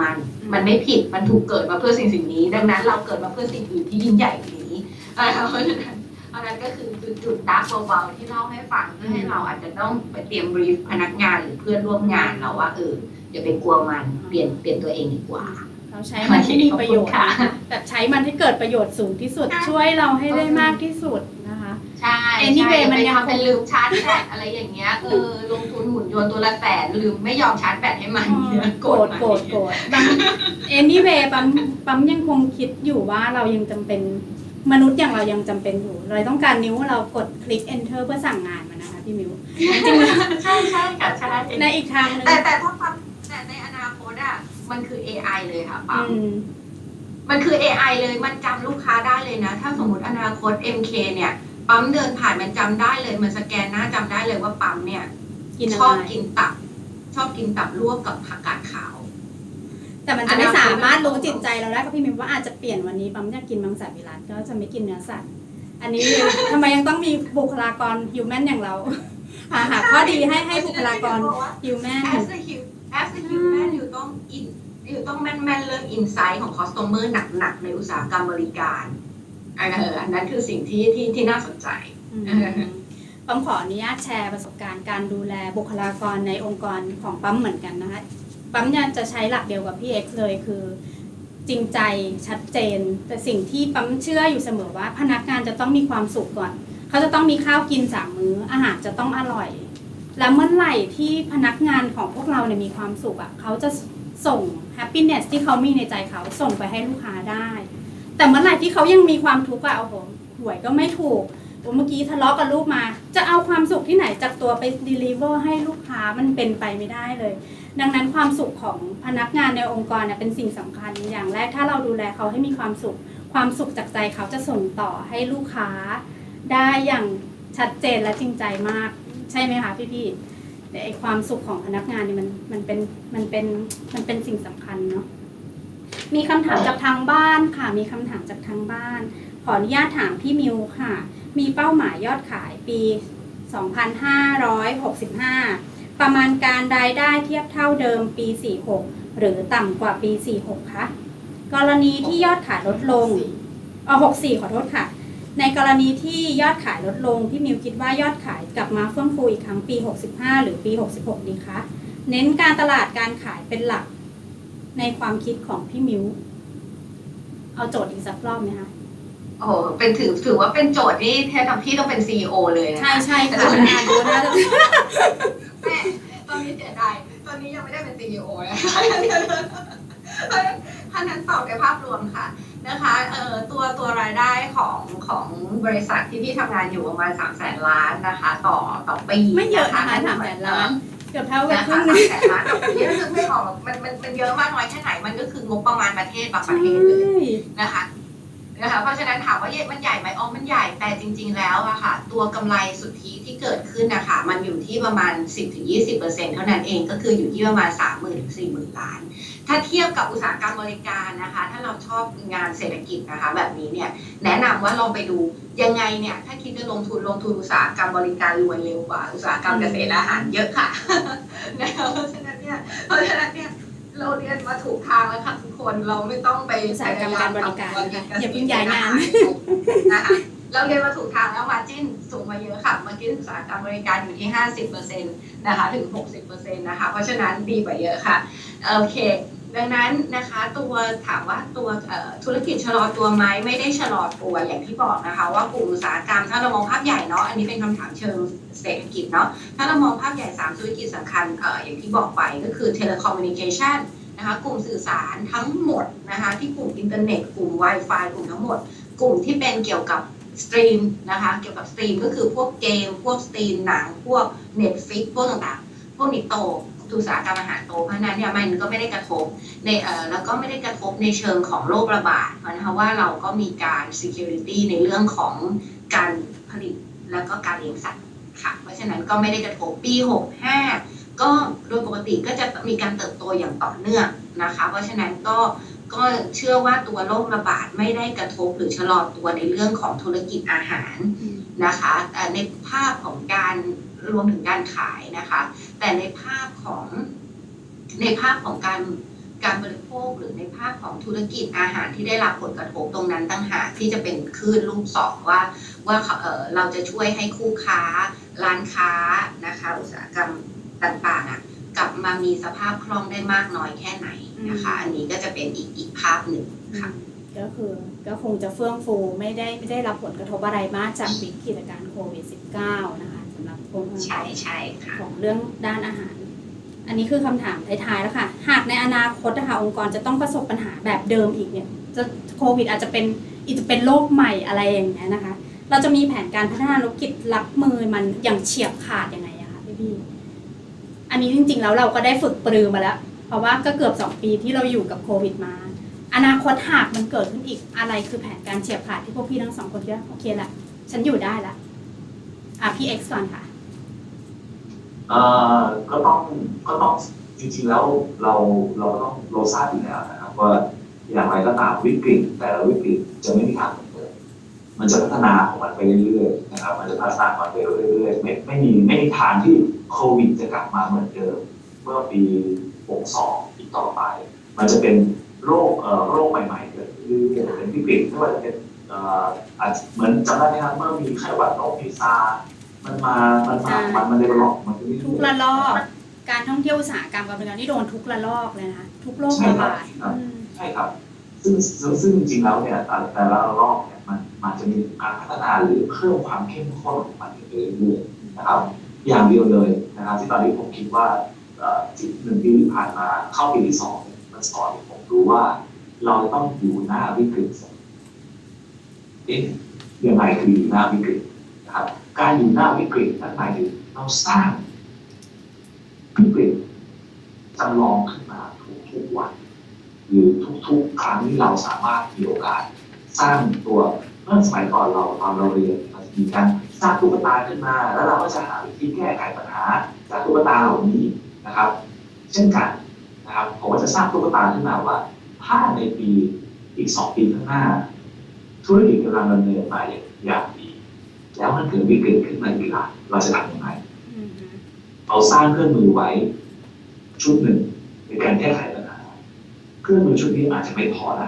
มันไม่ผิดมันถูกเกิดมาเพื่อสิ่งนี้ ดังนั้นเราเกิดมาเพื่อสิ่งอื่นที่ยิ่งใหญ่กว่านี้เพราะฉะนั้นก็คือจุดดาร์กเบาๆที่เล่าให้ฟังเพื่อให้เราอาจจะต้องไปเตรียมบรีฟพนักงานหรือเพื่อนร่วมงานเราว่าอย่าไปกลัวมันเปลี่ยนตัวเองดีกว่าเราใช้มันที่มีประโยชน์แต่ใช้มันให้เกิดประโยชน์สูงที่สุดช่วยเราให้ได้มากที่สุดนะคะใช่ anyway มันยังเป็นลืมชาร์จแบตอะไรอย่างเงี้ยลงทุนหุ่นยนต์ตัวละ100,000ลืมไม่ยอมชาร์จแบตให้มันโกรธบาง anyway ปั๊มยังคงคิดอยู่ว่าเรายังจำเป็นมนุษย์อย่างเรายังจำเป็นอยู่เราต้องการนิ้วเรากดคลิก enter เพื่อสั่งงานมันนะคะพี่มิวจริงๆใช่ค่ะใช่ในอีกทางนึงแต่ถ้าปั๊มแต่ในอนาคตอ่ะมันคือ AI เลยค่ะปั๊มมันคือ AI เลยมันจำลูกค้าได้เลยนะถ้าสมมติอนาคต MK เนี่ยปั๊มเดินผ่านมันจำได้เลยมันสแกนหน้าจำได้เลยว่าปั๊มเนี่ยชอบกินตับลวกกับผักกาดขาวแต่มันจะไม่สามารถรู้จิตใจเราได้ก็พี่มิวว่าอาจจะเปลี่ยนวันนี้ปั๊มอยากกินมังสวิรัติก็จะไม่กินเนื้อสัตว์อันนี้ทำไมยังต้องมีบุคลากรฮิวแมนอย่างเราหาข้อดีให้บุคลากรฮิวแมนas a human อยู่ต้องแม่นเรื่องอินไซต์ของ customer หนักในอุตสาหกรรมบริการอันนั้นคือสิ่งที่น่าสนใจปั๊มขออนุญาตแชร์ประสบการณ์การดูแลบุคลากรในองค์กรของปั๊มเหมือนกันนะคะปั๊มจะใช้หลักเดียวกับพี่เอ็กซ์เลยคือจริงใจชัดเจนแต่สิ่งที่ปั๊มเชื่ออยู่เสมอว่าพนักงานจะต้องมีความสุขก่อนเขาจะต้องมีข้าวกิน3 มื้ออาหารจะต้องอร่อยแล้วเมื่อไหร่ที่พนักงานของพวกเราเนี่ยมีความสุขอ่ะเขาจะส่ง happiness ที่เขามีในใจเขาส่งไปให้ลูกค้าได้แต่เมื่อไหร่ที่เขายังมีความทุกข์อ่ะโอ้โหหวยก็ไม่ถูกเมื่อกี้ทะเลาะกับลูกมาจะเอาความสุขที่ไหนจากตัวไป deliver ให้ลูกค้ามันเป็นไปไม่ได้เลยดังนั้นความสุขของพนักงานในองค์กรเป็นสิ่งสำคัญอย่างแรกถ้าเราดูแลเขาให้มีความสุขจากใจเขาจะส่งต่อให้ลูกค้าได้อย่างชัดเจนและจริงใจมากใช่ไหมคะพี่แต่ไอความสุขของพนักงานเนี่ยมันเป็นสิ่งสำคัญเนาะมีคำถามจากทางบ้านค่ะมีคำถามจากทางบ้านขออนุญาตถามพี่มิวค่ะมีเป้าหมายยอดขายปี 2565 ประมาณการรายได้เทียบเท่าเดิมปี 46 หรือต่ำกว่าปี 46 คะกรณีที่ยอดขายลดลง64ขอโทษค่ะในกรณีที่ยอดขายลดลงพี่มิวคิดว่ายอดขายกลับมาเฟื่องฟูอีกครั้งปี 65 หรือปี 66 ดีคะเน้นการตลาดการขายเป็นหลักในความคิดของพี่มิวเอาโจทย์อีกสักรอบไหมคะโอ้เป็นถือว่าเป็นโจทย์ที่แทนพี่ต้องเป็น CEO เลยนะใช่ค่ะอ่านดูนะแม่ตอนนี้เสียดายตอนนี้ยังไม่ได้เป็น CEO เลยท่านนั้นตอบในภาพรวมค่ะนะคะตัวรายได้ของบริษัทที่พี่ทำงานอยู่ประมาณ300,000 ล้านนะคะต่อปีไม่เยอะนะคะ300,000 ล้านเกือบเท่ากับครึ่งนึง300,000 ล้านต่อปีนึกไม่ออกมันเยอะมากน้อยแค่ไหนมันก็คืองบประมาณประเทศบางประเทศเลยนะคะเพราะฉะนั้นถามว่ามันใหญ่ไหมมันใหญ่แต่จริงๆแล้วอะค่ะตัวกำไรสุทธิที่เกิดขึ้นนะคะมันอยู่ที่ประมาณ 10-20% เท่านั้นเองก็คืออยู่ที่ประมาณ 30,000 ถึง 40,000 ล้านถ้าเทียบกับอุตสาหกรรมบริการนะคะถ้าเราชอบงานเศรษฐกิจนะคะแบบนี้เนี่ยแนะนำว่าลองไปดูยังไงเนี่ยถ้าคิดจะลงทุนอุตสาหกรรมบริการรวยเร็วกว่าอุตสาหกรรมเกษตรและอาหารเยอะค่ะเพราะฉะนั้นเนี่ยเราเรียนมาถูกทางแล้วค่ะทุกคนเราไม่ต้องไปอุตสาหกรรมการบริการอย่าเพิ่งย้ายงานนะคะเราเรียนมาถูกทางแล้วมาร์จิ้นสูงมาเยอะค่ะมาร์จิ้นอุตสาหกรรมบริการอยู่ที่ 50% นะคะถึง 60% นะคะเพราะฉะนั้นดีกว่าเยอะค่ะโอเค ดังนั้นนะคะตัวถามว่าตัวธุรกิจชะลอตัวไหมไม่ได้ชะลอตัวอย่างที่บอกนะคะว่ากลุ่มอุตสาหกรรมถ้าเรามองภาพใหญ่เนาะอันนี้เป็นคำถามเชิงเศรษฐกิจเนาะถ้าเรามองภาพใหญ่3ธุรกิจสำคัญอย่างที่บอกไปก็คือ telecommunication นะคะกลุ่มสื่อสารทั้งหมดนะคะที่กลุ่มอินเทอร์เน็ตกลุ่ม Wi-Fi กลุ่มทั้งหมดกลุ่มที่เป็นเกี่ยวกับสตรีมนะคะเกี่ยวกับสตรีมก็คือพวกเกมพวกสตรีมหนังพวก Netflix พวกต่างๆพวกนี้โตอุตสาหกรรมอาหารโตเพราะนั้นเนี่ยมันก็ไม่ได้กระทบในแล้วก็ไม่ได้กระทบในเชิงของโรคระบาดนะคะว่าเราก็มีการ security ในเรื่องของการผลิตแล้วก็การเลี้ยงสัตว์ค่ะเพราะฉะนั้นก็ไม่ได้กระทบปี65ก็โดยปกติก็จะมีการเติบโตอย่างต่อเนื่องนะคะเพราะฉะนั้นก็เชื่อว่าตัวโรคระบาดไม่ได้กระทบหรือชะลอตัวในเรื่องของธุรกิจอาหารนะคะในภาพของการรวมถึงการขายนะคะแต่ในภาพของการบริโภคหรือในภาพของธุรกิจอาหารที่ได้รับผลกระทบตรงนั้นต่างหากที่จะเป็นคลื่นลูกศรว่าเราจะช่วยให้คู่ค้าร้านค้านะคะอุตสาหกรรมต่างๆกลับมามีสภาพคล่องได้มากน้อยแค่ไหนนะคะอันนี้ก็จะเป็นอีกภาพหนึ่งค่ะก็คงจะเฟื่องฟูไม่ได้รับผลกระทบอะไรมากจากวิกฤตการณ์โควิด -19 นะคะสำหรับพวกใช่ค่ะของเรื่องด้านอาหาร อันนี้คือคำถามท้ายๆแล้วค่ะหากในอนาคตนะคะองค์กรจะต้องประสบปัญหาแบบเดิมอีกเนี่ยจะโควิดอาจจะเป็นโรคใหม่อะไรอย่างเงี้ยนะคะเราจะมีแผนการพัฒนาธุรกิจรับมือมันอย่างเฉียบขาดยังไงอะคะพี่อันนี้จริงๆแล้วเราก็ได้ฝึกปรือมาแล้วเพราะว่าก็เกือบ2 ปีที่เราอยู่กับโควิดมาอนาคตหากมันเกิดขึ้นอีกอะไรคือแผนการเฉียบขาดที่พวกพี่ทั้ง2 คนคิดว่าโอเคละฉันอยู่ได้ละพี่ X ก่อนค่ะก็ต้องจริงๆแล้วเราทราบอยู่แล้วนะครับว่าอย่างไรก็ตามวิกฤตแต่ละวิกฤตจะไม่มีทางเหมือนเดิมมันจะพัฒนาของมันไปเรื่อยๆนะครับมันจะพัฒนาของมันไปเรื่อยๆไม่มีทางที่โควิดจะกลับมาเหมือนเดิมเมื่อปี62อีกต่อไปมันจะเป็นโรคใหม่ๆเกิดขึ้นเรื่อยๆเป็นวิกฤตไม่ว่าจะเป็นเหมือนจำได้ไหมครับเมื่อมีไข้หวัดนกมีซามันได้หลอกมันทุกระลอกการท่องเที่ยวอุตสาหกรรมเป็นการที่โดนทุกระลอกเลยนะทุกโรคระบาดใช่ครับซึ่งจริงๆแล้วเนี่ยแต่ละระลอกเนี่ยมันจะมีการพัฒนาหรือเพิ่มความเข้มข้นของมันไปเรื่อยๆนะครับอย่างเดียวเลยนะครับที่ตอนนี้ผมคิดว่า1 ปีที่ผ่านมาเข้าปีที่2มันสอนผมรู้ว่าเราต้องอยู่หน้าวิกฤตยังไงคืออยู่หน้าวิกฤตนะครับการอยู่หน้าวิกฤตนั่นหมายถึงเราสร้างวิกฤตจำลองขึ้นมาทุกวันหรือทุกครั้งที่เราสามารถมีโอกาสสร้างตัวเมื่อสมัยก่อนตอนเราเรียนเราจะมีการสร้างตุ๊กตาขึ้นมาแล้วเราก็จะหาวิธีแก้ไขปัญหาจากตุ๊กตาเหล่านี้นะครับเช่นกันนะครับผมก็จะสร้างตุ๊กตาขึ้นมาว่าถ้าในปีอีก2 ปีข้างหน้าธุรกิจกำลังดำเนินไปอย่างดีแล้วมันเกิดวิกฤตขึ้นมาอีกล่ะเราจะทำยังไงเราสร้างเครื่องมือไว้ชุดหนึ่งในการแก้ไขปัญหาเครื่องมือชุดนี้อาจจะไม่พอน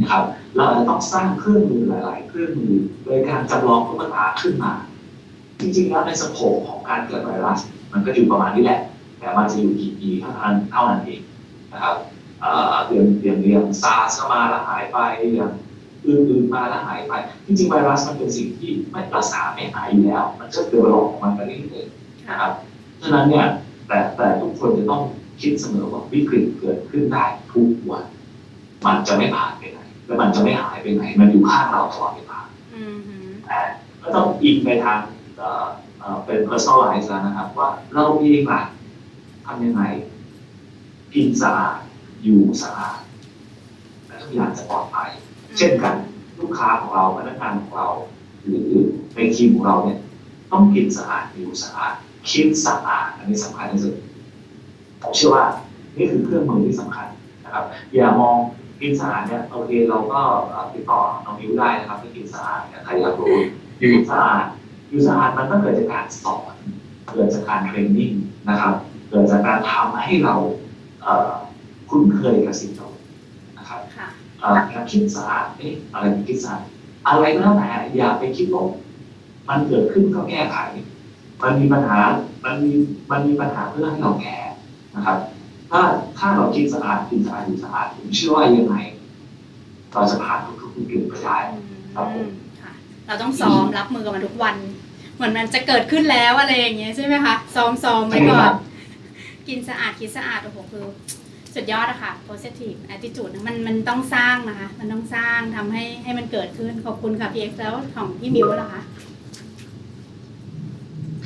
ะครับเราจะต้องสร้างเครื่องมือหลายๆเครื่องมือโดยการจำลองตุ๊กตาขึ้นมาจริงๆแล้วในสโคปของการเกิดไวรัสมันก็อยู่ประมาณนี้แหละแต่มันจะอยู่กี่ปีเท่านั้นเองนะครับอย่างซาร์สมาแล้วหายไปอย่างอื่นๆมาแล้วหายไปจริงๆไวรัสมันเป็นสิ่งที่ไม่รักษาไม่หายอยู่แล้วมันจะเกิดระลอกของมันไปเรื่อยๆนะครับฉะนั้นเนี่ยแต่ทุกคนจะต้องคิดเสมอว่าวิกฤตเกิดขึ้นได้ทุกวันมันจะไม่ผ่านไปไหนและมันจะไม่หายไปไหนมันอยู่ข้างเราตลอดเวลาแต่ก็ต้องอิงไปทางเป็น personalize นะครับว่าเราเองล่ะทำยังไงกินสะอาดอยู่สะอาดและทุกอย่างจะปลอดภัยเช่นกันลูกค้าของเราพนักงานของเราหรือในทีมของเราเนี่ยต้องกินสะอาดอยู่สะอาดคิดสะอาดอันนี้สำคัญที่สุดผมเชื่อว่านี่คือเครื่องมือที่สำคัญนะครับอย่ามองกินสะอาดเนี่ยโอเคเราก็ติดต่อน้องมิวได้นะครับที่กินสะอาดใครอยากรู้อยู่สะอาดมันก็เกิดจากการสอนเกิดจากการเทรนนิ่งนะครับเกิดจากการทำให้เราคุ้นเคยกับสิ่งเหล่านี้นะครับการคิดสะอาดอะไรเป็นคิดสะอาดอะไรก็แล้วแต่อย่าไปคิดลบมันเกิดขึ้นก็แก้ไขมันมีปัญหาเพื่อให้เราแก้นะครับ ถ้าเรากินสะอาดกินสะอาดกินสะอาดผมเชื่อว่ายังไงเราจะผ่านทุกๆวิกฤตไปได้ครับผม ค่ะเราต้องซ้อมรับมือกับมันทุกวัน เหมือนมันจะเกิดขึ้นแล้วอะไรอย่างเงี้ยใช่ไหมคะซ้อมไว้ก่อนกินสะอาดคิดสะอาดโอ้โหคือสุดยอดอะค่ะ positive attitude นะมันต้องสร้างนะคะมันต้องสร้างทำให้มันเกิดขึ้นขอบคุณค่ะพี่เอ็กซ์แล้วของพี่มิวล่ะคะ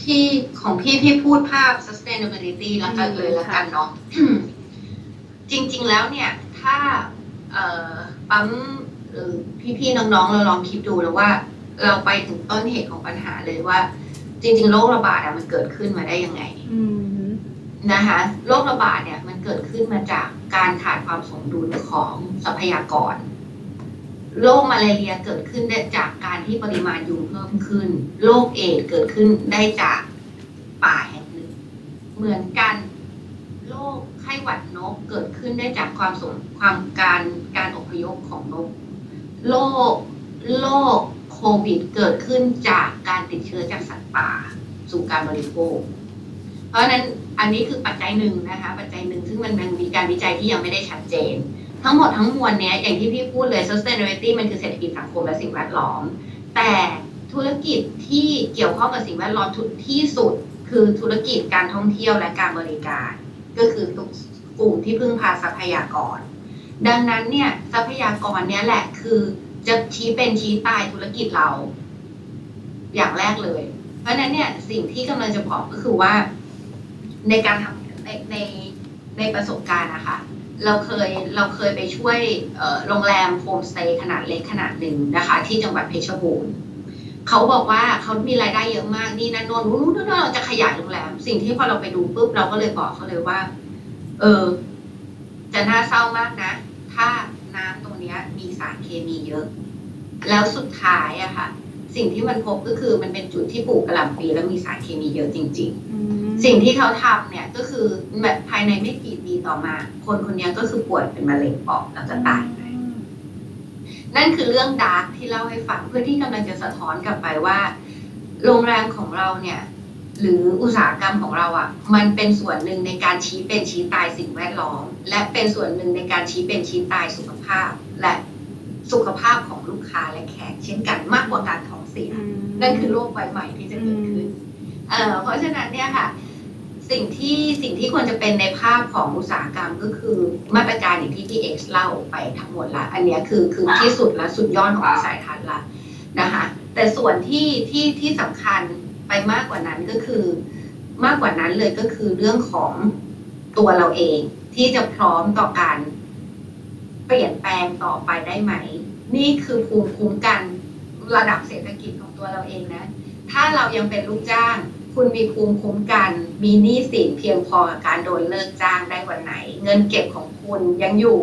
พี่พูดภาพ sustainability แล้วกันเลยแล้วกันเนาะ จริงๆแล้วเนี่ยถ้าปั๊มพี่ๆน้องๆเราลองคิดดูแล้วว่าเราไปถึงต้นเหตุของปัญหาเลยว่า จริงๆโรคระบาดมันเกิดขึ้นมาได้ยังไงนะคะโรคระบาดเนี่ยมันเกิดขึ้นมาจากการขาดความสมดุลของทรัพยากรโรคมาลาเรียเกิดขึ้นได้จากการที่ปริมาณยุงเพิ่มขึ้นโรคเอดส์เกิดขึ้นได้จากป่าแห่งหนึ่งเหมือนกันโรคไข้หวัดนกเกิดขึ้นได้จากการอพยพของนกโรคโควิดเกิดขึ้นจากการติดเชื้อจากสัตว์ป่าสู่การบริโภคเพราะฉะนั้นอันนี้คือปัจจัยหนึ่งนะคะปัจจัยหนึ่งซึ่งมันมีการวิจัยที่ยังไม่ได้ชัดเจนทั้งหมดทั้งมวลเนี้ยอย่างที่พี่พูดเลย sustainability มันคือเศรษฐกิจสังคมและสิ่งแวดล้อมแต่ธุรกิจที่เกี่ยวข้องกับสิ่งแวดล้อมที่สุดคือธุรกิจการท่องเที่ยวและการบริการก็คือกลุ่มที่พึ่งพาทรัพยากรดังนั้นเนี่ยทรัพยากรเนี้ยแหละคือจะชี้เป็นชี้ตายธุรกิจเราอย่างแรกเลยเพราะฉะนั้นเนี่ยสิ่งที่กำลังจะบอกก็คือว่าในการทำในประสบการณ์นะคะเราเคยไปช่วยโรงแรมโฮมสเตย์ขนาดเล็กขนาดหนึ่งนะคะที่จังหวัดเพชรบูรณ์เขาบอกว่าเขามีรายได้เยอะมากนี่นั่นโน่นเราจะขยายโรงแรมสิ่งที่พอเราไปดูปุ๊บเราก็เลยบอกเขาเลยว่าจะน่าเศร้ามากนะถ้าน้ำตรงนี้มีสารเคมีเยอะแล้วสุดท้ายอะค่ะสิ่งที่มันพบก็คือมันเป็นจุดที่ปลูกกะหล่ำปีแล้วมีสารเคมีเยอะจริงๆสิ่งที่เขาทำเนี่ยก็คือแบบภายในไม่กี่ปีต่อมาคนนี้ก็คือป่วยเป็นมะเร็งปอดแล้วจะตายไปนั่นคือเรื่องดาร์กที่เล่าให้ฟังเพื่อที่กำลังจะสะท้อนกลับไปว่าโรงแรมของเราเนี่ยหรืออุตสาหกรรมของเราอ่ะมันเป็นส่วนหนึ่งในการชี้เป็นชี้ตายสิ่งแวดล้อมและเป็นส่วนหนึ่งในการชี้เป็นชี้ตายสุขภาพและสุขภาพของลูกค้าและแขกเช่นกันมากกว่าการท้องเสียนั่นคือโรคใบใหม่ที่จะเกิดขึ้นเพราะฉะนั้นเนี่ยค่ะสิ่งที่ควรจะเป็นในภาพของอุตสาหกรรมก็คือมาตรการอย่างที่พี่เอ็กซ์เล่าไปทั้งหมดละอันนี้คือที่สุดและสุดยอดของวิสัยทัศน์ละนะคะแต่ส่วนที่สำคัญไปมากกว่านั้นก็คือมากกว่านั้นเลยก็คือเรื่องของตัวเราเองที่จะพร้อมต่อการเปลี่ยนแปลงต่อไปได้ไหมนี่คือภูมิคุ้มกันระดับเศรษฐกิจของตัวเราเองนะถ้าเรายังเป็นลูกจ้างคุณมีภูมิคุ้มกันมีหนี้สินเพียงพอกับการโดนเลิกจ้างได้วันไหนเงินเก็บของคุณยังอยู่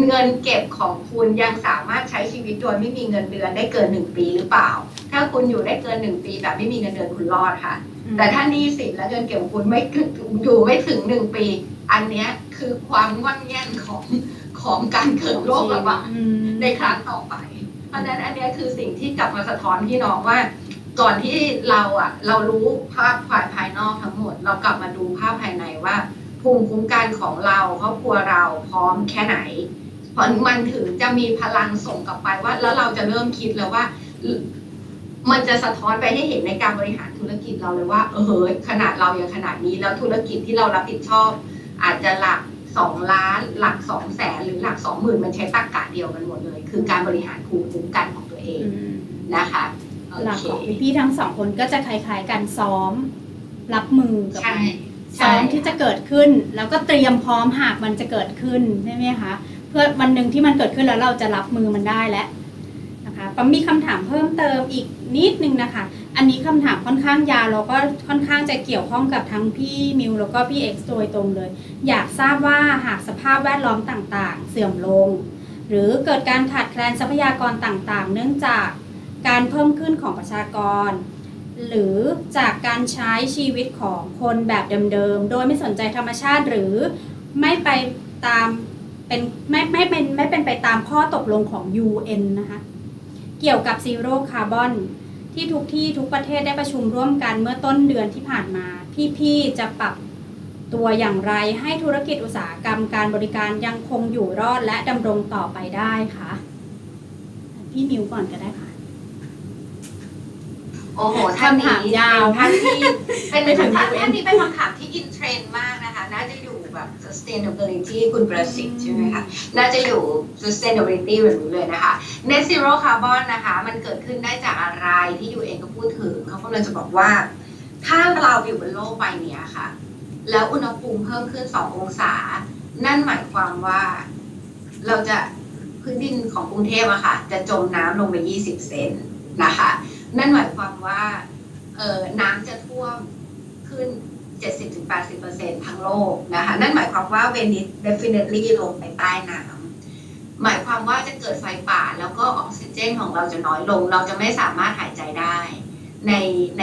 เงินเก็บของคุณยังสามารถใช้ชีวิตโดยไม่มีเงินเดือนได้เกิน1 ปีหรือเปล่าถ้าคุณอยู่ได้เกิน1 ปีแบบไม่มีเงินเดือนคุณรอดค่ะแต่ถ้าหนี้สินและเงินเก็บของคุณอยู่ไม่ถึง1 ปีอันนี้คือความงอนแง่นของการเกิดโรคระบาดในครั้งต่อไปเพราะฉะนั้นอันนี้คือสิ่งที่กลับมาสะท้อนพี่น้องว่าก่อนที่เรารู้ภาพภายนอกทั้งหมดเรากลับมาดูภาพภายในว่าภูมิคุ้มกันของเราครอบครัวเราพร้อมแค่ไหนเพราะมันถึงจะมีพลังส่งกลับไปว่าแล้วเราจะเริ่มคิดแล้วว่ามันจะสะท้อนไปให้เห็นในการบริหารธุรกิจเราเลยว่าขนาดเราอย่างขนาดนี้แล้วธุรกิจที่เรารับผิดชอบอาจจะหลัก2 ล้านหลัก200,000หรือหลัก20,000มันใช้ตรรกะเดียวกันหมดเลยคือการบริหารภูมิคุ้มกันของตัวเองนะคะหลักของพี่ทั้งสองคนก็จะคล้ายๆกันซ้อมรับมือกับซ้อมที่จะเกิดขึ้นแล้วก็เตรียมพร้อมหากมันจะเกิดขึ้นใช่ไหมคะเพื่อวันหนึ่งที่มันเกิดขึ้นแล้วเราจะรับมือมันได้แล้วนะคะปั๊มมีคำถามเพิ่มเติมอีกนิดนึงนะคะอันนี้คำถามค่อนข้างยาวแล้วก็ค่อนข้างจะเกี่ยวข้องกับทั้งพี่มิวแล้วก็พี่เอ็กซ์โดยตรงเลยอยากทราบว่าหากสภาพแวดล้อมต่างๆเสื่อมลงหรือเกิดการขาดแคลนทรัพยากรต่างๆเนื่องจากการเพิ่มขึ้นของประชากรหรือจากการใช้ชีวิตของคนแบบเดิมๆโดยไม่สนใจธรรมชาติหรือไม่ไปตามไม่เป็นไปตามข้อตกลงของ UN นะคะเกี่ยวกับซีโร่คาร์บอนที่ทุกประเทศได้ประชุมร่วมกันเมื่อต้นเดือนที่ผ่านมาพี่ๆจะปรับต ตัวอย่างไรให้ธุรกิจอุตสาหกรรมการบริการยังคงอยู่รอดและดำรงต่อไปได้คะพี่มิวก่อนก็ได้ค่ะ โอ้โหท่านนี้ คำถามยาว เป็นท่านที่เป็น ไปถึง ท่าน UN นี้เป็นคำถามที่อินเทรนด์มากนะคะ น่าจะอยู่แบบ sustainability คุณประสิทธิ์ใช่ไหมคะ น่าจะอยู่ sustainability แบบนี้เลยนะคะ net zero carbon นะคะ มันเกิดขึ้นได้จากอะไรที่ UN ก็พูดถึงเขากำลังจะบอกว่า ถ้าเราอยู่บนโลกใบนี้ค่ะ แล้วอุณหภูมิเพิ่มขึ้น 2 องศา นั่นหมายความว่าเราจะพื้นดินของกรุงเทพอะค่ะ จะจมน้ำลงไป 20 เซนนะคะ นั่นหมายความว่าน้ำจะท่วมขึ้น 70-80% ทั้งโลกนะคะ นั่นหมายความว่าเวนิส definitely ลงไปใต้น้ำหมายความว่าจะเกิดไฟป่าแล้วก็ออกซิเจนของเราจะน้อยลง เราจะไม่สามารถหายใจได้ใน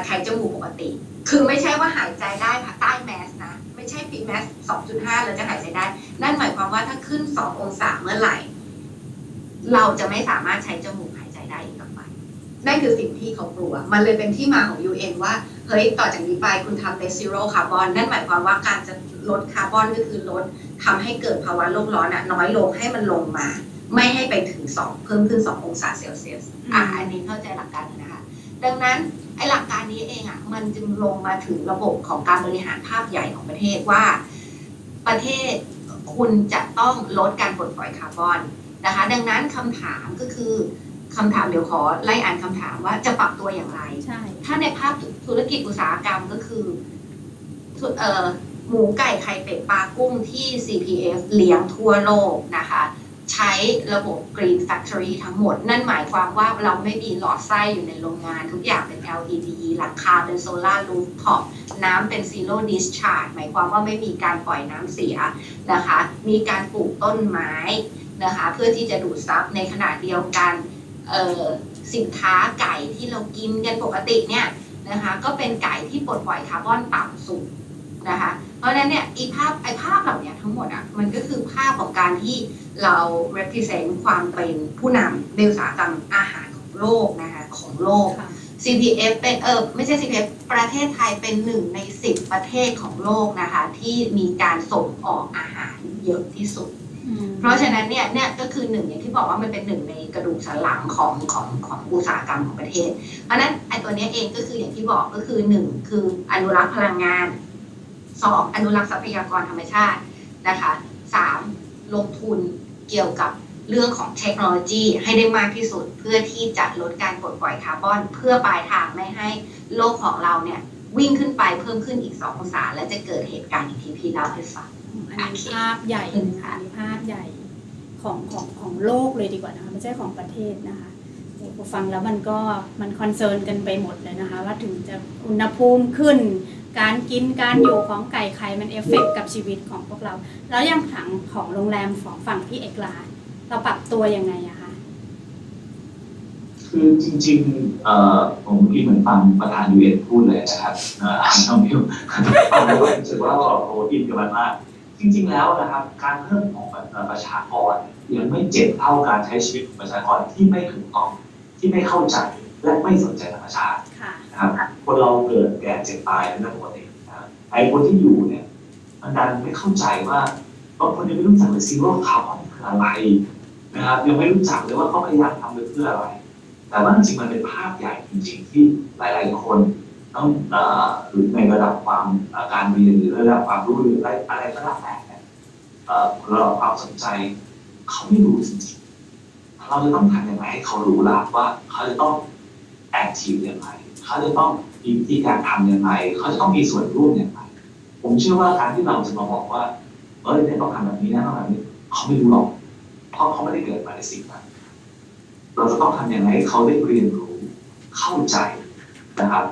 ใช้จมูกปกติ คือไม่ใช่ว่าหายใจได้ภายใต้แมสนะ ไม่ใช่ปีแมส 2.5 เราจะหายใจได้ นั่นหมายความว่าถ้าขึ้น 2 องศาเมื่อไหร่ เราจะไม่สามารถใช้จมูกหายใจได้อีกต่อไป นั่นคือสิ่งที่เขากลัว มันเลยเป็นที่มาของ UN ว่า เฮ้ย ต่อจากนี้ไปคุณทำ net zero carbon นั่นหมายความว่าการจะลดคาร์บอนก็คือลดทำให้เกิดภาวะโลกร้อนน้อยลงให้มันลงมา ไม่ให้ไปถึง 2 เพิ่มขึ้น 2 องศาเซลเซียส อันนี้เข้าใจหลักการนะคะ ดังนั้นไอ้หลักการนี้เองมันจึงลงมาถึงระบบของการบริหารภาพใหญ่ของประเทศว่า ประเทศคุณจะต้องลดการปลดปล่อยคาร์บอนนะคะ ดังนั้นคำถามก็คือคำถามเดี๋ยวขอไล่อ่านคำถามว่าจะปรับตัวอย่างไร ใช่ ถ้าในภาพธุรกิจอุตสาหกรรมก็คือหมูไก่ไข่เป็ดปลากุ้งที่ CPF เลี้ยงทั่วโลกนะคะใช้ระบบ Green Factory ทั้งหมด นั่นหมายความว่าเราไม่มีหลอดไส้อยู่ในโรงงานทุกอย่างเป็น LED หลังคาเป็นโซลาร์รูฟท็อปน้ำเป็น Zero Discharge หมายความว่าไม่มีการปล่อยน้ำเสียนะคะมีการปลูกต้นไม้นะคะเพื่อที่จะดูดซับในขณะเดียวกันสินค้าไก่ที่เรากินกันปกติเนี่ยนะคะก็เป็นไก่ที่ปลดปล่อยคาร์บอนต่ำสุดนะคะเพราะฉะนั้นเนี่ยภาพเหล่านี้ทั้งหมดมันก็คือภาพของการที่เรา represent ความเป็นผู้นำในอุตสาหกรรมอาหารของโลกนะคะของโลก CPF เป็นไม่ใช่ CPF ประเทศไทยเป็น1 ใน 10 ประเทศของโลกนะคะที่มีการส่งออกอาหารเยอะที่สุดเพราะฉะนั้นเนี่ยก็คืออย่างที่บอกว่ามันเป็น1 ในกระดูกสันหลังของอุตสาหกรรมของประเทศเพราะฉะนั้นไอ้ตัวนี้เองก็คืออย่างที่บอกก็คือ1คืออนุรักษ์พลังงาน2อนุรักษ์ทรัพยากรธรรมชาตินะคะ3ลงทุนเกี่ยวกับเรื่องของเทคโนโลยีให้ได้มากที่สุดเพื่อที่จะลดการปลดปล่อยคาร์บอนเพื่อปลายทางไม่ให้โลกของเราเนี่ยวิ่งขึ้นไปเพิ่มขึ้นอีก2 องศาและจะเกิดเหตุการณ์อย่างที่พี่เล่าให้ฟัง อันนี้ภาพใหญ่นะคะอันนี้ภาพใหญ่ของโลกเลยดีกว่านะคะไม่ใช่ของประเทศนะคะพอฟังแล้วมันคอนเซิร์นกันไปหมดเลยนะคะว่าถึงจะอุณหภูมิขึ้นการกินการอยู่ของไก่ไข่มันเอฟเฟกต์กับชีวิตของพวกเราแล้วอย่างผังของโรงแรมของฝั่งพี่เอกลาเราปรับตัวยังไงอะคะ คือจริงๆผมเมื่อกี้เหมือนฟังประธาน UN พูดเลยนะครับน้องมิวฟังแล้วรู้สึกว่าโอ้อินกับมันมากจริงๆแล้วนะครับการเพิ่มของประชากรยังไม่เจ็บเท่าการใช้ชีวิตของประชากรที่ไม่ถูกต้องที่ไม่เข้าใจและไม่สนใจธรรมชาตินะครับคนเราเกิดแก่เจ็บตายเป็นเรื่องปกตินะครับไอ้คนที่อยู่เนี่ยมันดันไม่เข้าใจว่าบางคนยังไม่รู้จักเลยซีโร่คาร์บอนคืออะไรนะครับยังไม่รู้จักเลยว่าเขาพยายามทำไปเพื่ออะไรแต่ว่าจริงๆมันเป็นภาพใหญ่จริงๆที่หลายๆคนต้องหรือในระดับความการเรียนหรือระดับความรู้หรืออะไรก็แล้วแต่เนี่ยระดับความสนใจเขาไม่รู้จริงๆเราจะต้องทำยังไงให้เขารู้ล่ะว่าเขาจะต้องแอคทีฟยังไงเขาจะต้องมีวิธีการทำยังไงเขาจะต้องมีส่วนร่วมยังไงผมเชื่อว่าการที่เราจะมาบอกว่าเนี่ยต้องทำแบบนี้นะต้องแบบนี้เขาไม่รู้หรอกเพราะเขาไม่ได้เกิดมาในสิ่งนั้นเราจะต้องทำยังไงให้เขาได้เรียนรู้เข้าใจนะครับ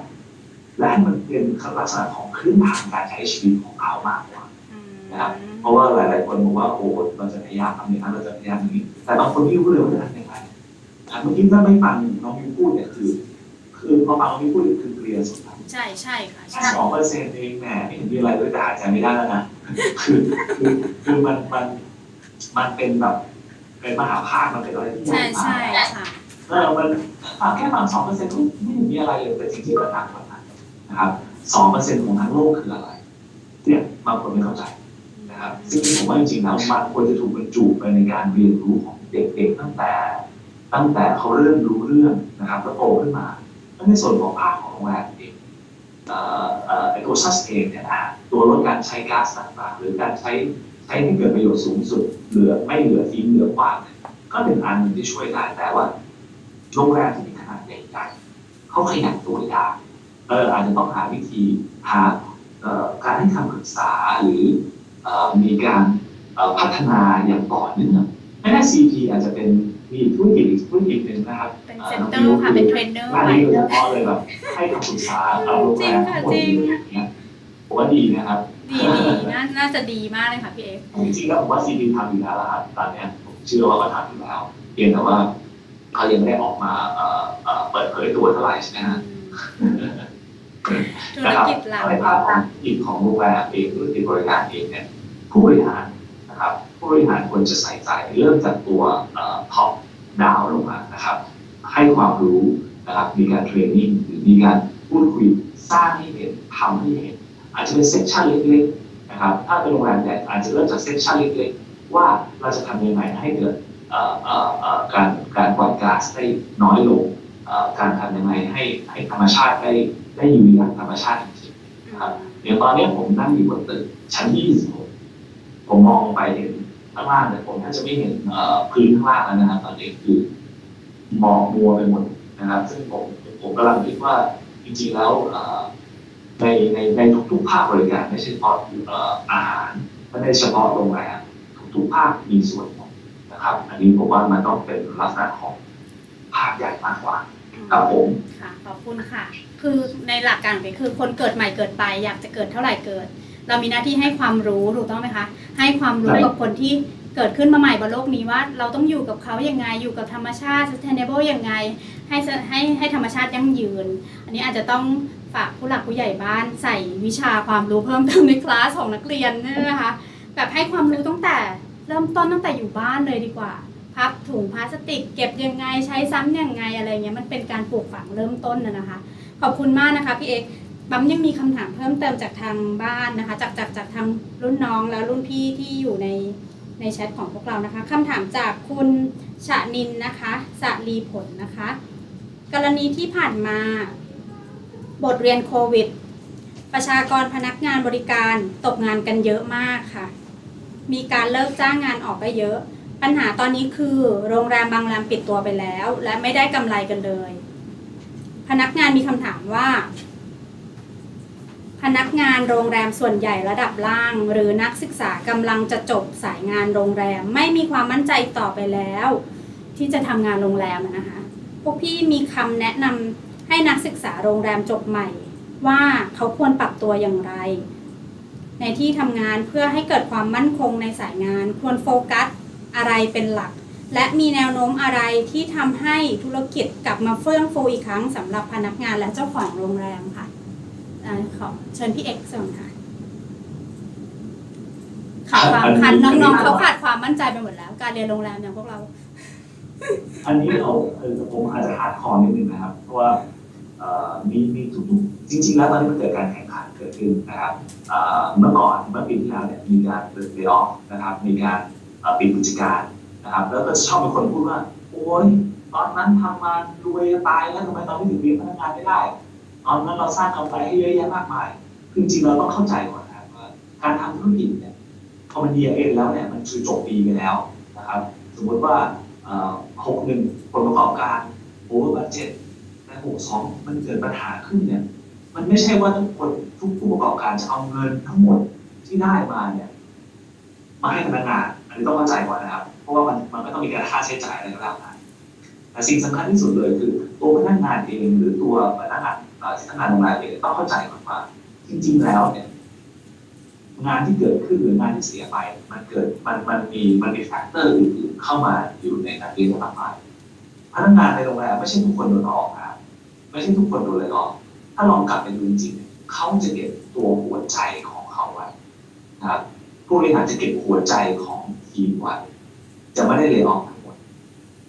และให้มันเป็นลักษณะของพื้นฐานการใช้ชีวิตของเขามากกว่านะครับเพราะว่าหลายๆคนบอกว่าโอ้เราจะพยายามทำอย่างนั้นเราจะพยายามอย่างนี้แต่บางคนไม่รู้เลยว่าจะทำยังไงเมื่อกี้ถ้าไม่ฟังน้องมิวพูดเนี่ยคือพอฟังน้องมิวพูดคือเคลียร์สุดใช่ค่ะ2%เองแหมไม่เห็นมีอะไรเลยแต่หายใจไม่ได้แล้วนะคือมันเป็นแบบเป็นมหาภาคมันเป็นอะไรที่ใช่ค่ะมันแค่ฟัง 2% ก็ไม่มีอะไรเลยแต่จริงๆมันหนักกว่านั้นนะครับ 2% ของทั้งโลกคืออะไร เนี่ยบางคนไม่เข้าใจนะครับซึ่งผมว่าจริงๆแล้วมันควรจะถูกบรรจุไปในการเรียนรู้ของเด็กๆตั้งแต่เขาเริ่มรู้เรื่องนะครับแล้วโตขึ้นมาแล้วในส่วนของภาคของโรงแรมเองตัวซัสเทนเนี่ยนะตัวลดการใช้ก๊าซต่างๆหรือการใช้ให้เกิดประโยชน์สูงสุดไม่เหลือทิ้งเหลือกว้างก็เป็นอันหนึ่งที่ช่วยได้แต่ว่าโรงแรมที่มีขนาดใหญ่ๆเขาขยับตัวยากอาจจะต้องหาวิธีหาการให้คำปรึกษาหรือมีการพัฒนาอย่างต่อเนื่องไม่ได้ CP อาจจะเป็นมีธุรกิจอีกธุรกิจหนึ่งนะครับ เป็นเซ็นเตอร์ค่ะเป็นเทรนเนอร์ ร้าน ไว้ นี้โดยเฉพาะเลยแบบให้คำปรึกษาโรงแรมทั้งหมดอย่างเงี้ยผมว่าดีนะครับ ดีน่าจะดีมากเลยค่ะพี่เอก จริงๆแล้วผมว่า CP ทำอยู่แล้วครับตอนนี้ผมเชื่อว่าเขาทำอยู่แล้วเพียงแต่ว่าเขายังไม่ได้ออกมาเปิดเผยตัวเท่าไหร่ใช่ไหมฮะ ธุรกิจหลัก ในภาพของธุรกิจของโรงแรมเองธุรกิจบริการเองเนี่ยผู้บริหารนะครับผู้บริหารควรจะใส่ใจเริ่มจากตัวท็อปดาวลงมานะครับให้ความรู้นะครับมีการเทรนนิ่งหรือมีการพูดคุยสร้างให้เห็นทำให้เห็นอาจจะเป็นเซสชันเล็กๆนะครับถ้าเป็นโรงแรมใหญ่อาจจะเริ่มจากเซสชันเล็กๆว่าเราจะทำยังไงให้เกิดการปล่อยก๊าซได้น้อยลงการทำยังไงให้ธรรมชาติได้อยู่อย่างธรรมชาติจริงๆนะครับเดี๋ยวตอนนี้ผมนั่งอยู่บนตึกชั้น26ผมมองไปเห็นข้างล่างแต่ผมแทบจะไม่เห็นพื้นข้างล่างแล้วนะครับตอนนี้คือมองมัวไปหมดนะครับซึ่งผมกำลังคิดว่าจริงๆแล้วในทุกๆภาคบริการไม่ใช่เฉพาะอาหารไม่ได้เฉพาะโรงแรมทุกๆภาคมีส่วนนะครับอันนี้ผมว่ามันต้องเป็นลักษณะของภาคใหญ่มากกว่าครับผม ค่ะขอบคุณค่ะ คือในหลักการของเป็นคือคนเกิดใหม่เกิดไปอยากจะเกิดเท่าไหร่เกิด เรามีหน้าที่ให้ความรู้ถูกต้องไหมคะให้ความรู้กับคนที่เกิดขึ้นมาใหม่บนโลกนี้ว่าเราต้องอยู่กับเขายังไงอยู่กับธรรมชาติ sustainable ยังไงให้ธรรมชาติยั่งยืนอันนี้อาจจะต้องฝากผู้หลักผู้ใหญ่บ้านใส่วิชาความรู้เพิ่มเติมในคลาสของนักเรียนนะคะแบบให้ความรู้ตั้งแต่เริ่มต้นตั้งแต่อยู่บ้านเลยดีกว่าพับถุงพลาสติกเก็บยังไงใช้ซ้ำยังไงอะไรเงี้ยมันเป็นการปลูกฝังเริ่มต้นนะคะขอบคุณมากนะคะพี่เอกบัมยังมีคำถามเพิ่มเติมจากทางบ้านนะคะจากทางรุ่นน้องและรุ่นพี่ที่อยู่ในแชทของพวกเรานะคะคำถามจากคุณชะนินนะคะสะลีผลนะคะกรณีที่ผ่านมาบทเรียนโควิดประชากรพนักงานบริการตกงานกันเยอะมากค่ะมีการเลิกจ้างงานออกก็เยอะปัญหาตอนนี้คือโรงแรมบางแรมปิดตัวไปแล้วและไม่ได้กำไรกันเลยพนักงานมีคำถามว่าพนักงานโรงแรมส่วนใหญ่ระดับล่างหรือนักศึกษากำลังจะจบสายงานโรงแรมไม่มีความมั่นใจต่อไปแล้วที่จะทำงานโรงแรมนะคะพวกพี่มีคำแนะนำให้นักศึกษาโรงแรมจบใหม่ว่าเขาควรปรับตัวอย่างไรในที่ทำงานเพื่อให้เกิดความมั่นคงในสายงานควรโฟกัสอะไรเป็นหลักและมีแนวโน้มอะไรที่ทำให้ธุรกิจกลับมาเฟื่องฟูอีกครั้งสำหรับพนักงานและเจ้าของโรงแรมค่ะขอเชิญพี่เอกส่งค่ะขาดความคันน้องๆเขาขาดความมั่นใจไปหมดแล้วการเรียนโรงแรมอย่างพวกเราอันนี้ผมอาจจะฮาร์ดคอร์นิดนึงนะครับเพราะว่ามีทุกๆจริงๆแล้วตอนนี้มันเกิดการแข่งขันเกิดขึ้นนะครับเมื่อปีที่แล้วเนี่ยมีการเปิดเบรออฟนะครับมีการปิดกิจการนะครับแล้วก็ชอบมีคนพูดว่าโอ้ยตอนนั้นทำมารวยตายแล้วทำไมตอนนี้ถึงเลี้ยงพนักงานไม่ได้ตอนนั้นเราสร้างกำไรให้เยอะแยะมากมายคือจริงๆเราต้องเข้าใจก่อนนะครับว่าการทำธุรกิจเนี่ยพอมันเยียร์เอ็นแล้วเนี่ยมันคือจบปีไปแล้วนะครับสมมติว่า61ผลประกอบการโอเวอร์บัดเจ็ตและ62มันเกิดปัญหาขึ้นเนี่ยมันไม่ใช่ว่าทุกผู้ประกอบการจะเอาเงินทั้งหมดที่ได้มาเนี่ยมาให้พนักงานอันนี้ต้องเข้าใจก่อนนะครับเพราะว่ามันก็ต้องมีการค่าใช้จ่ายอะไรก็แล้วแต่แต่สิ่งสำคัญที่สุดเลยคือตัวพนักงานเองหรือตัวพนักงานที่ทำงานโรงแรมเองต้องเข้าใจก่อนว่าจริงๆแล้วเนี่ยงานที่เกิดขึ้นหรืองานที่เสียไปมันมีแฟกเตอร์อื่นๆเข้ามาอยู่ในการเรียนรู้มากมายพนักงานในโรงแรมไม่ใช่ทุกคนโดนออกนะครับไม่ใช่ทุกคนโดนเลยออกถ้าลองกลับไปดูจริงๆเขาจะเก็บตัวหัวใจของเขาไว้นะครับผู้บริหารจะเก็บหัวใจของทีมไว้จะไม่ได้เลยออกทั้งหมด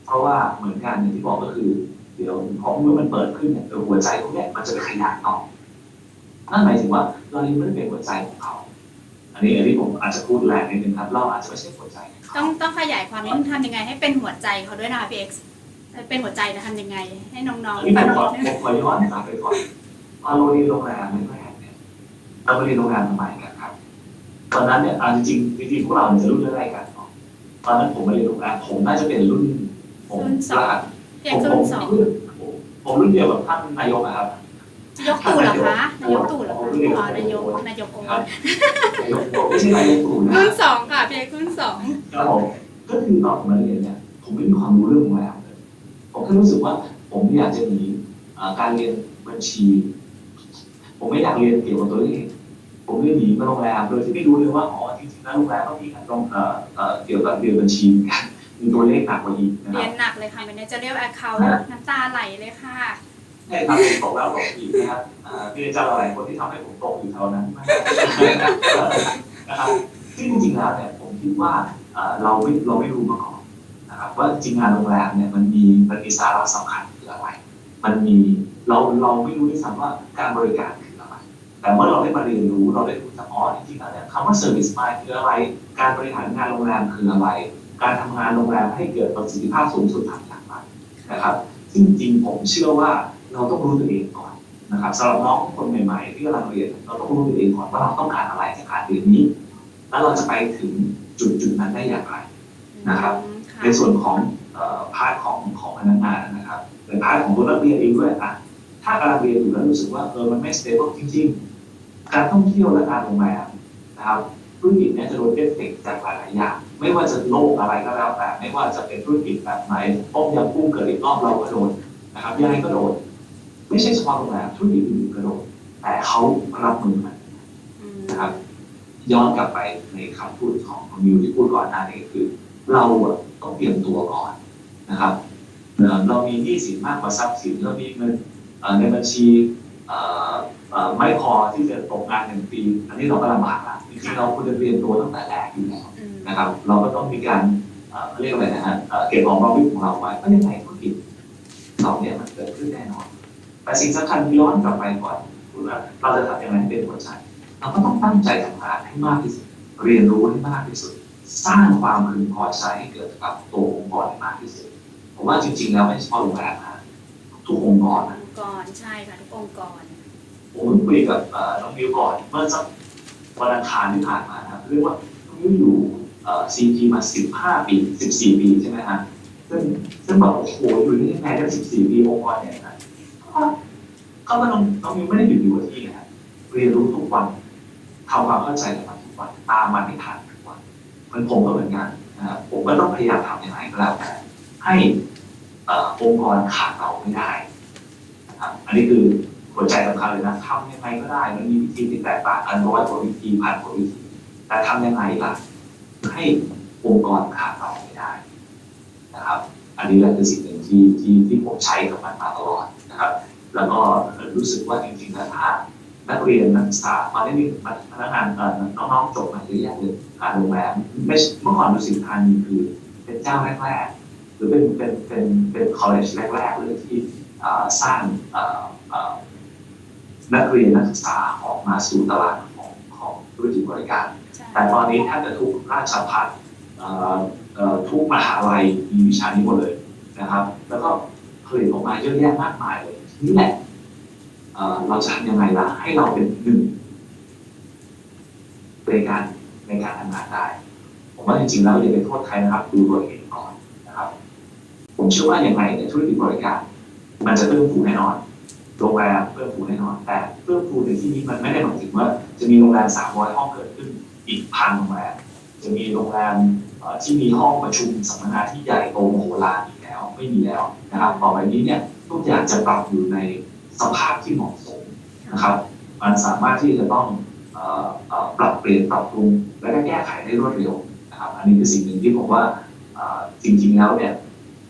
เพราะว่าเหมือนกันอย่างที่บอกก็คือเดี๋ยวพอเมื่อมันเปิดขึ้นเนี่ยหัวใจพวกนี้มันจะไปขยายต่อนั่นหมายถึงว่าเรายังไม่ได้เป็นหัวใจของเขา อันนี้ผมอาจจะพูดแรงนิดนึงครับเราอาจจะไม่ใช่หัวใจของเขา ต้องขยายความนิดนึงทำยังไงให้เป็นหัวใจเขาด้วยนะคะพี่เอ็กซ์เป็นหัวใจจะทำยังไงให้น้อง อันนี้ ๆฟัง ผมขอย้อนกลับไปก่อนตอนเราเรียนโรงแรมแรกๆเนี่ยเราไปเรียนโรงแรมทำไมกันครับตอนนั้นเนี่ยจริงพวกเราเนี่ยจะรุ่นอะไรกันเนาะตอนนั้นผมมาเรียนโรงแรมผมน่าจะเป็นรุ่นผม รุ่นสอง พี่เอ็กซ์รุ่นสอง ผมรุ่นเดียวกับท่านนายกนะครับ นายกตู่เหรอคะนายกตู่เหรอคะอ๋อนายกโอ๊ต นายกตู่ไม่ใช่นายกตู่นะ รุ่นสองค่ะพี่เอ็กซ์รุ่นสอง ครับผมก็คือตอนผมมาเรียนเนี่ยผมไม่มีความรู้เรื่องโรงแรมเลยผมแค่รู้สึกว่าผมอยากจะมีการเรียนบัญชี ผมไม่อยากเรียนเกี่ยวกับตัวเลขผมเลยหนีมาโรงแรมโดยที่ไม่รู้เลยว่าอ๋อจริงๆแล้วโรงแรมต้องมีการต้องเกี่ยวกับเรียนบัญชีกันมีตัวเลขหนักกว่าอีกนะค เรี รั ย บ นหนักเลยค่ะมันจะเรียกแอคเคาท์น้ำตาไหลเลยค่ะ ใช่ครับผมตกแล้วตกอีกนะครับพี่เจ้าอะไรคนที่ทำให้ผมตกอยู่เท่านั้นนะครับซึ่งจริงๆแล้วเนี่ยผมคิดว่าเราไม่รู้มาก่อนนะครับว่าจริงงานโรงแรมเนี่ยมันมีสาระสำคัญคืออะไรมันมีเราไม่รู้ด้วยซ้ำว่าการบริการคืออะไรแต่เมื่อเราได้มาเรียนรู้เราได้รู้จักอ๋อจริงๆแล้วเนี่ยคำว่า service mind คืออะไรการบริหารงานโรงแรมคืออะไรการทำงานโรงแรมให้เกิดประสิทธิภาพสูงสุดทำอย่างไรนะครับซึ่งจริงผมเชื่อว่าเราต้องรู้ตัวเองก่อนนะครับสำหรับน้องคนใหม่ๆที่กำลังเรียนเราต้องรู้ตัวเองก่อนว่าเราต้องการอะไรจากการเรียนนี้แล้วเราจะไปถึงจุดนั้นได้อย่างไรนะครับในส่วนของพาร์ทของพนักงานนะครับในพาร์ทของตัวนักเรียนเองด้วยถ้ากำลังเรียนอยู่แล้วรู้สึกว่ามันไม่ stable จริงๆการท่องเที่ยวและการโรงแรมนะครับธุรกิจนี้จะโดนเอฟเฟกต์จากหลายๆอย่างไม่ว่าจะโลกอะไรก็แล้วแต่ไม่ว่าจะเป็นธุรกิจแบบไหนต้มยำกุ้งเกิดอีกรอบเราก็โดนนะครับยังไงก็โดนไม่ใช่เฉพาะโรงแรมธุรกิจอื่นๆก็โดนแต่เขารับมือมันนะครับย้อนกลับไปในคำพูดของมิวที่พูดก่อนหน้านี้คือเราต้องเตรียมตัวก่อนนะครับเรามีหนี้สินมากกว่าทรัพย์สินเรามีเงินในบัญชีไม่พอที่จะตกงาน1 ปีอันนี้เราก็ลำบากละจริงๆเราควรจะเตรียมตัวตั้งแต่แรกอยู่แล้วนะครับเราก็ต้องมีการเรียกอะไรนะฮะเก็บของเราวิของเราไว้ก็ยังไงธุรกิจเราเนี่ยมันเกิดขึ้นแน่นอนแต่สิ่งสำคัญย้อนกลับไปก่อนว่าเราจะทำยังไงให้เป็นหัวใจเราก็ต้องตั้งใจทำงานให้มากที่สุดเรียนรู้ให้มากที่สุดสร้างความพึงพอใจให้เกิดกับตัวองค์กรให้มากที่สุดผมว่าจริงๆแล้วไม่เฉพาะโรงแรมนะทุกองค์กรนะใช่ค่ะทุกองค์กรผมคุยกับน้องมิวก่อนเมื่อสักวันอังคารที่ผ่านมานะครับเรียกว่าน้องมิวอยู่CG มา15 ปี14 ปีใช่ไหมฮะซึ่งแบบโอ้โหอยู่ที่แค่ได้14 ปีองค์กรเนี่ยนะก็ว่าน้องมิวไม่ได้อยู่กับที่นะเรียนรู้ทุกวันทำความเข้าใจกับมันทุกวันตามมันให้ทันทุกวันผมก็เหมือนกันนะครับผมก็ต้องพยายามทำอย่างไรก็แล้วแต่ให้องค์กรขาดเราไม่ได้นะครับอันนี้คือหัวใจสำคัญเลยนะทำยังไงก็ได้มันมีวิธีที่แตกต่างกัน100 กว่าวิธี1,000 กว่าวิธีแต่ทำยังไงล่ะให้องค์กรขาดเราไม่ได้นะครับอันนี้แหละคือสิ่งหนึ่งที่ผมใช้กับมันมาตลอดนะครับแล้วก็รู้สึกว่าจริงๆแล้วถ้านักเรียนนักศึกษามาได้มีพนักงานน้องๆจบมาเยอะแยะเลยการโรงแรมไม่เมื่อก่อนดุสิตธานีคือเป็นเจ้าแรกๆหรือเป็นคอลเลจแรกๆเลยที่สร้างนักเรียนนักศึกษาออกมาสู่ตลาดของธุรกิจบริการแต่ตอนนี้แทบจะทุกราชภัฏทุกมหาลัยมีวิชานี้หมดเลยนะครับแล้วก็ผลิตออกมาเยอะแยะมากมายเลยนี่แหละเราจะทำยังไงล่ะให้เราเป็นหนึ่งในการทำงานได้ผมว่าจริงๆแล้วอย่าไปโทษใครนะครับดูตัวเองก่อนนะครับผมเชื่อว่าอย่างไรในธุรกิจบริการมันจะเพิ่มพูนแน่นอนโรงแรมเพิ่มพูนแน่นอนแต่เพิ่มพูนในที่นี้มันไม่ได้หมายถึงว่าจะมีโรงแรม300 ห้องเกิดขึ้นอีก1,000 โรงแรมจะมีโรงแรมที่มีห้องประชุมสัมมนาที่ใหญ่โตมโหฬารอีกแล้วไม่มีแล้วนะครับต่อไปนี้เนี่ยทุกอย่างจะปรับอยู่ในสภาพที่เหมาะสมนะครับมันสามารถที่จะต้องปรับเปลี่ยนปรับปรุงและก็แก้ไขได้รวดเร็วนะครับอันนี้คือสิ่งหนึ่งที่ผมว่าจริงๆแล้วเนี่ย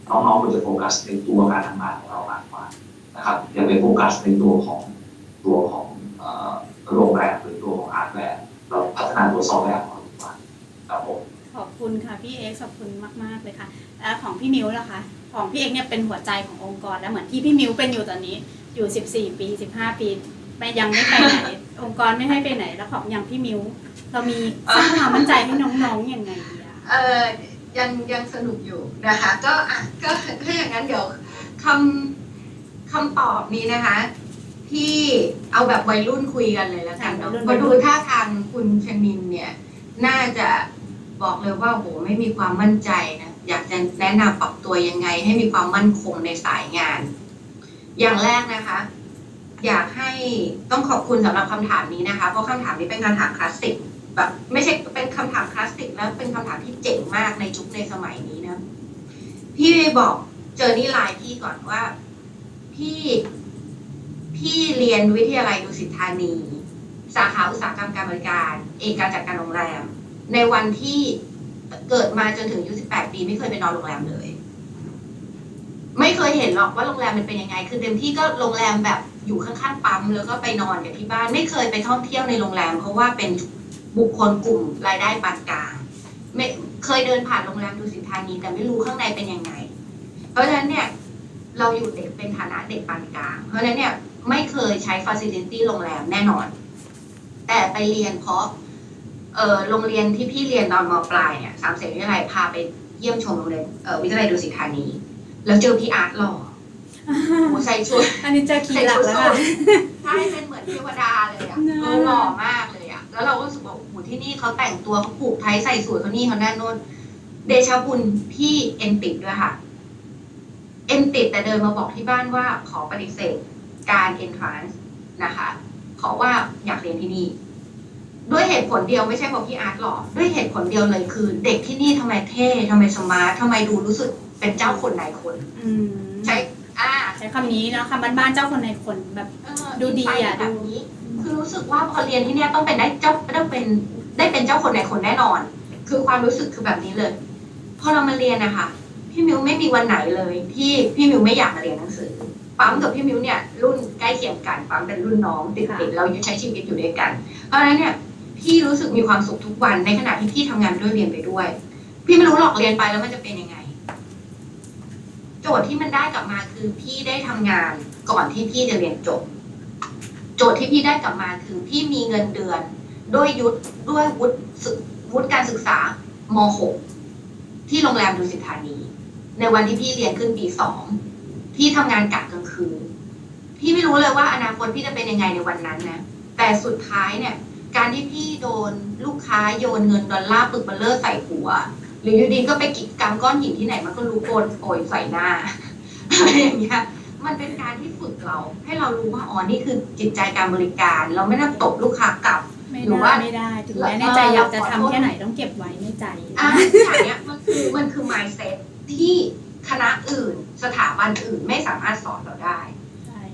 น้องๆควรจะโฟกัสในตัวการทำงานของเรามากกว่านะครับอย่าไปโฟกัสในตัวของโรงแรมหรือตัวของฮาร์ดแวร์เราพัฒนาตัวซอฟต์แวร์ของเราดีกว่าครับผมขอบคุณค่ะพี่เอ็กซ์ขอบคุณมากๆเลยค่ะแล้วของพี่มิวล่ะคะของพี่เอ็กซ์เนี่ยเป็นหัวใจขององค์กรแล้วเหมือนที่พี่มิวเป็นอยู่ตอนนี้อยู่14 ปี15 ปี ยังไม่ไปไหน องค์กรไม่ให้ไปไหนแล้วของอย่างพี่มิวเรามีสร้างความมั่นใจให้น้องๆยังไงดีอะ ยังสนุกอยู่นะคะก็ถ้าอย่างนั้นเดี๋ยวคำตอบนี้นะคะที่เอาแบบวัยรุ่นคุยกันเลยแล้วกันเนาะพอดูท่าทางคุณชนินเนี่ยน่าจะบอกเลยว่าโหไม่มีความมั่นใจนะอยากจะแนะนำปรับตัวยังไงให้มีความมั่นคงในสายงาน อย่างแรกนะคะ อยากให้ต้องขอบคุณสำหรับคำถามนี้นะคะเพราะคำถามนี้เป็นคำถามคลาสสิกแบบไม่ใช่เป็นคำถามคลาสสิกแล้วเป็นคำถามที่เจ๋งมากในยุคในสมัยนี้นะพี่บอกเจอนี่ไลน์พี่ก่อนว่าพี่เรียนวิทยาลัยดุสิตธานีสาขาอุตสาหกรรมการบริการเอกการจัดการโรงแรมในวันที่เกิดมาจนถึงอายุ18 ปีไม่เคยไปนอนโรงแรมเลยไม่เคยเห็นหรอกว่าโรงแรมมันเป็นยังไงคือเต็มที่ก็โรงแรมแบบอยู่ข้างๆปั๊มแล้วก็ไปนอนกันที่บ้านไม่เคยไปท่องเที่ยวในโรงแรมเพราะว่าเป็นบุคคลกลุ่มรายได้ปานกลางไม่เคยเดินผ่านโรงแรมดุสิตธานีแต่ไม่รู้ข้างในเป็นยังไงเพราะฉะนั้นเนี่ยเราอยู่เด็กเป็นฐานะเด็กปานกลางเพราะฉะนั้นเนี่ยไม่เคยใช้ฟาซิลิตี้โรงแรมแน่นอนแต่ไปเรียนเพราะโรงเรียนที่พี่เรียนตอนม.ปลายเนี่ยสามเสนวิทยาลัยพาไปเยี่ยมชมโรงเรียนวิทยาลัยดุสิตธานีแล้วเจอพี่อาร์ตหล่อโอ้ใส่ชุด อันนี้เจอคีย์หลักแล้วค่ะ ใช่เป็นเหมือนเทวดาเลยอ่ะหล่อมากเลยอ่ะแล้วเราก็รู้สึกว่าโอ้โหที่นี่เขาแต่งตัวเขาผูกไทยใส่สวยเขานี่เขาแน่นอนเดชะบุญพี่เอ็นติดด้วยค่ะเอ็นติดแต่เดินมาบอกที่บ้านว่าขอปฏิเสธการเอนทรานซ์นะคะขอว่าอยากเรียนที่นี่ด้วยเหตุผลเดียวไม่ใช่เพราะพี่อาร์ตหรอกด้วยเหตุผลเดียวเลยคือ เด็กที่นี่ทำไมเท่ทำไมสมาร์ททำไมดูรู้สึกเป็นเจ้าคนนายคนใช่ใช้คำนี้เนาะคำบ้านๆเจ้าคนในคนแบบดูดีอ่ะ แบบนี้คือรู้สึกว่าพอเรียนที่เนี่ยต้องเป็นได้เจ้าเจ้าคนในคนแน่นอน คือความรู้สึกคือแบบนี้เลยพอเรามาเรียนนะคะพี่มิวไม่มีวันไหนเลยที่พี่มิวไม่อยากมาเรียนหนังสือปั๊มกับพี่มิวเนี่ยรุ่นใกล้เคียงกันปั๊มเป็นรุ่นน้องติดเราใช้ชีวิตอยู่ด้วยกันเพราะฉะนั้นเนี่ยพี่รู้สึกมีความสุขทุกวันในขณะที่พี่ทำงานด้วยเรียนไปด้วยพี่ไม่รู้หรอกเรียนไปแล้วมันจะเป็นยังไงโจทย์ที่มันได้กลับมาคือพี่ได้ทำงานก่อนที่พี่จะเรียนจบโจทย์ที่พี่ได้กลับมาคือพี่มีเงินเดือนด้วยวุฒิการศึกษาม.6 ที่โรงแรมดุสิตธานีในวันที่พี่เรียนขึ้นปี 2พี่ทำงานกะกลางคืนพี่ไม่รู้เลยว่าอนาคตพี่จะเป็นยังไงในวันนั้นนะแต่สุดท้ายเนี่ยการที่พี่โดนลูกค้าโยนเงินดอลลาร์ปึกเบลเลอร์ใส่หัวหรืออยู่ดีก็ไปกิจกรรมก้อนหินที่ไหนมันก็รู้โอยใส่หน้าอะไรอย่างเงี้ยมันเป็นการที่ฝึกเราให้เรารู้ว่าอ๋อนี่คือจิตใจการบริการเราไม่ต้องตบลูกค้ากลับหรือว่าไม่ได้ถึงแม้ในใจอยากจะทำแค่ไหนต้องเก็บไว้ในใจอย่างเงี้ยมันคือ mindset ที่คณะอื่นสถาบันอื่นไม่สามารถสอนเราได้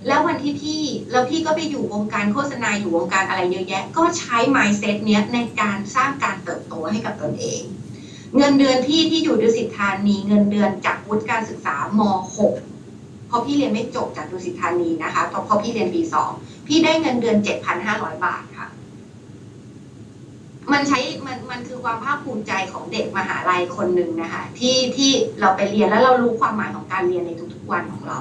แล้ววันที่พี่ก็ไปอยู่วงการโฆษณาอยู่วงการอะไรเยอะแยะก็ใช้ mindset เนี้ยในการสร้างการเติบโตให้กับตนเองเงินเดือนพี่ที่อยู่ดุสิตธานีเงินเดือนจากวุฒิการศึกษาม.6 พอพี่เรียนไม่จบจากดุสิตธานีนะคะพอพี่เรียนปี 2พี่ได้เงินเดือน 7,500 บาทค่ะมันคือความภาคภูมิใจของเด็กมหาลัยคนหนึ่งนะคะที่เราไปเรียนแล้วเรารู้ความหมายของการเรียนในทุกๆวันของเรา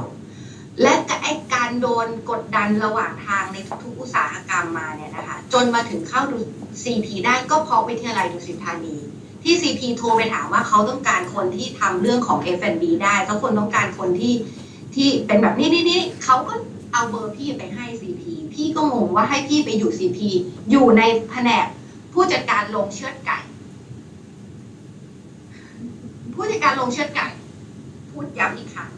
และไอ้การโดนกดดันระหว่างทางในทุกๆอุตสาหกรรมมาเนี่ยนะคะจนมาถึงเข้าดู CP ได้ก็เพราะวิทยาลัยดุสิตธานีที่ CP โทรไปถามว่าเขาต้องการคนที่ทำเรื่องของ F&B ได้เขาคนต้องการคนที่เป็นแบบนี้เขาก็เอาเบอร์พี่ไปให้ CP พี่ก็งงว่าให้พี่ไปอยู่ CP อยู่ในแผนกผู้จัดการโรงเชือดไก่ผู้จัดการโรงเชือดไก่พูดย้ำอีกครั้ง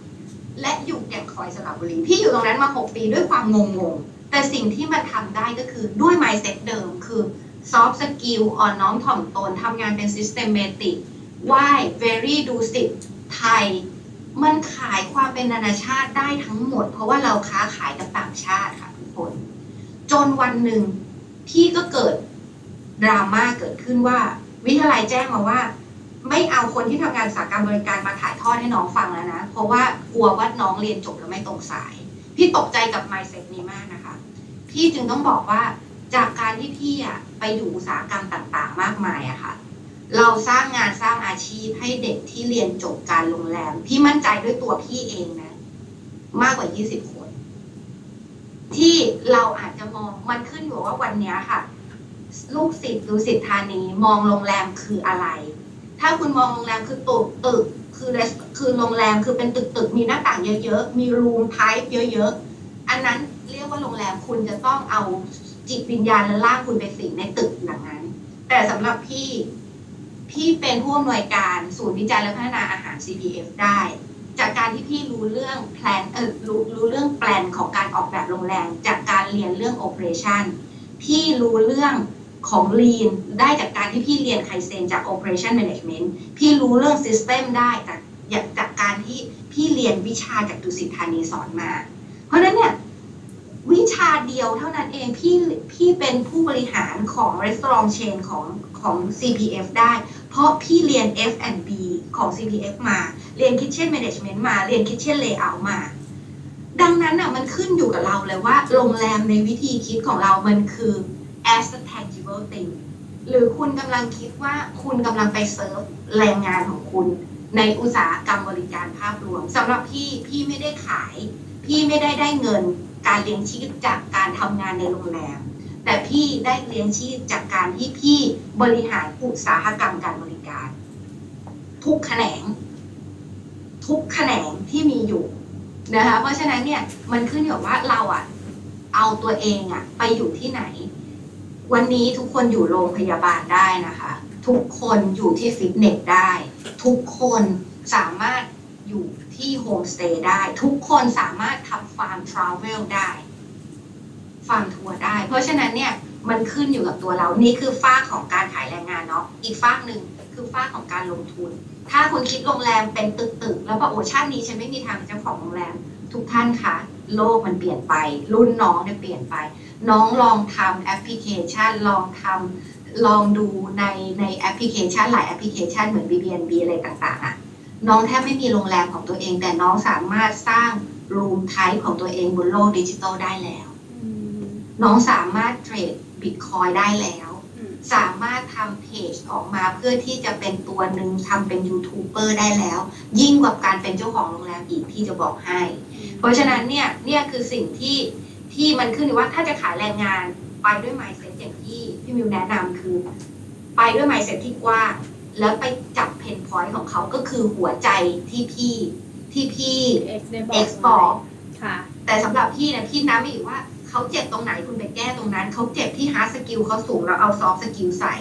และอยู่แก่งคอยสระบุรีพี่อยู่ตรงนั้นมา6 ปีด้วยความงงแต่สิ่งที่มันทำได้ก็คือด้วย mindset เดิมคือ soft skill อ่อนน้อมถ่อมตนทำงานเป็น systematic why very ดูสิตไทยมันขายความเป็นนานาชาติได้ทั้งหมดเพราะว่าเราค้าขายกับต่างชาติค่ะทุกคนจนวันหนึ่งพี่ก็เกิดดราม่าเกิดขึ้นว่าวิทยาลัยแจ้งมาว่าไม่เอาคนที่ทำงานอุตสาหกรรมบริการมาถ่ายทอดให้น้องฟังแล้วนะเพราะว่ากลัวว่าน้องเรียนจบแล้วไม่ตรงสายพี่ตกใจกับ mindset นี้มากนะคะพี่จึงต้องบอกว่าจากการที่พี่ไปอยู่อุตสาหกรรมต่างๆมากมายอะค่ะเราสร้างงานสร้างอาชีพให้เด็กที่เรียนจบการโรงแรมพี่มั่นใจด้วยตัวพี่เองนะมากกว่า20 คน ที่เราอาจจะมองมันขึ้นอยู่ว่าวันนี้ค่ะ ลูกศิษย์ดุสิตธานีมองโรงแรมคืออะไร ถ้าคุณมองโรงแรมคือตึกคือโรงแรมคือเป็นตึกมีหน้าต่างเยอะๆมีรูมไทป์เยอะๆอันนั้นเรียกว่าโรงแรมคุณจะต้องเอาจิตวิญญาณและร่างคุณไปสิงในตึกหลังนั้น แต่สำหรับพี่เป็นผู้อำนวยการศูนย์วิจัยและพัฒนาอาหาร CPF ได้ จากการที่พี่รู้เรื่องแพลนรู้เรื่องแปลนของการออกแบบโรงแรมจากการเรียนเรื่อง operation พี่รู้เรื่องของ lean ได้จากการที่พี่เรียนไคเซนจาก operation management พี่รู้เรื่อง system ได้จากการที่พี่เรียนวิชาจากดุสิตธานีสอนมา เพราะฉะนั้นเนี่ยวิชาเดียวเท่านั้นเองพี่เป็นผู้บริหารของ restaurant chain ของ CPF ได้ เพราะพี่เรียน F&B ของ CPF มาเรียน kitchen management มาเรียน kitchen layout มา ดังนั้นอ่ะมันขึ้นอยู่กับเราเลยว่าโรงแรมในวิธีคิดของเรามันคือ as a tangible thing หรือคุณกำลังคิดว่าคุณกำลังไปเซิร์ฟแรงงานของคุณในอุตสาหกรรมบริการภาพรวมสำหรับพี่ไม่ได้ขายพี่ไม่ได้เงินการเลี้ยงชีพจากการทำงานในโรงแรมแต่พี่ได้เลี้ยงชีพจากการที่พี่บริหารอุตสาหกรรมการบริการทุกแขนงที่มีอยู่นะคะเพราะฉะนั้นเนี่ยมันขึ้นอยู่ว่าเราเอาตัวเองไปอยู่ที่ไหนวันนี้ทุกคนอยู่โรงพยาบาลได้นะคะทุกคนอยู่ที่ฟิตเนสได้ทุกคนสามารถอยู่ที่โฮมสเตย์ได้ทุกคนสามารถทำฟาร์มทราเวลได้ฟาร์มทัวร์ได้เพราะฉะนั้นเนี่ยมันขึ้นอยู่กับตัวเรานี่คือฝ้าของการขายแรงงานเนาะอีกฝ้าหนึ่งคือฝ้าของการลงทุนถ้าคุณคิดโรงแรมเป็นตึกแล้วบอกโอ้ชาตินี้ฉันไม่มีทางเป็นเจ้าของโรงแรมทุกท่านคะโลกมันเปลี่ยนไปรุ่นน้องเนี่ยเปลี่ยนไปน้องลองทำแอปพลิเคชันลองดูในแอปพลิเคชันหลายแอปพลิเคชันเหมือน BBNB อะไรต่างๆน้องแทบไม่มีโรงแรมของตัวเองแต่น้องสามารถสร้างรูมไทป์ของตัวเองบนโลกดิจิทัลได้แล้วน้องสามารถเทรดบิตคอยได้แล้วสามารถทำเพจออกมาเพื่อที่จะเป็นตัวหนึ่งทำเป็นยูทูบเบอร์ได้แล้วยิ่งกว่าการเป็นเจ้าของโรงแรมอีกที่จะบอกให้เพราะฉะนั้นเนี่ยคือสิ่งที่มันขึ้นอยู่ว่าถ้าจะขายแรงงานไปด้วย mindset อย่างที่พี่มิวแนะนำคือไปด้วย mindset ที่กว้างแล้วไปจับเพนพอยต์ของเขาก็คือหัวใจที่พี่บอกค่ะแต่สำหรับพี่นะพี่น้ำอีกว่าเขาเจ็บตรงไหนคุณไปแก้ตรงนั้นเขาเจ็บที่ฮาร์ดสกิลเขาสูงแล้วเอาซอฟต์สกิลใส่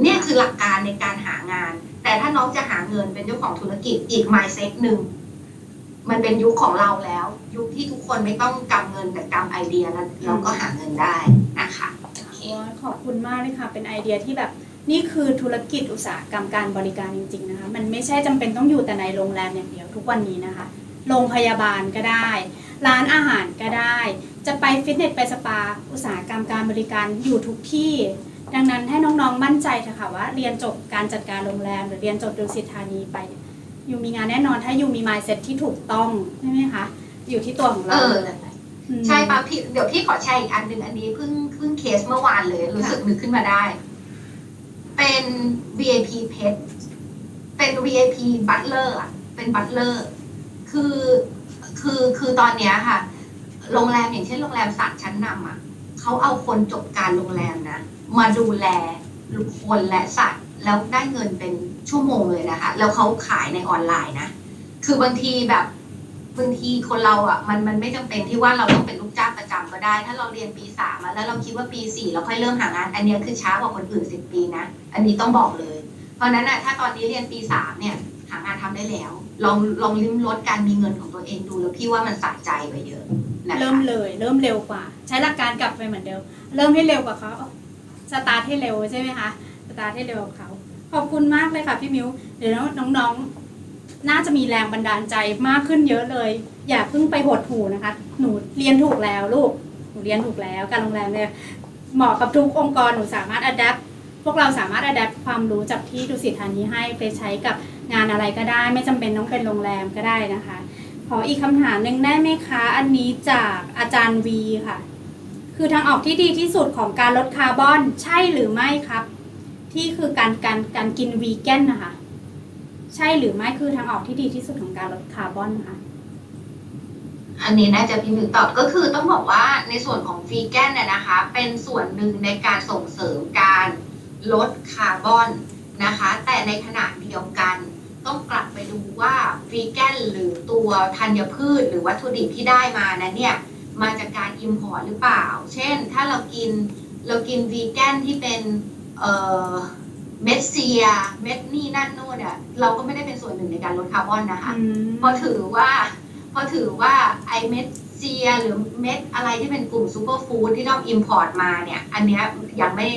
เนี่ยคือหลักการในการหางานแต่ถ้าน้องจะหาเงินเป็นเจ้าของธุรกิจอีก mindset หนึ่งมันเป็นยุคของเราแล้วยุคที่ทุกคนไม่ต้องกำเงินแต่กำไอเดียแล้วเราก็หาเงินได้นะคะขอบคุณมากเลยค่ะเป็นไอเดียที่แบบนี่คือธุรกิจอุตสาหกรรมการบริการจริงๆนะคะมันไม่ใช่จำเป็นต้องอยู่แต่ในโรงแรมอย่างเดียวทุกวันนี้นะคะโรงพยาบาลก็ได้ร้านอาหารก็ได้จะไปฟิตเนสไปสปาอุตสาหกรรมการบริการอยู่ทุกที่ดังนั้นให้น้องๆมั่นใจเถอะค่ะว่าเรียนจบการจัดการโรงแรมหรือเรียนจบดุสิตธานีไปอยู่มีงานแน่นอนถ้าอยู่มี mindset ที่ถูกต้องใช่ไหมคะอยู่ที่ตัวของเราใช่ป่ะพี่เดี๋ยวพี่ขอแชร์อีกอันหนึ่งอันนี้เพิ่งเคสเมื่อวานเลยรู้สึกนึกขึ้นมาได้เป็น VIP pet เป็น VIP butler เป็นบัตเลอร์คือตอนเนี้ยค่ะโรงแรมอย่างเช่นโรงแรม3ชั้นนำเขาเอาคนจบการโรงแรมนะมาดูแลคนและสัตว์แล้วได้เงินเป็นชั่วโมงเลยนะคะแล้วเขาขายในออนไลน์นะคือบางทีคนเรามันไม่จำเป็นที่ว่าเราต้องเป็นลูกจ้างประจำก็ได้ถ้าเราเรียนปี3แล้วเราคิดว่าปี4เราค่อยเริ่มหางานอันนี้คือช้ากว่าคนอื่น10 ปีนะอันนี้ต้องบอกเลยเพราะนั้นถ้าตอนนี้เรียนปี3เนี่ยหางานทำได้แล้วลองลิ้มรสการมีเงินของตัวเองดูแล้วพี่ว่ามันสะใจกว่าเยอะนะคะเริ่มเร็วกว่าใช้หลักการกลับไปเหมือนเดิมเริ่มให้เร็วกว่าเขาสตาร์ทให้เร็วใช่ไหมคะสตาร์ทให้เร็วกว่าเขาขอบคุณมากเลยค่ะพี่มิวเดี๋ยวน้องๆน่าจะมีแรงบันดาลใจมากขึ้นเยอะเลยอย่าเพิ่งไปหดหู่นะคะหนูเรียนถูกแล้วลูกหนูเรียนถูกแล้วการโรงแรมเนี่ยเหมาะกับทุกองค์กรหนูสามารถอัดแอปพวกเราสามารถอัดแอปความรู้จากที่ดุสิตธานีให้ไปใช้กับงานอะไรก็ได้ไม่จำเป็นต้องเป็นโรงแรมก็ได้นะคะขออีกคำถามหนึ่งได้ไหมคะอันนี้จากอาจารย์วีค่ะคือทางออกที่ดีที่สุดของการลดคาร์บอนใช่หรือไม่ครับที่คือการกินวีแกนนะคะใช่หรือไม่คือทางออกที่ดีที่สุดของการลดคาร์บอนค่ะ อันนี้น่าจะพิมพ์ตอบก็คือต้องบอกว่าในส่วนของวีแกนเนี่ยนะคะเป็นส่วนหนึ่งในการส่งเสริมการลดคาร์บอนนะคะแต่ในขณะเดียวกันต้องกลับไปดูว่าวีแกนหรือตัวธัญพืชหรือวัตถุดิบที่ได้มานั้นเนี่ยมาจากการอิมพอร์ตหรือเปล่าเช่นถ้าเรากินวีแกนที่เป็นเม็ดเซียเม็ดนี่นั่นโน่นเนี่ยเราก็ไม่ได้เป็นส่วนหนึ่งในการลดคาร์บอนนะคะเพราะถือว่าไอเม็ดเซียหรือเม็ดอะไรที่เป็นกลุ่มซูเปอร์ฟู้ดที่ต้องอิมพอร์ตมาเนี่ยอันเนี้ยยังไม่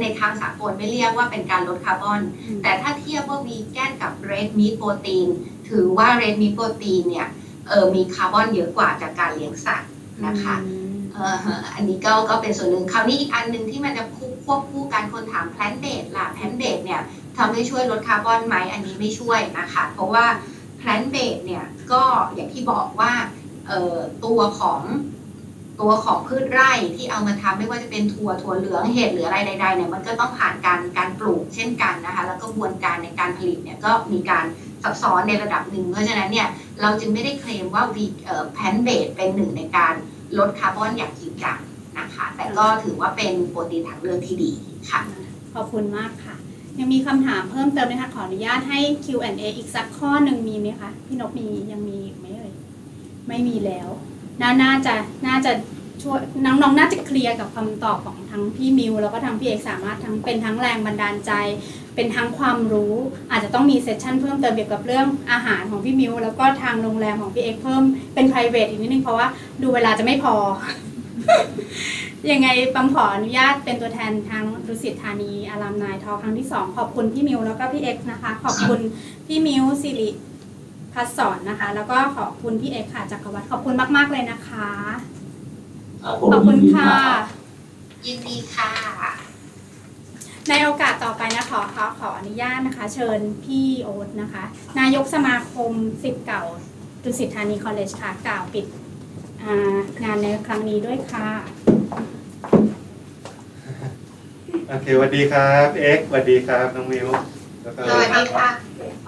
ในทางสากลไม่เรียกว่าเป็นการลดคาร์บอนแต่ถ้าเทียบว่าวีแกนกับเรดมีทโปรตีนถือว่าเรดมีทโปรตีนเนี่ยมีคาร์บอนเยอะกว่าจากการเลี้ยงสัตว์นะคะอันนี้ก็เป็นส่วนหนึ่งคราวนี้อีกอันหนึ่งที่มันจะควบคู่กันคนถามแพลนเบสล่ะแพลนเบสเนี่ยทำให้ช่วยลดคาร์บอนไหมอันนี้ไม่ช่วยนะคะเพราะว่าแพลนเบสเนี่ยก็อย่างที่บอกว่าตัวของพืชไร่ที่เอามาทำไม่ว่าจะเป็นถั่วเหลืองเห็ดหรืออะไรใดๆเนี่ยมันก็ต้องผ่านการปลูกเช่นกันนะคะแล้วก็กระบวนการในการผลิตเนี่ยก็มีการซับซ้อนในระดับหนึ่งเพราะฉะนั้นเนี่ยเราจึงไม่ได้เคลมว่าแพลนเบสเป็นหนึ่งในการลดคาร์บอนอย่างจริงจังนะคะแต่ก็ถือว่าเป็นโปรตีนทางเลือกที่ดีค่ะขอบคุณมากค่ะยังมีคำถามเพิ่มเติมไหมคะขออนุญาตให้ Q&A อีกสักข้อหนึ่งมีไหมคะพี่นกยังมีอีกไหมเอ่ยไม่มีแล้วน่าจะช่วยน้องๆน่าจะเคลียร์กับคำตอบของทั้งพี่มิวแล้วก็ทั้งพี่เอกสามารถเป็นทั้งแรงบันดาลใจเป็นทั้งความรู้อาจจะต้องมีเซสชั่นเพิ่มเติมเกี่ยวกับเรื่องอาหารของพี่มิวแล้วก็ทางโรงแรมของพี่เอกเพิ่มเป็น private อีกนิดนึงเพราะว่าดูเวลาจะไม่พอ ยังไงปั๊มขออนุญาตเป็นตัวแทนทางดุสิตธานีอารามนายทอครั้งที่2ขอบคุณพี่มิวแล้วก็พี่เอกนะคะขอบคุณพี่มิวสิริพัฒสอนนะคะแล้วก็ขอบคุณพี่เอกค่ะจักรวัฒน์ขอบคุณมากๆเลยนะคะขอบคุณค่ะยินดีค่ะในโอกาสต่อไปนะขออนุญาตนะคะเชิญพี่โอ๊ตนะคะนายกสมาคมศิษย์เก่าดุสิตธานีคอลเลจค่ะกล่าวปิดงานในครั้งนี้ด้วยค่ะโอเคสวัสดีครับเอ็กซ์สวัสดีครับน้องมิวแล้วก็ สวัสดีค่ะ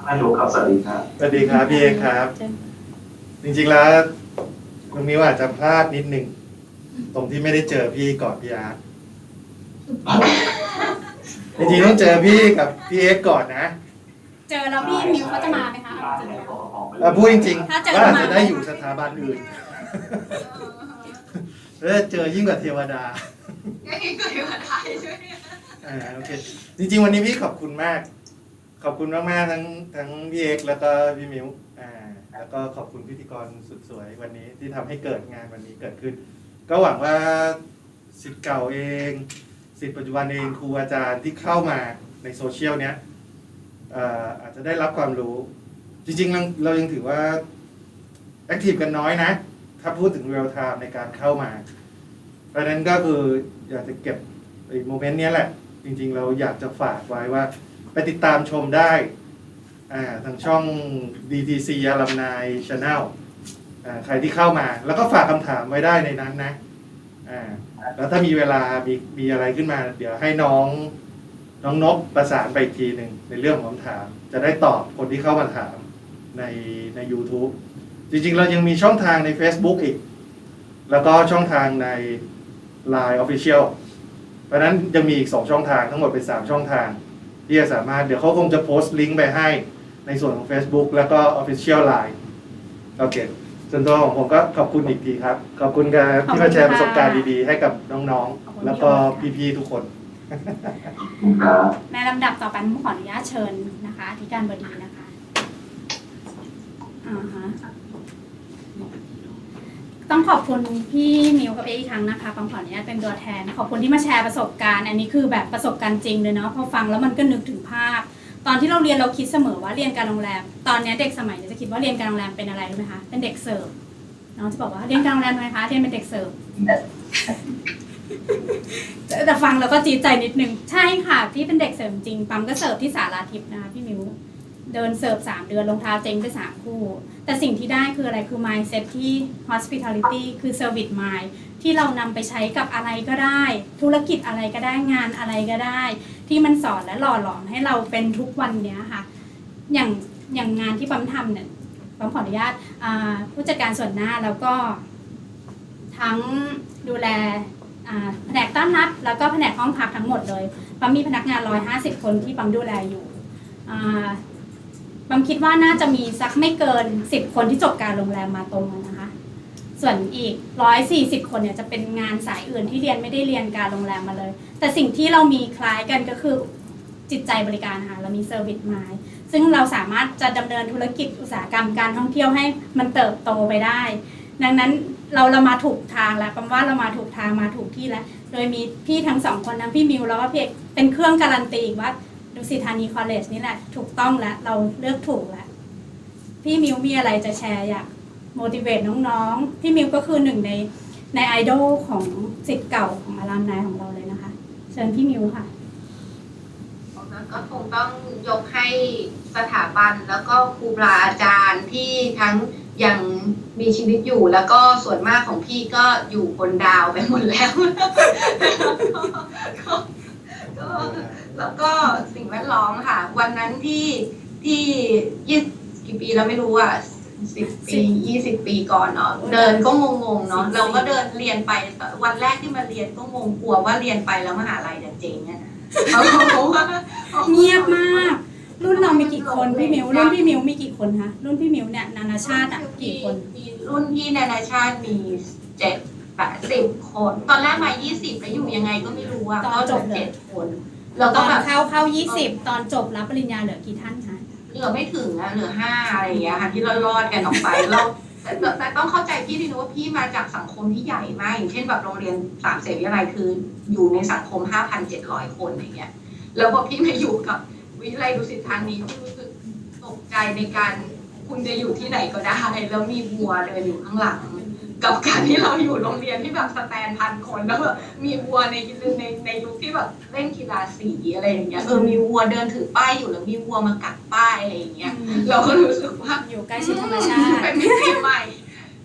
ท่านนายกครับสวัสดีครับ สวัสดีครับพี่เอ็กซ์ครับจริงๆแล้วน้องมิวอาจจะพลาดนิดนึงตรงที่ไม่ได้เจอพี่ก่อนพี่อาร์ตจริงๆต้องเจอพี่กับพี่เอ็กซ์ก่อนนะเจอแล้วพี่มิวเขาจะมาไหมคะพูดจริงๆว่าอาจจะได้อยู่สถาบันอื่นเจอยิ่งกว่าเทวดายิ่งกว่าเทวดาใช่ไหมโอเคจริงๆวันนี้พี่ขอบคุณมากขอบคุณมากๆทั้งพี่เอกแล้วก็พี่มิวแล้วก็ขอบคุณพิธีกรสุดสวยวันนี้ที่ทำให้เกิดงานวันนี้เกิดขึ้นก็หวังว่าศิษย์เก่าเองศิษย์ปัจจุบันเองครูอาจารย์ที่เข้ามาในโซเชียลเนี้ยอาจจะได้รับความรู้จริงๆเรายังถือว่าแอคทีฟกันน้อยนะถ้าพูดถึงเรียลไทม์ในการเข้ามาเพราะนั้นก็คืออยากจะเก็บโมเมนต์นี้แหละจริงๆเราอยากจะฝากไว้ว่าไปติดตามชมได้ทางช่อง DTC Alumni Channel ใครที่เข้ามาแล้วก็ฝากคำถามไว้ได้ในนั้นนะแล้วถ้ามีเวลามีอะไรขึ้นมาเดี๋ยวให้น้องนบประสานไปอีกทีหนึ่งในเรื่องของคำถามจะได้ตอบคนที่เข้ามาถามใน YouTube จริงๆเรายังมีช่องทางใน Facebook อีกแล้วก็ช่องทางใน Line Official เพราะนั้นยังมีอีก2ช่องทางทั้งหมดเป็น3ช่องทางที่จะสามารถเดี๋ยวเขาคงจะโพสต์ลิงก์ไปให้ในส่วนของ Facebook แล้วก็ Official Line โอเคส่วนตัวของผมก็ขอบคุณอีกทีครับขอบคุณที่มาแชร์ประสบการณ์ดีๆให้กับน้องๆแล้วก็พี่ๆทุกคนในลำดับต่อไปผมขออนุญาตเชิญนะคะอธิการบดีนะคะต้องขอบคุณพี่มิวกับเออีกครั้งนะคะขออนุญาตเป็นตัวแทนขอบคุณที่มาแชร์ประสบการณ์อันนี้คือแบบประสบการณ์จริงเลยเนาะพอฟังแล้วมันก็นึกถึงภาพตอนที่เราเรียนเราคิดเสมอว่าเรียนการโรงแรมตอนนี้เด็กสมัยนี้จะคิดว่าเรียนการโรงแรมเป็นอะไรรู้ไหมคะเป็นเด็กเสิร์ฟน้องจะบอกว่าเรียนการโรงแรมทำไมคะเรียนเป็นเด็กเสิร์ฟแต่ฟังแล้วก็จี๊ดใจนิดนึงใช่ค่ะพี่เป็นเด็กเสิร์ฟจริงปั๊มก็เสิร์ฟที่สาราทิพย์นะคะพี่มิวเดินเสิร์ฟ3 เดือนรองเท้าเจ๊งไป3 คู่แต่สิ่งที่ได้คืออะไรคือ mindset ที่ hospitality คือ service mind ที่เรานำไปใช้กับอะไรก็ได้ธุรกิจอะไรก็ได้งานอะไรก็ได้ที่มันสอนและหล่อหลอมให้เราเป็นทุกวันเนี้ยค่ะอย่างงานที่ปั๊มทำเนี่ย ขออนุญาตผู้จัดการส่วนหน้าแล้วก็ทั้งดูแลแผนกต้อนรับแล้วก็แผนกห้องพักทั้งหมดเลยปั๊มมีพนักงาน150 คนที่ปั๊มดูแลอยู่ปั๊มคิดว่าน่าจะมีสักไม่เกิน10 คนที่จบการโรงแรมมาตรงกันนะคะส่วนอีก140 คนเนี่ยจะเป็นงานสายอื่นที่ไม่ได้เรียนการโรงแรมมาเลยแต่สิ่งที่เรามีคล้ายกันก็คือจิตใจบริการค่ะเรามีเซอร์วิสมายซึ่งเราสามารถจะดำเนินธุรกิจอุตสาหกรรมการท่องเที่ยวให้มันเติบโตไปได้ดังนั้นเรามาถูกทางแล้วปั๊มว่าเรามาถูกทางมาถูกที่แล้วโดยมีพี่ทั้ง2 คนทั้งพี่มิวแล้วก็พี่เอกเป็นเครื่องการันตีว่าดุสิตธานีคอลเลจนี่แหละถูกต้องแล้วเราเลือกถูกแล้วพี่มิวมีอะไรจะแชร์อยากโมดิเวตน้องๆพี่มิวก็คือหนึ่งในไอดอลของศิษย์เก่าของอารามนายของเราเลยนะคะเชิญพี่มิวค่ะก็คงต้องยกให้สถาบันแล้วก็ครูบาอาจารย์ที่ทั้งยังมีชีวิตอยู่แล้วก็ส่วนมากของพี่ก็อยู่บนดาวไปหมดแล้วแล้วก็สิ่งแวดล้อมค่ะวันนั้นที่กี่ปีแล้วไม่รู้อ่ะ10 ปี 20 ปีก่อนเนาะเดินก็งงๆเนาะเราก็เดินเรียนไปวันแรกที่มาเรียนก็งงกลัวว่าเรียนไปแล้วมหาลัยจะเจ๊งเนี่ยเงียบมากรุ่นเรามีกี่คนพี่มิวรุ่นพี่มิวมีกี่คนคะรุ่นพี่มิวเนี่ยนานาชาติกี่คนมีรุ่นพี่นานาชาติมี7-10 คนตอนแรกมา20แล้วอยู่ยังไงก็ไม่รู้อ่ะก็จบ7 คนแล้วก็แบบเข้า20ตอนจบรับปริญญาเหลือกี่ท่านคะเหลือไม่ถึงอะเหลือ5อะไรอย่างเงี้ยค่ะที่รอดกันออกไปเราแต่ต้องเข้าใจพี่ด้วยนะว่าพี่มาจากสังคมที่ใหญ่มากอย่างเช่นแบบโรงเรียน3 เสรีวิทยาลัยคืออยู่ในสังคม 5,700 คนอย่างเงี้ยแล้วพอพี่มาอยู่กับวิทยาลัยดุสิตธานีพี่รู้สึกตกใจในการคุณจะอยู่ที่ไหนก็ได้แล้วมีวัวเดินอยู่ข้างหลังกับการที่เราอยู่โรงเรียนที่แบบสแตน1,000 คนแล้วแบบมีวัวในยุคที่แบบเล่นกีฬาสีอะไรอย่างเงี้ยมีวัวเดินถือป้ายอยู่แล้วมีวัวมากัดป้ายอะไรอย่างเงี้ยเราก็รู้สึกว่าอยู่ใกล้ชิดธรรมชาติเป็นมิติใหม่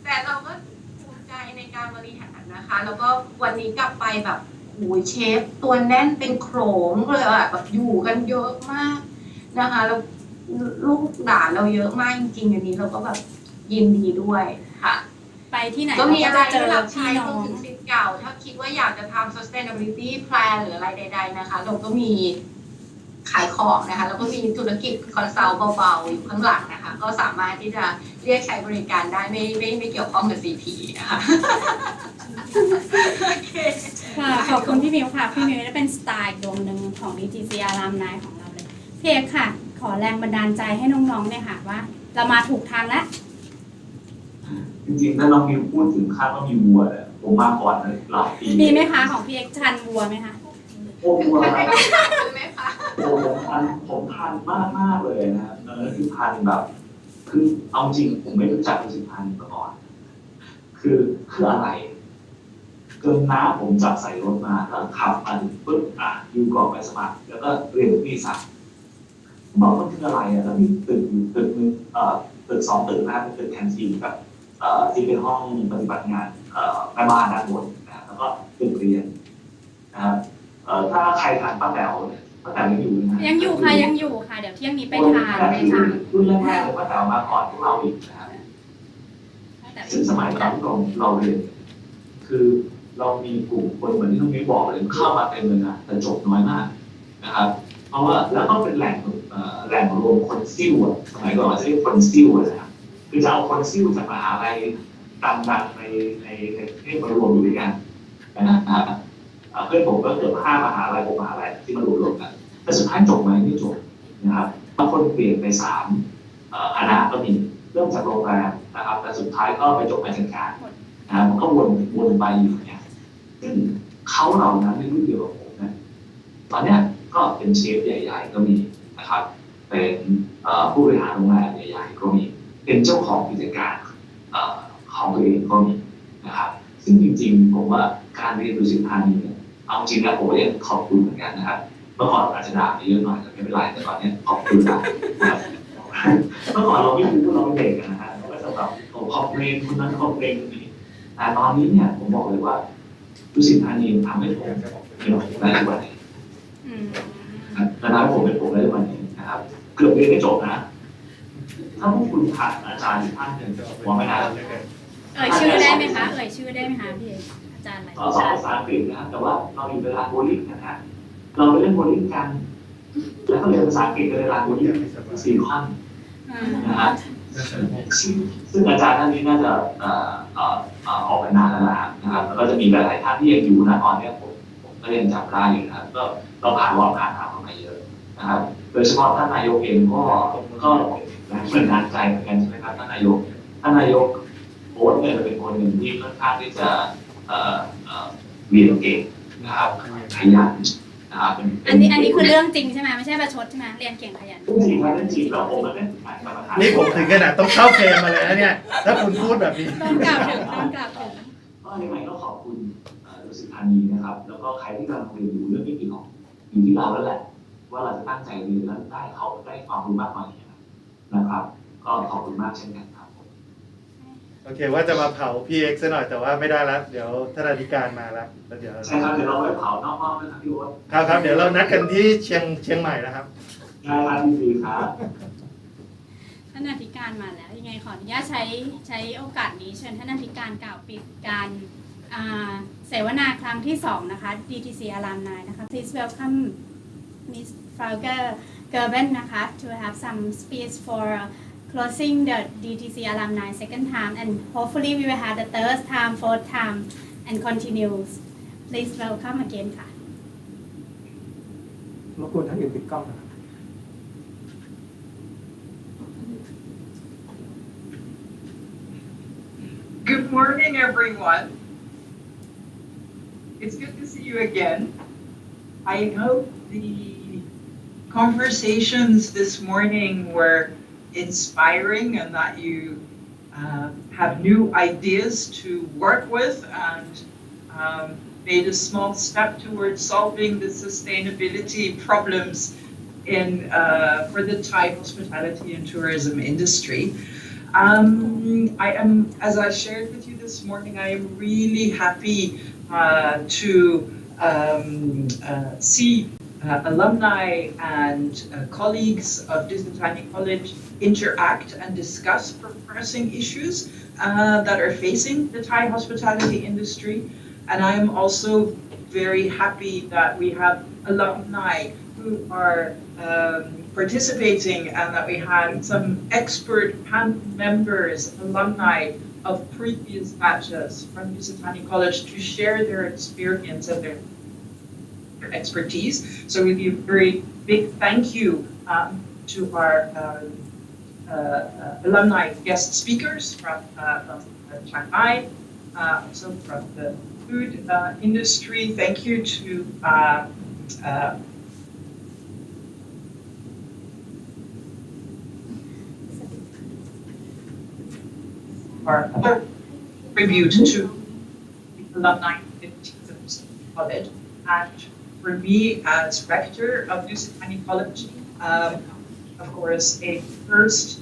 แต่เราก็ภูมิใจในการบริหารนะคะแล้วก็วันนี้กลับไปแบบโอ้ยเชฟตัวแน่นเป็นโขลงเลยอะแบบอยู่กันเยอะมากนะคะแล้วลูกหลานเราเยอะมากจริงๆอันนี้เราก็แบบยินดีด้วยค่ะไปที่ไหนก็มีอะไรที่เราใช้รวมถึงศิษย์เก่าถ้าคิดว่าอยากจะทำ sustainability plan หรืออะไรใดๆนะคะเราก็มีขายของนะคะแล้วก็มีธุรกิจคอนซัลท์เบาๆอยู่ข้างหลังนะคะก็สามารถที่จะเรียกใช้บริการได้ไม่เกี่ยวข้องกับ CP นะคะโอเคค่ะขอบคุณพี่มิวค่ะพี่มิวได้เป็นสไตล์ดวงหนึ่งของ DTC อารามนายของเราเลยพี่เอกค่ะขอแรงบันดาลใจให้น้องๆเนี่ยค่ะว่าเรามาถูกทางแล้วจริงๆถ้าน้องมิวพูดถึงคาดว่ามีวัวเนี่ยผมมาก่อนเลยหลายปีมีไหมคะของพี่เอกทันวัวไหมคะโอ้วัวครับผมทันมากเลยนะคือทันแบบคือเอาจริงผมไม่รู้จักดุสิตธานีมาก่อนคืออะไรเกินน้าผมจับใส่รถมาแล้วขับมาถึงปุ๊บอยู่กรอกใบสมัครแล้วก็เรียนวีซ่าบอกว่าคืออะไรแล้วมีตึกนึงตึก2 ตึกนะเป็นตึกแคนทีนกับที่เป็นห้องปฏิบัติงานแม่บ้านด้านบนนะแล้วก็ตึกเรียนนะครับถ้าใครทานป้าแต๋วยังอยู่นะยังอยู่ค่ะยังอยู่ค่ะเดี๋ยวเที่ยงนี้ไปทานรุ่นแรกๆเลยป้าแต๋วมาก่อนพวกเราอีกนะครับซึ่งสมัยก่อนเราเรียนคือเรามีกลุ่มคนเหมือนที่น้องมิ้วบอกเลยเข้ามาเต็มเลยนะแต่จบน้อยมากนะครับเพราะว่าแล้วก็เป็นแหล่งรวมคนซิ่วสมัยก่อนจะเรียกคนซิ่วนะครับคือจะเอาคนซิ่วจากมหาลัยดังๆในที่มารวมอยู่ด้วยกันนะครับเพื่อนผมก็เกือบ5 มหาลัย6 มหาลัยที่มารวมกันแต่สุดท้ายจบไหมไม่จบนะครับบางคนเปลี่ยนไป3 คณะก็มีเริ่มจากโรงแรมนะครับแต่สุดท้ายก็ไปจบการจัดการนะมันก็วนไปอยู่เนี่ยซึ่งเขาเหล่านั้นในรุ่นเดียวกับผมนะตอนเนี้ยก็เป็นเชฟใหญ่ๆก็มีนะครับเป็นผู้บริหารโรงแรมใหญ่ๆก็มีเป็นเจ้าของกิจการของตัวเองก็มีนะครับซึ่งจริงๆผมว่าการเรียนดุสิตธานีเนี่ยเอาจริงแล้วผมก็ยังขอบคุณเหมือนกันนะครับเมื่อก่อนอาจจะด่าเยอะหน่อยแต่ไม่เป็นไรแต่ตอนนี้ขอบคุณนะครับเมื่อก่อนเราไม่รู้เราไม่เด็กกันนะฮะเราก็จะแบบขอบเพลงคนนั้นขอบเพลงคนนี้แต่ตอนนี้เนี่ยผมบอกเลยว่าดุสิตธานีทำให้ผมเป็นผมได้ทุกวันนี้และทำให้ผมเป็นผมได้ทุกวันนี้นะครับเกือบเรียนไม่จบนะ ถ้าพวกคุณผ่านอาจารย์ท่านหนึ่งผมว่าไม่น่า เอ่ยชื่อได้ไหมคะเอ่ยชื่อได้ไหมคะพี่เอกอาจารย์อะไร สอนภาษาอังกฤษนะครับแต่ว่าเรามีเวลาโบลิ่งนะฮะเราไปเล่นโบลิ่งกัน แล้วก็เรียนภาษาอังกฤษในเวลาโบลิ่ง4 คอน นะฮะซึ่งอาจารย์ท่านนี้น่าจะออกไปนานแล้วนะครับแล้วก็จะมีหลายๆท่านที่ยังอยู่นะตอนนี้ผมก็ยังจำได้อยู่นะครับก็เราผ่านรอบผ่านทางมาเยอะนะครับโดยเฉพาะท่านนายกเองก็เหมือนงานใจเหมือนกันใช่ไหมครับท่านนายกโบ๊ทเนี่ยเป็นคนหนึ่งที่ค่อนข้างที่จะเรียนเก่งนะครับขยันนะครับอันนี้คือเรื่องจริงใช่ไหมไม่ใช่ประชดใช่ไหมเรียนเก่งขยัน จริงครับจริงแล้วผมมันเป็นงานกรรมฐาน นี่ผมถึงขนาดต้องเข้าเฟรมมาเลยนะเนี่ย ถ้าคุณพูดแบบนี้ โดนกล่าวถึง ก็ยังไงก็ขอบคุณดุสิตธานีนะครับ แล้วก็ใครที่กำลังเรียนอยู่เรื่องไม่กี่ของอยู่ที่เราแล้วแหละ ว่าเราจะตั้งใจเรียนแล้วได้ความรู้มากน้อยแค่ไหนนะครับ ก็ขอบคุณมากเช่นกันครับ โอเคว่าจะมาเผาพี่เอ็กซ์ซะหน่อยแต่ว่าไม่ได้แล้วเดี๋ยวท่านอธิการมาแล้วเดี๋ยว ใช่ครับเดี๋ยวเราไปเผานอกห้องนะครับพี่โอ๊ต ครับเดี๋ยวเรานัดกันที่เชียงใหม่นะครับ ได้ครับดีครับ ท่านอธิการมาแล้วยังไงขออนุญาตใช้โอกาสนี้เชิญท่านอธิการกล่าวปิดการเสวนาครั้งที่2นะคะ DTC Alumni นะคะ Please welcome Miss Frauke Gerben นะคะ to have some speech for closing the DTC Alumni second time and hopefully we will have the third time, fourth time and continues. Please welcome again ค่ะ รบกวนท่านอื่นปิดกล้องนะครับ Good morning, everyone. It's good to see you again. I hope the conversations this morning were inspiring and that you have new ideas to work with and made a small step towards solving the sustainability problems in for the Thai hospitality and tourism industry. As I shared with you this morning, I am really happy to see alumni and colleagues of Disney College interact and discuss pressing issues that are facing the Thai hospitality industry. And I am also very happy that we have alumni who are participating and that we had some expert panel members, alumni of previous batches from Disney College to share their experience and their expertise. So we give a very big thank you to our alumni guest speakers from Shanghai, also from the food industry. Thank you to our other tribute to the alumni of Disney College. And for me, as rector of Disney College, of course, a first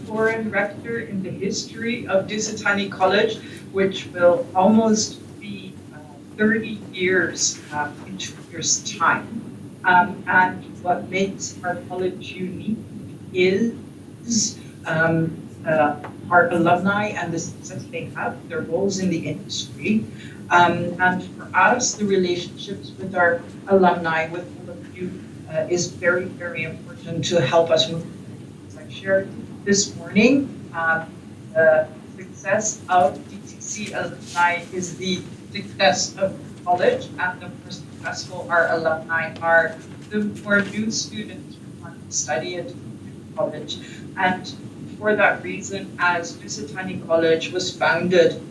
foreign rector in the history of Disney College, which will almost be 30 years in 2 years' time. And what makes our college unique is our alumni and the success they have, their roles in the industry. And for us, the relationships with our alumni, with all of you, is very, very important to help us move. As I shared this morning, the success of DTC alumni is the success of the college, and the more successful our alumni are, the more new students want to study at college. And for that reason, as Disney College was founded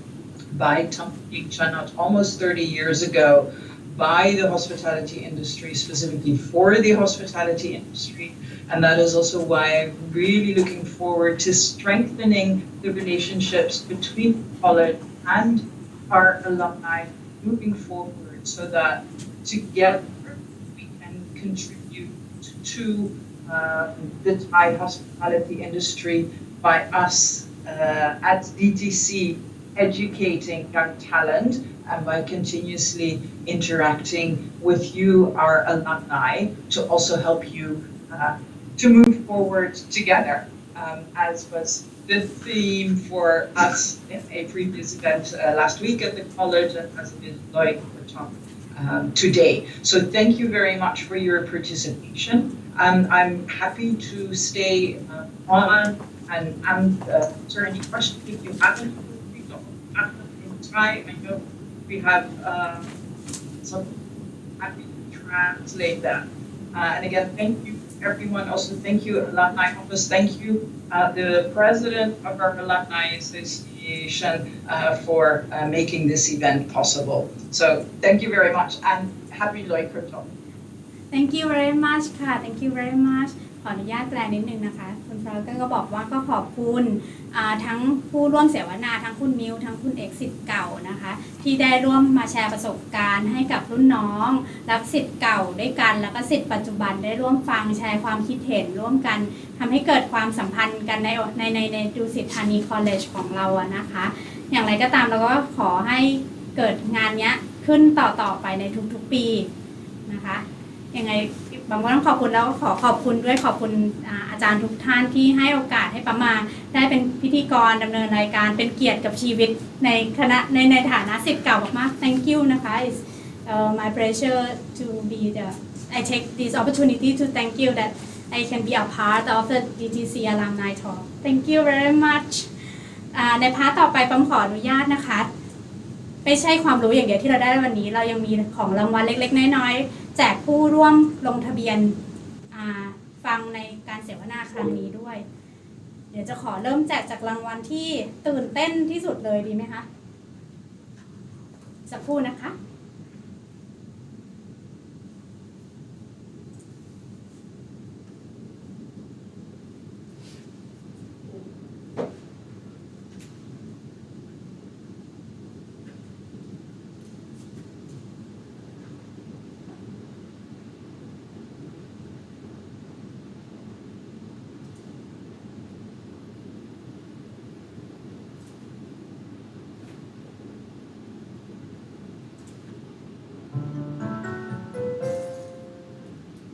by Tampik Chanat almost 30 years ago by the hospitality industry, specifically for the hospitality industry. And that is also why I'm really looking forward to strengthening the relationships between the college and our alumni moving forward so that together we can contribute to the Thai hospitality industry by us at DTC educating young talent and by continuously interacting with you, our alumni, to also help you to move forward together. as was the theme for us in a previous event last week at the college and as it is like today. So thank you very much for your participation. I'm happy to stay on and answer any questions if you have any. We don't have to try. I know we have some happy to translate that. And again, thank you everyone. Also, thank you Alumni Office. Thank you the president of our Alumni Association for making this event possible. So thank you very much and happy Loikerton. Thank you very much ค่ะ Thank you very much ขออนุญาตแปลนิดนึงนะคะคุณฟรอยก็บอกว่าก็ขอบคุณทั้งผู้ร่วมเสวนาทั้งคุณมิวทั้งคุณเอกสิทธิ์เก่านะคะที่ได้ร่วมมาแชร์ประสบการณ์ให้กับรุ่นน้องและสิทธิ์เก่าด้วยกันแล้วก็สิทธิ์ปัจจุบันได้ร่วมฟังแชร์ความคิดเห็นร่วมกันทำให้เกิดความสัมพันธ์กันในดุสิตธานีคอลเลจของเราอะนะคะอย่างไรก็ตามเราก็ขอให้เกิดงานนี้ขึ้นต่อไปในทุกๆปีนะคะยังไงบางคนต้องขอบคุณแล้วก็ขอขอบคุณด้วยขอบคุณอาจารย์ทุกท่านที่ให้โอกาสให้ปั๊มมาได้เป็นพิธีกรดำเนินรายการเป็นเกียรติกับชีวิตในคณะในฐานะศิษย์เก่ามากๆ Thank you นะคะ It's my pleasure to be I take this opportunity to thank you that I can be a part of the DTC Alumni Talk Thank you very much ในพาร์ทต่อไปปั๊มขออนุญาตนะคะไม่ใช่ความรู้อย่างเดียวที่เราได้วันนี้เรายังมีของรางวัลเล็กๆน้อยๆแจกผู้ร่วมลงทะเบียนฟังในการเสวนาครั้งนี้ด้วยเดี๋ยวจะขอเริ่มแจกจากรางวัลที่ตื่นเต้นที่สุดเลยดีไหมคะสักครู่นะคะ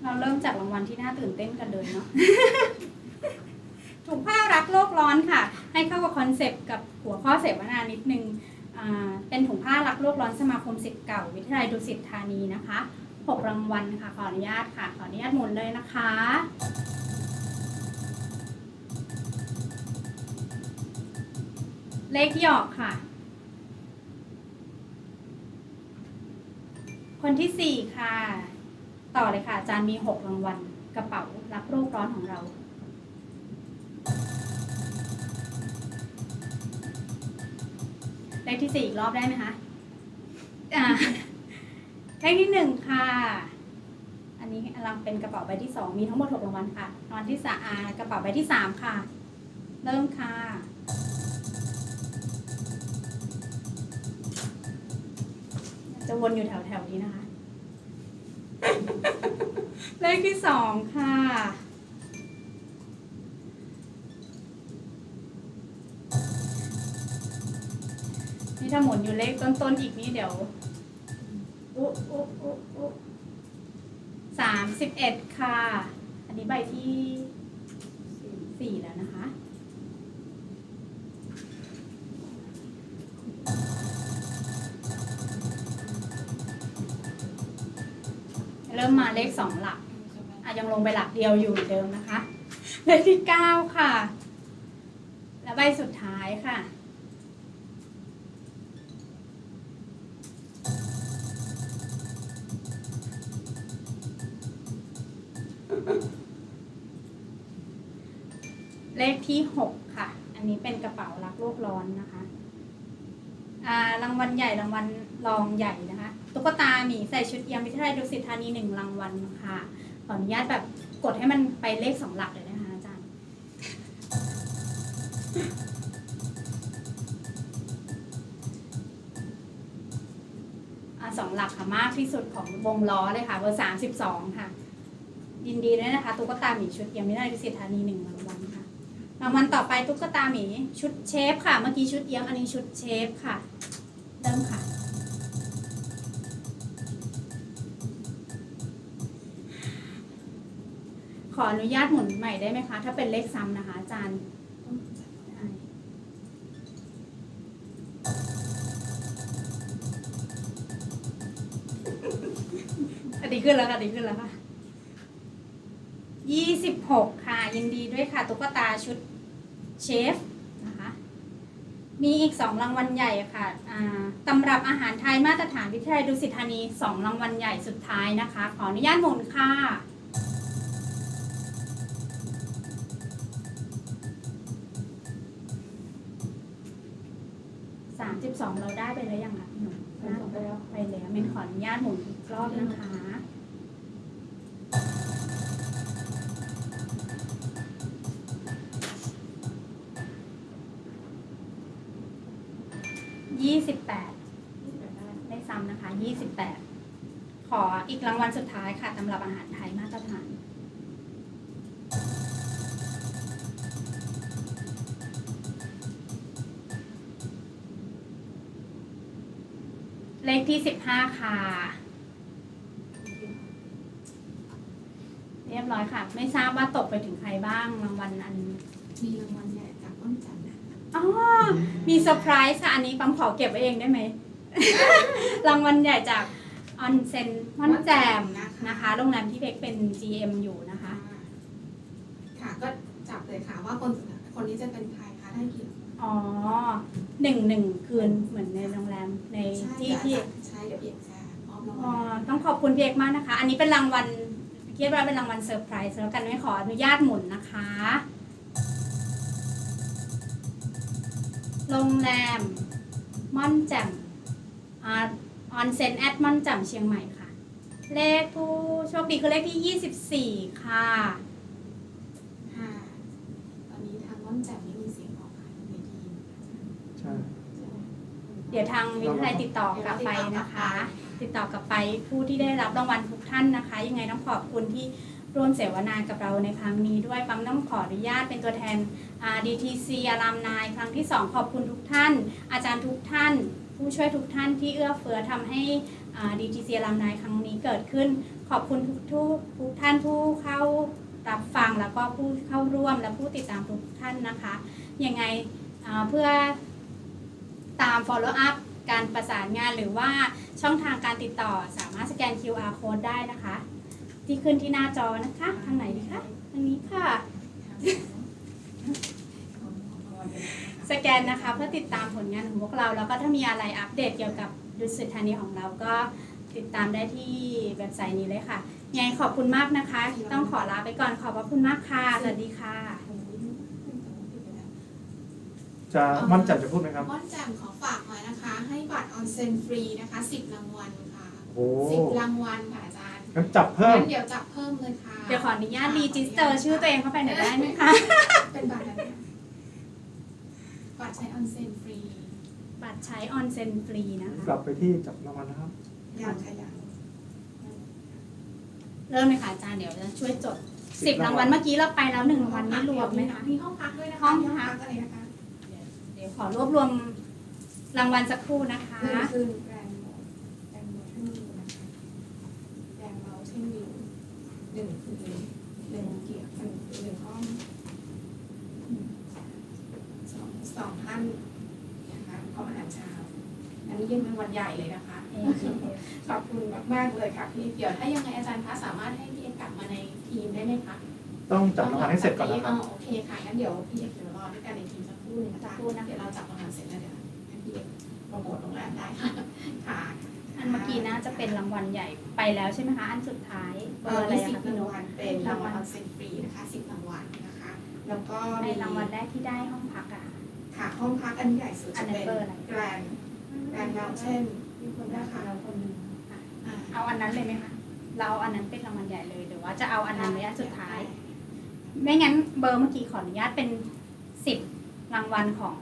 เราเริ่มจากรางวัลที่น่าตื่นเต้นกันเลยเนาะ ถุงผ้ารักโลกร้อนค่ะให้เข้ากับคอนเซปต์กับหัวข้อเสวนานิดนึงเป็นถุงผ้ารักโลกร้อนสมาคมศิษย์เก่าวิทยาลัยดุสิตธานีนะคะ6รางวัลค่ะขออนุญาตค่ะขออนุญาตหมุนเลยนะคะเลขที่ออกค่ะคนที่4ค่ะต่อเลยค่ะอาจารย์มี6รางวัลกระเป๋ารักโลกร้อนของเราเลขที่4อีกรอบได้ไหมคะเลขที่1ค่ะอันนี้กำลังเป็นกระเป๋าใบที่2มีทั้งหมด6รางวัลค่ะรางวัลที่3กระเป๋าใบที่3ค่ะเริ่มค่ะจะวนอยู่แถวๆนี้นะคะเลขที่2ค่ะนี่ถ้าหมุนอยู่เลขต้นๆอีกนี่เดี๋ยว31ค่ะอันนี้ใบที่4แล้วนะคะเริ่มมาเลข2หลักยังลงไปหลักเดียวอยู่เหมือนเดิมนะคะเลขที่9ค่ะและใบสุดท้ายค่ะเลขที่6ค่ะอันนี้เป็นกระเป๋ารักโลกร้อนนะคะรางวัลใหญ่รางวัลรองใหญ่นะคะตุ๊กตาหมีใส่ชุดเอี่ยมวิทยาลัยดุสิตธานี1รางวัลค่ะขออนุญาตแบบกดให้มันไปเลข2หลักเลยนะคะอาจารย์2หลักค่ะมากที่สุดของวงล้อเลยค่ะเบอร์32ค่ะยินดีด้วยนะคะตุ๊กตาหมีชุดเอี่ยมวิทยาลัยดุสิตธานี1รางวัลค่ะรางวัลต่อไปตุ๊กตาหมีชุดเชฟค่ะเมื่อกี้ชุดเอี่ยมอันนี้ชุดเชฟค่ะเริ่มค่ะข ออนุญาตหมุนใหม่ได้ไหมคะ ถ้าเป็นเลขซ้ำนะคะ อาจารย์ได้ดีขึ้นแล้วค่ะดีขึ้นแล้วค่ะ26ค่ะยินดีด้วยค่ะตุ๊กตาชุดเชฟนะคะ มีอีก2รางวัลใหญ่ค่ะตำรับอาหารไทยมาตรฐานวิทยาลัยดุสิตธานี2รางวัลใหญ่สุดท้ายนะคะ ขออนุญาตหมุนค่ะ32เราได้ไปแล้วยังคะพี่หนุ่มไปแล้วเมนขออนุญาตหมุนอีกรอบนะคะ28ได้ซ้ำนะคะ28ขออีกรางวัลสุดท้ายค่ะตำรับอาหารไทยมาตรฐานเลขที่15ค่ะเรียบร้อยค่ะ ไม่ทราบว่าตกไปถึงใครบ้างรางวัลอัน มีรางวัลใหญ่จากต้นจันทร์นะคะ อ๋อมีเซอร์ไพรส์ค่ะอันนี้ปั๊มขอเก็บไว้เองได้ไหม รางวัลใหญ่จากออนเซ็นม่อนแจมนะคะโรงแรมที่เบกเป็น GM อยู่นะคะ ค่ะก็จับเลยค่ะว่าคนนี้จะเป็นใครคะได้กี่รางวัล อ๋อหนึ่งคืนเหมือนในโรงแรมในที่ที่ ใช่เดี๋ยวเอกจะมอบราง อ๋อ วัล ต้องขอบคุณพี่เอกมากนะคะ อันนี้เป็นรางวัลคิดว่าเป็นรางวัลเซอร์ไพรส์แล้วกันไม่ขออนุญาตหมุนนะคะ โรงแรมม่อนแจ่มออนเซ็นแอดม่อนแจ่มเชียงใหม่ค่ะ เลขผู้โชคดีคือเลขที่24ค่ะ ค่ะตอนนี้ทางม่อนแจ่มไม่มีเสียงออกค่ะในทีม ใช่ เดี๋ยวทางวิทยาลัยติดต่อกลับไปนะคะ ติดต่อกลับไปผู้ที่ได้รับรางวัลทุกท่านนะคะ ยังไงต้องขอบคุณที่ร่วมเสวนากับเราในครั้งนี้ด้วยปั๊มต้องขออนุญาตเป็นตัวแทนDTC อารามนายครั้งที่ 2 ขอบคุณทุกท่าน อาจารย์ทุกท่าน ผู้ช่วยทุกท่านที่เอื้อเฟื้อทำให้DTC อารามนายครั้งนี้เกิดขึ้น ขอบคุณทุกท่านผู้เข้ารับฟังแล้วก็ผู้เข้าร่วมและผู้ติดตามทุกท่านนะคะยังไงเพื่อตาม follow up การประสานงานหรือว่าช่องทางการติดต่อสามารถสแกน QR code ได้นะคะ ที่ขึ้นที่หน้าจอนะคะทางไหนดีคะทางนี้ค่ะ สแกนนะคะเพื่อติดตามผลงานของพวกเราแล้วก็ถ้ามีอะไรอัปเดตเกี่ยวกับดุสิตธานีของเราก็ติดตามได้ที่เว็บไซต์นี้เลยค่ะยังไงขอบคุณมากนะคะ ต้องขอลาไปก่อนขอบพระคุณมากค่ะสวัสดีค่ะ จะมั่นใจจะพูดไหมครับ ม่อนแจ่มขอฝากมานะคะ ให้บัตรออนเซ็นฟรีนะคะ10รางวัลค่ะ โอ้ 10รางวัลค่ะอาจารย์ งั้นจับเพิ่ม งั้นเดี๋ยวจับเพิ่มเลยค่ะ เดี๋ยวขออนุญาตรีจิสเตอร์ชื่อตัวเองเข้าไปหน่อยได้ไหมคะ เป็นบัตรอะไรเนี่ยบัตรใช้ออนเซ็นฟรี บัตรใช้ออนเซ็นฟรีนะคะ กลับไปที่จับรางวัลนะครับ ยังค่ะยัง เริ่มเลยค่ะอาจารย์เดี๋ยวจะช่วยจด10รางวัลเมื่อกี้เราไปแล้ว1รางวัลไม่รวมไหมคะ มีห้องพักด้วยนะคะ ห้องพัก มีอะไรนะคะ เดี๋ยวขอรวบรวมรางวัลสักครู่นะคะ หนึ่งคืนแกรนด์โมชั่นวิวนะคะแกรนด์เมาเทนวิวหนึ่งคืนหนึ่งเกียร์หนึ่งห้องสองท่านนะคะพร้อมอาหารเช้าอันนี้ยังเป็นวันใหญ่เลยนะคะ ขอบคุณมากๆเลยค่ะพี่เดี๋ยวถ้ายังไงอาจารย์คะสามารถให้พี่เอกกลับมาในทีมได้ไหมคะ ต้องจับรางวัลให้เสร็จก่อนนะครับ โอเคค่ะงั้นเดี๋ยวพี่เอกเดี๋ยวรอด้วยกันในทีมสักครู่หนึงนะคะเดี๋ยวเราจับรางวัลเสร็จแล้วเดี๋ยวให้พี่เอกโปรโมทโรงแรมได้ค่ะค่ะ อันเมื่อกี้น่าจะเป็นรางวัลใหญ่ไปแล้วใช่ไหมคะ อันสุดท้ายเบอร์อะไร มี อะ 10 คะพี่ ราง นุ๊ก วัลเป็นรางวัลออนเซ็นฟรีนะคะ10รางวัลนะคะ แล้วก็ ใน มี รางวัลแรกที่ได้ห้องพักอะค่ะ ค่ะห้องพักอันใหญ่สุด อั จะ นนั้น เป็น เบอร์อะไร แกรนด์เมาเทน มีคนได้ค่ะเราคนหนึงค่ะ อ่า เอาอันนั้นเลยไหมคะเราเอาอันนั้นเป็นรางวัลใหญ่เลยหรือว่าจะเอาอันนั้นไว้อันสุดท้าย ไม่งั้นเบอร์เมื่อกี้ขออนุญาตเป็น10รางวัลของ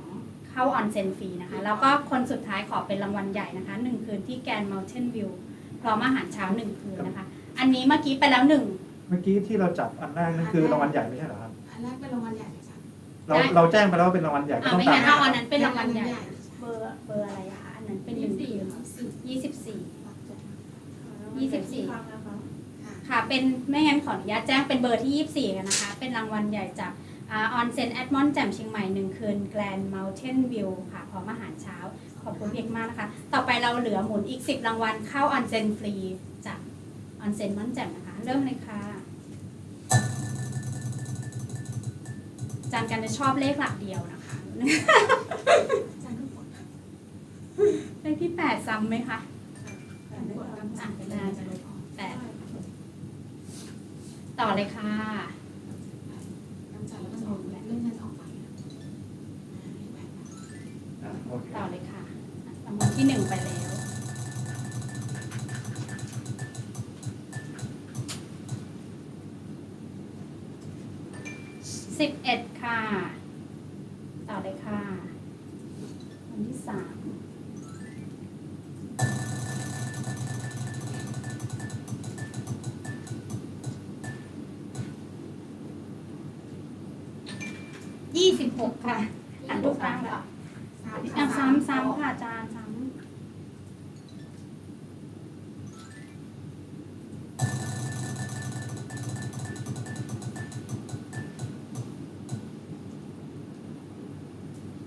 เข้าออนเซ็นฟรีนะคะ แล้วก็คนสุดท้ายขอเป็นรางวัลใหญ่นะคะ1คืนที่แกรนด์เมลเทนวิวพร้อมอาหารเช้า1คืนนะคะ อันนี้เมื่อกี้ไปแล้ว1 เมื่อกี้ที่เราจับอันแรกนั่นคือรางวัลใหญ่ไม่ใช่เหรอครับ อันแรกเป็นรางวัลใหญ่เลยจ้ะ เราแจ้งไปแล้วว่าเป็นรางวัลใหญ่ก็ต้อง ไม่ ตาม งั้นเอาอันนั้นเป็นรางวัลใหญ่ ใหญ่ เบอร์อะไรอะคะอันนั้นเป็น1คืน24 24 ค่ะ ค ค่ะเป็นไม่งั้นขออนุญาตแจ้งเป็นเบอร์ที่ 24กันนะคะ เป็นรางวัลใหญ่จากออนเซ็นแอดมอนแจ่มเชียงใหม่1 คืนแกรนด์เมลเทนวิวค่ะพร้อมอาหารเช้า ขอบคุณเพียงมากนะคะ ต่อไปเราเหลือหมุนอีก 10 รางวัลเข้าออนเซ็นฟรีจากออนเซ็นม่อนแจ่มนะคะ เริ่มเลยค่ะอาจารย์กันจะชอบเลขหลักเดียวนะคะ เลขที่ 8 ซ้ำไหมคะอ่ะ8ต่อเลยค่ะ โอเค ต่อเลยค่ะรางวัลที่ 1 ไปแล้ว11ค่ะ ต่อเลยค่ะวันที่ 326ค่ะอันทุกครั้งแล้วซ้ำค่ะอาจารย์ซ้ำ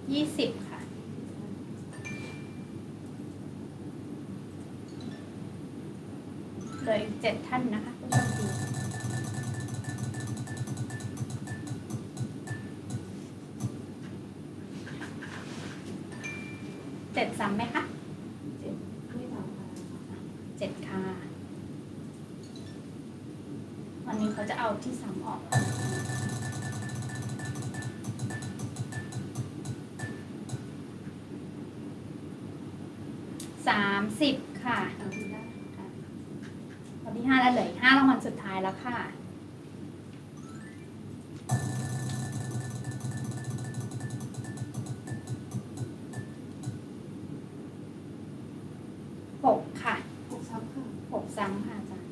20ค่ะเหลืออีก7 ท่านนะคะผู้โชคดี7 ซ้ำไหมคะ7ค่ะวันนี้เขาจะเอาที่ซ้ำออก30ค่ะวันที่ 5แล้วเหลืออีก5 รางวัลสุดท้ายแล้วค่ะ6ค่ะ6 ซ้ำค่ะอาจารย์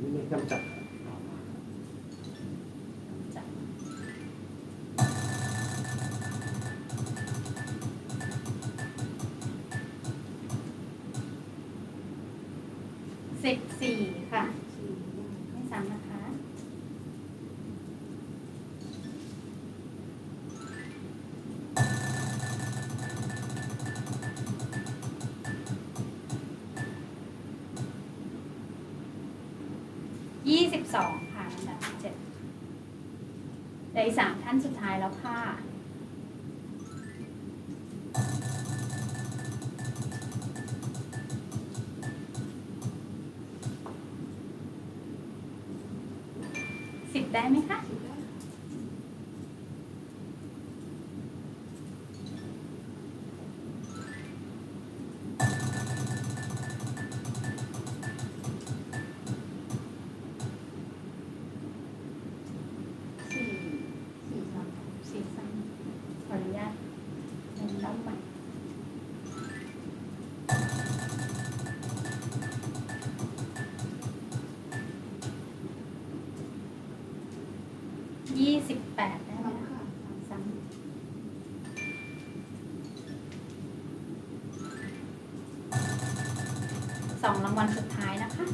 นี่มีกำจัด จะ14ค่ะไม่ซ้ำนะคะ22ค่ะลำดับที่7เหลืออีก3 ท่านสุดท้ายแล้วค่ะ10ได้ไหมคะ 4 ซ้ำขออนุญาตเน้นด้านใหม่28ได้ไหมคะซ้ำ2 รางวัลสุดท้ายนะคะ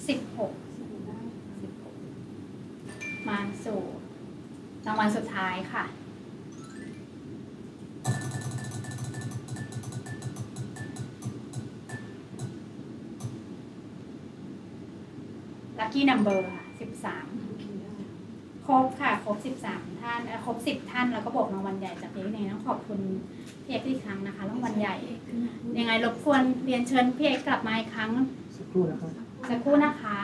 16มาสู่รางวัลสุดท้ายค่ะลัคกี้นัมเบอร์ค่ะ13ครบค่ะครบ13 ท่านครบ10 ท่านแล้วก็บวกรางวัลใหญ่จากพี่เอกเองต้องขอบคุณพี่เอกอีกครั้งนะคะรางวัลใหญ่ยังไงรบกวนเรียนเชิญพี่เอกกลับมาอีกครั้ง สักครู่นะครับ สักครู่นะคะ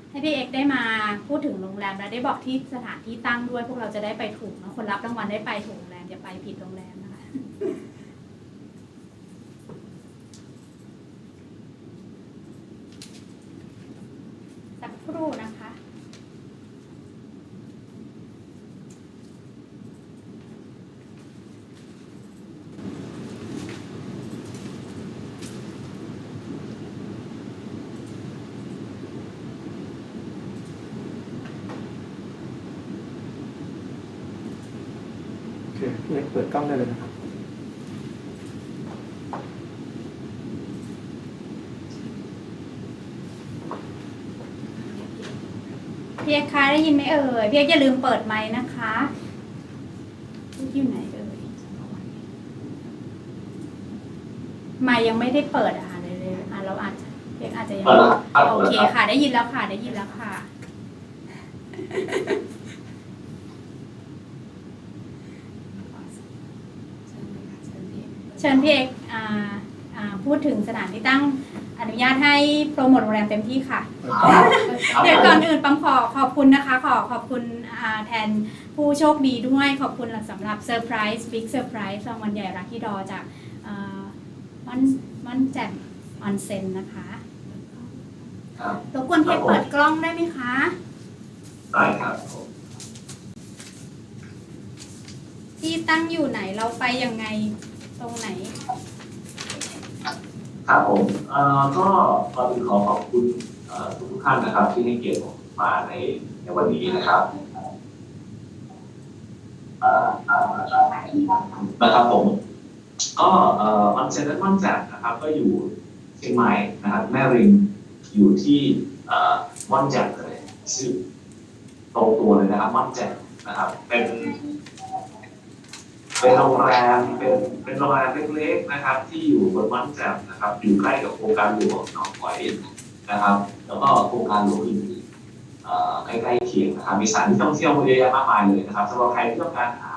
ให้พี่เอกได้มาพูดถึงโรงแรมและได้บอกที่สถานที่ตั้งด้วยพวกเราจะได้ไปถูกนะคนรับรางวัลได้ไปถูกโรงแรมอย่าไปผิดโรงแรมนะคะสักครู่นะคะ โอเคพี่เอกเปิดกล้องได้เลยนะครับ เอกคะได้ยินไหมเอ่ยพี่เอกอย่าลืมเปิดไมค์นะคะพี่อยู่ไหนเอ่ยไมค์ยังไม่ได้เปิดอะค่ะเลยเราอาจจะพี่เอกอาจจะยัง เปิดแล้วครับ โอเคค่ะ ได้ยินแล้วค่ะได้ยินแล้วค่ะเชิญพี่เอกพูดถึงสถานที่ตั้งอนุญาตให้โปรโมทโรงแรมเต็มที่ค่ะ เดี๋ยวก่อนอื่นปั๊มขอบคุณนะคะขอบคุณแทนผู้โชคดีด้วยขอบคุณสำหรับเซอร์ไพรส์บิ๊กเซอร์ไพรส์รางวัลใหญ่ลัคกี้ดอจากม่อนแจ่มออนเซ็นนะคะ ครับ รบกวนเทปเปิดกล้องได้ไหมคะ ได้ครับ ที่ตั้งอยู่ไหนเราไปยังไงตรงไหน ครับผมก็ก่อนอื่นขอขอบคุณทุกท่านนะครับที่ให้เกียรติผมมาในวันนี้นะครับนะครับผมก็ออนเซ็นและม่อนแจ่มนะครับก็อยู่เชียงใหม่นะครับแม่ริมอยู่ที่ม่อนแจ่มเลยชื่อตรงตัวเลยนะครับม่อนแจ่มนะครับเป็นโรงแรมเป็นโรงแรมเล็กๆนะครับที่อยู่บนม่อนแจ่มนะครับอยู่ใกล้กับโครงการหลวงหนองหอยนะครับแล้วก็โครงการหลวงอื่นๆใกล้ๆเคียงนะครับมีสถานที่ท่องเที่ยวเยอะแยะมากมายเลยนะครับสำหรับใครที่ต้องการหา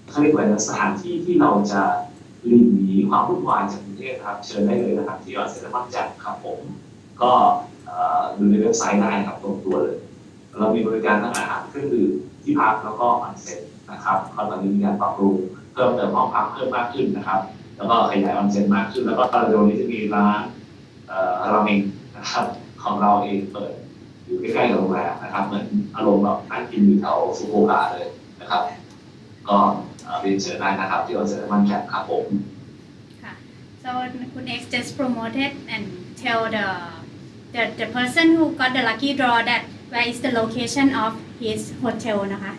เขาเรียกว่าสถานที่ที่เราจะหลีกหนีความวุ่นวายจากกรุงเทพครับเชิญได้เลยนะครับที่ออนเซ็นและม่อนแจ่มครับผมก็ดูในเว็บไซต์ได้ครับตรงตัวเลยเรามีบริการทั้งอาหารเครื่องดื่มที่พักแล้วก็ออนเซ็นนะครับก็ตอนนี้มีการปรับปรุงเพิ่มเติมห้องพักเพิ่มมากขึ้นนะครับแล้วก็ขยายออนเซ็นมากขึ้นแล้วก็ตอนเร็วนี้จะมีร้านราเมงนะครับของเราเองเปิดอยู่ใกล้ๆกับโรงแรมนะครับเหมือนอารมณ์แบบนั่งกินอยู่แถวสุโขทัยเลยนะครับก็เรียนเชิญได้นะครับที่ออนเซ็นและม่อนแจ่มครับผม So คุณ X just promoted and tell the person who got the lucky draw that where is the location of his hotel นะคะ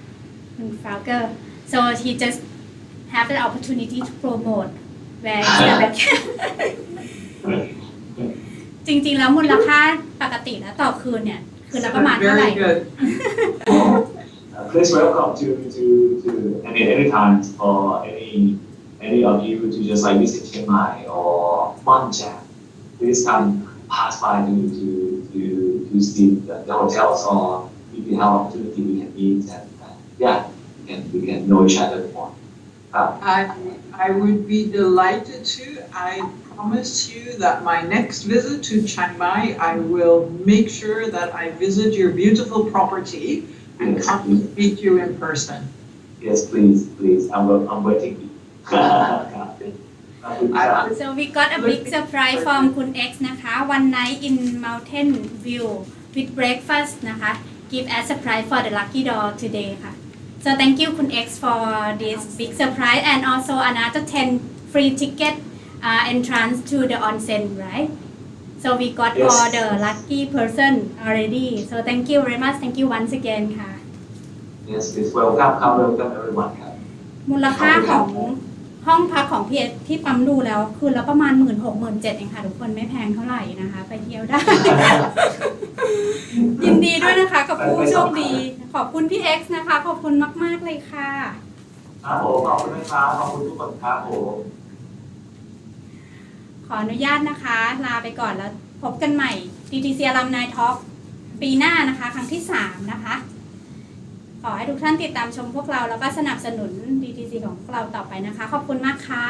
คุณ Frauger so he just have the opportunity to promote where is the location จริงๆแล้วมูลค่าปกติแล้วต่อคืนเนี่ยคืนละประมาณเท่าไหร่ Very good. Please welcome to any time for any of you to just like visit Chiang Mai or Mon Cham. Please come pass by to see the hotels or if you have opportunity we can meet and yeah we can know each other more. I would be delighted to. I promise you that my next visit to Chiang Mai, I will make sure that I visit your beautiful property and come to meet you in person. Yes, please. I'm waiting. So we got a big surprise from คุณ X นะคะ One night in mountain view with breakfast นะคะ Give as surprise for the lucky draw today ค่ะ So thank you คุณ X for this big surprise and also another 10 free ticket entrance to the onsen right So we got Yes. all the lucky person already So thank you very much thank you once again ค่ะ Yes, please welcome everyone. มูลค่าของห้องพักของพี่เอสที่ปั๊มดูแล้วคืนละประมาณ 16,000-17,000 เองค่ะทุกคนไม่แพงเท่าไหร่นะคะ ไปเที่ยวได้ ยินดีด้วยนะคะกับผู้โชคดี ขอบคุณพี่เอ็กซ์นะคะ ขอบคุณมากๆเลยค่ะ ครับผมขอบคุณนะครับขอบคุณทุกคนครับผม ขออนุญาตนะคะ ลาไปก่อนแล้วพบกันใหม่ DTC Alumni Talk ปีหน้านะคะ ครั้งที่ 3 นะคะ ขอให้ทุกท่านติดตามชมพวกเราแล้วก็สนับสนุน DTC ของพวกเราต่อไปนะคะ ขอบคุณมากค่ะ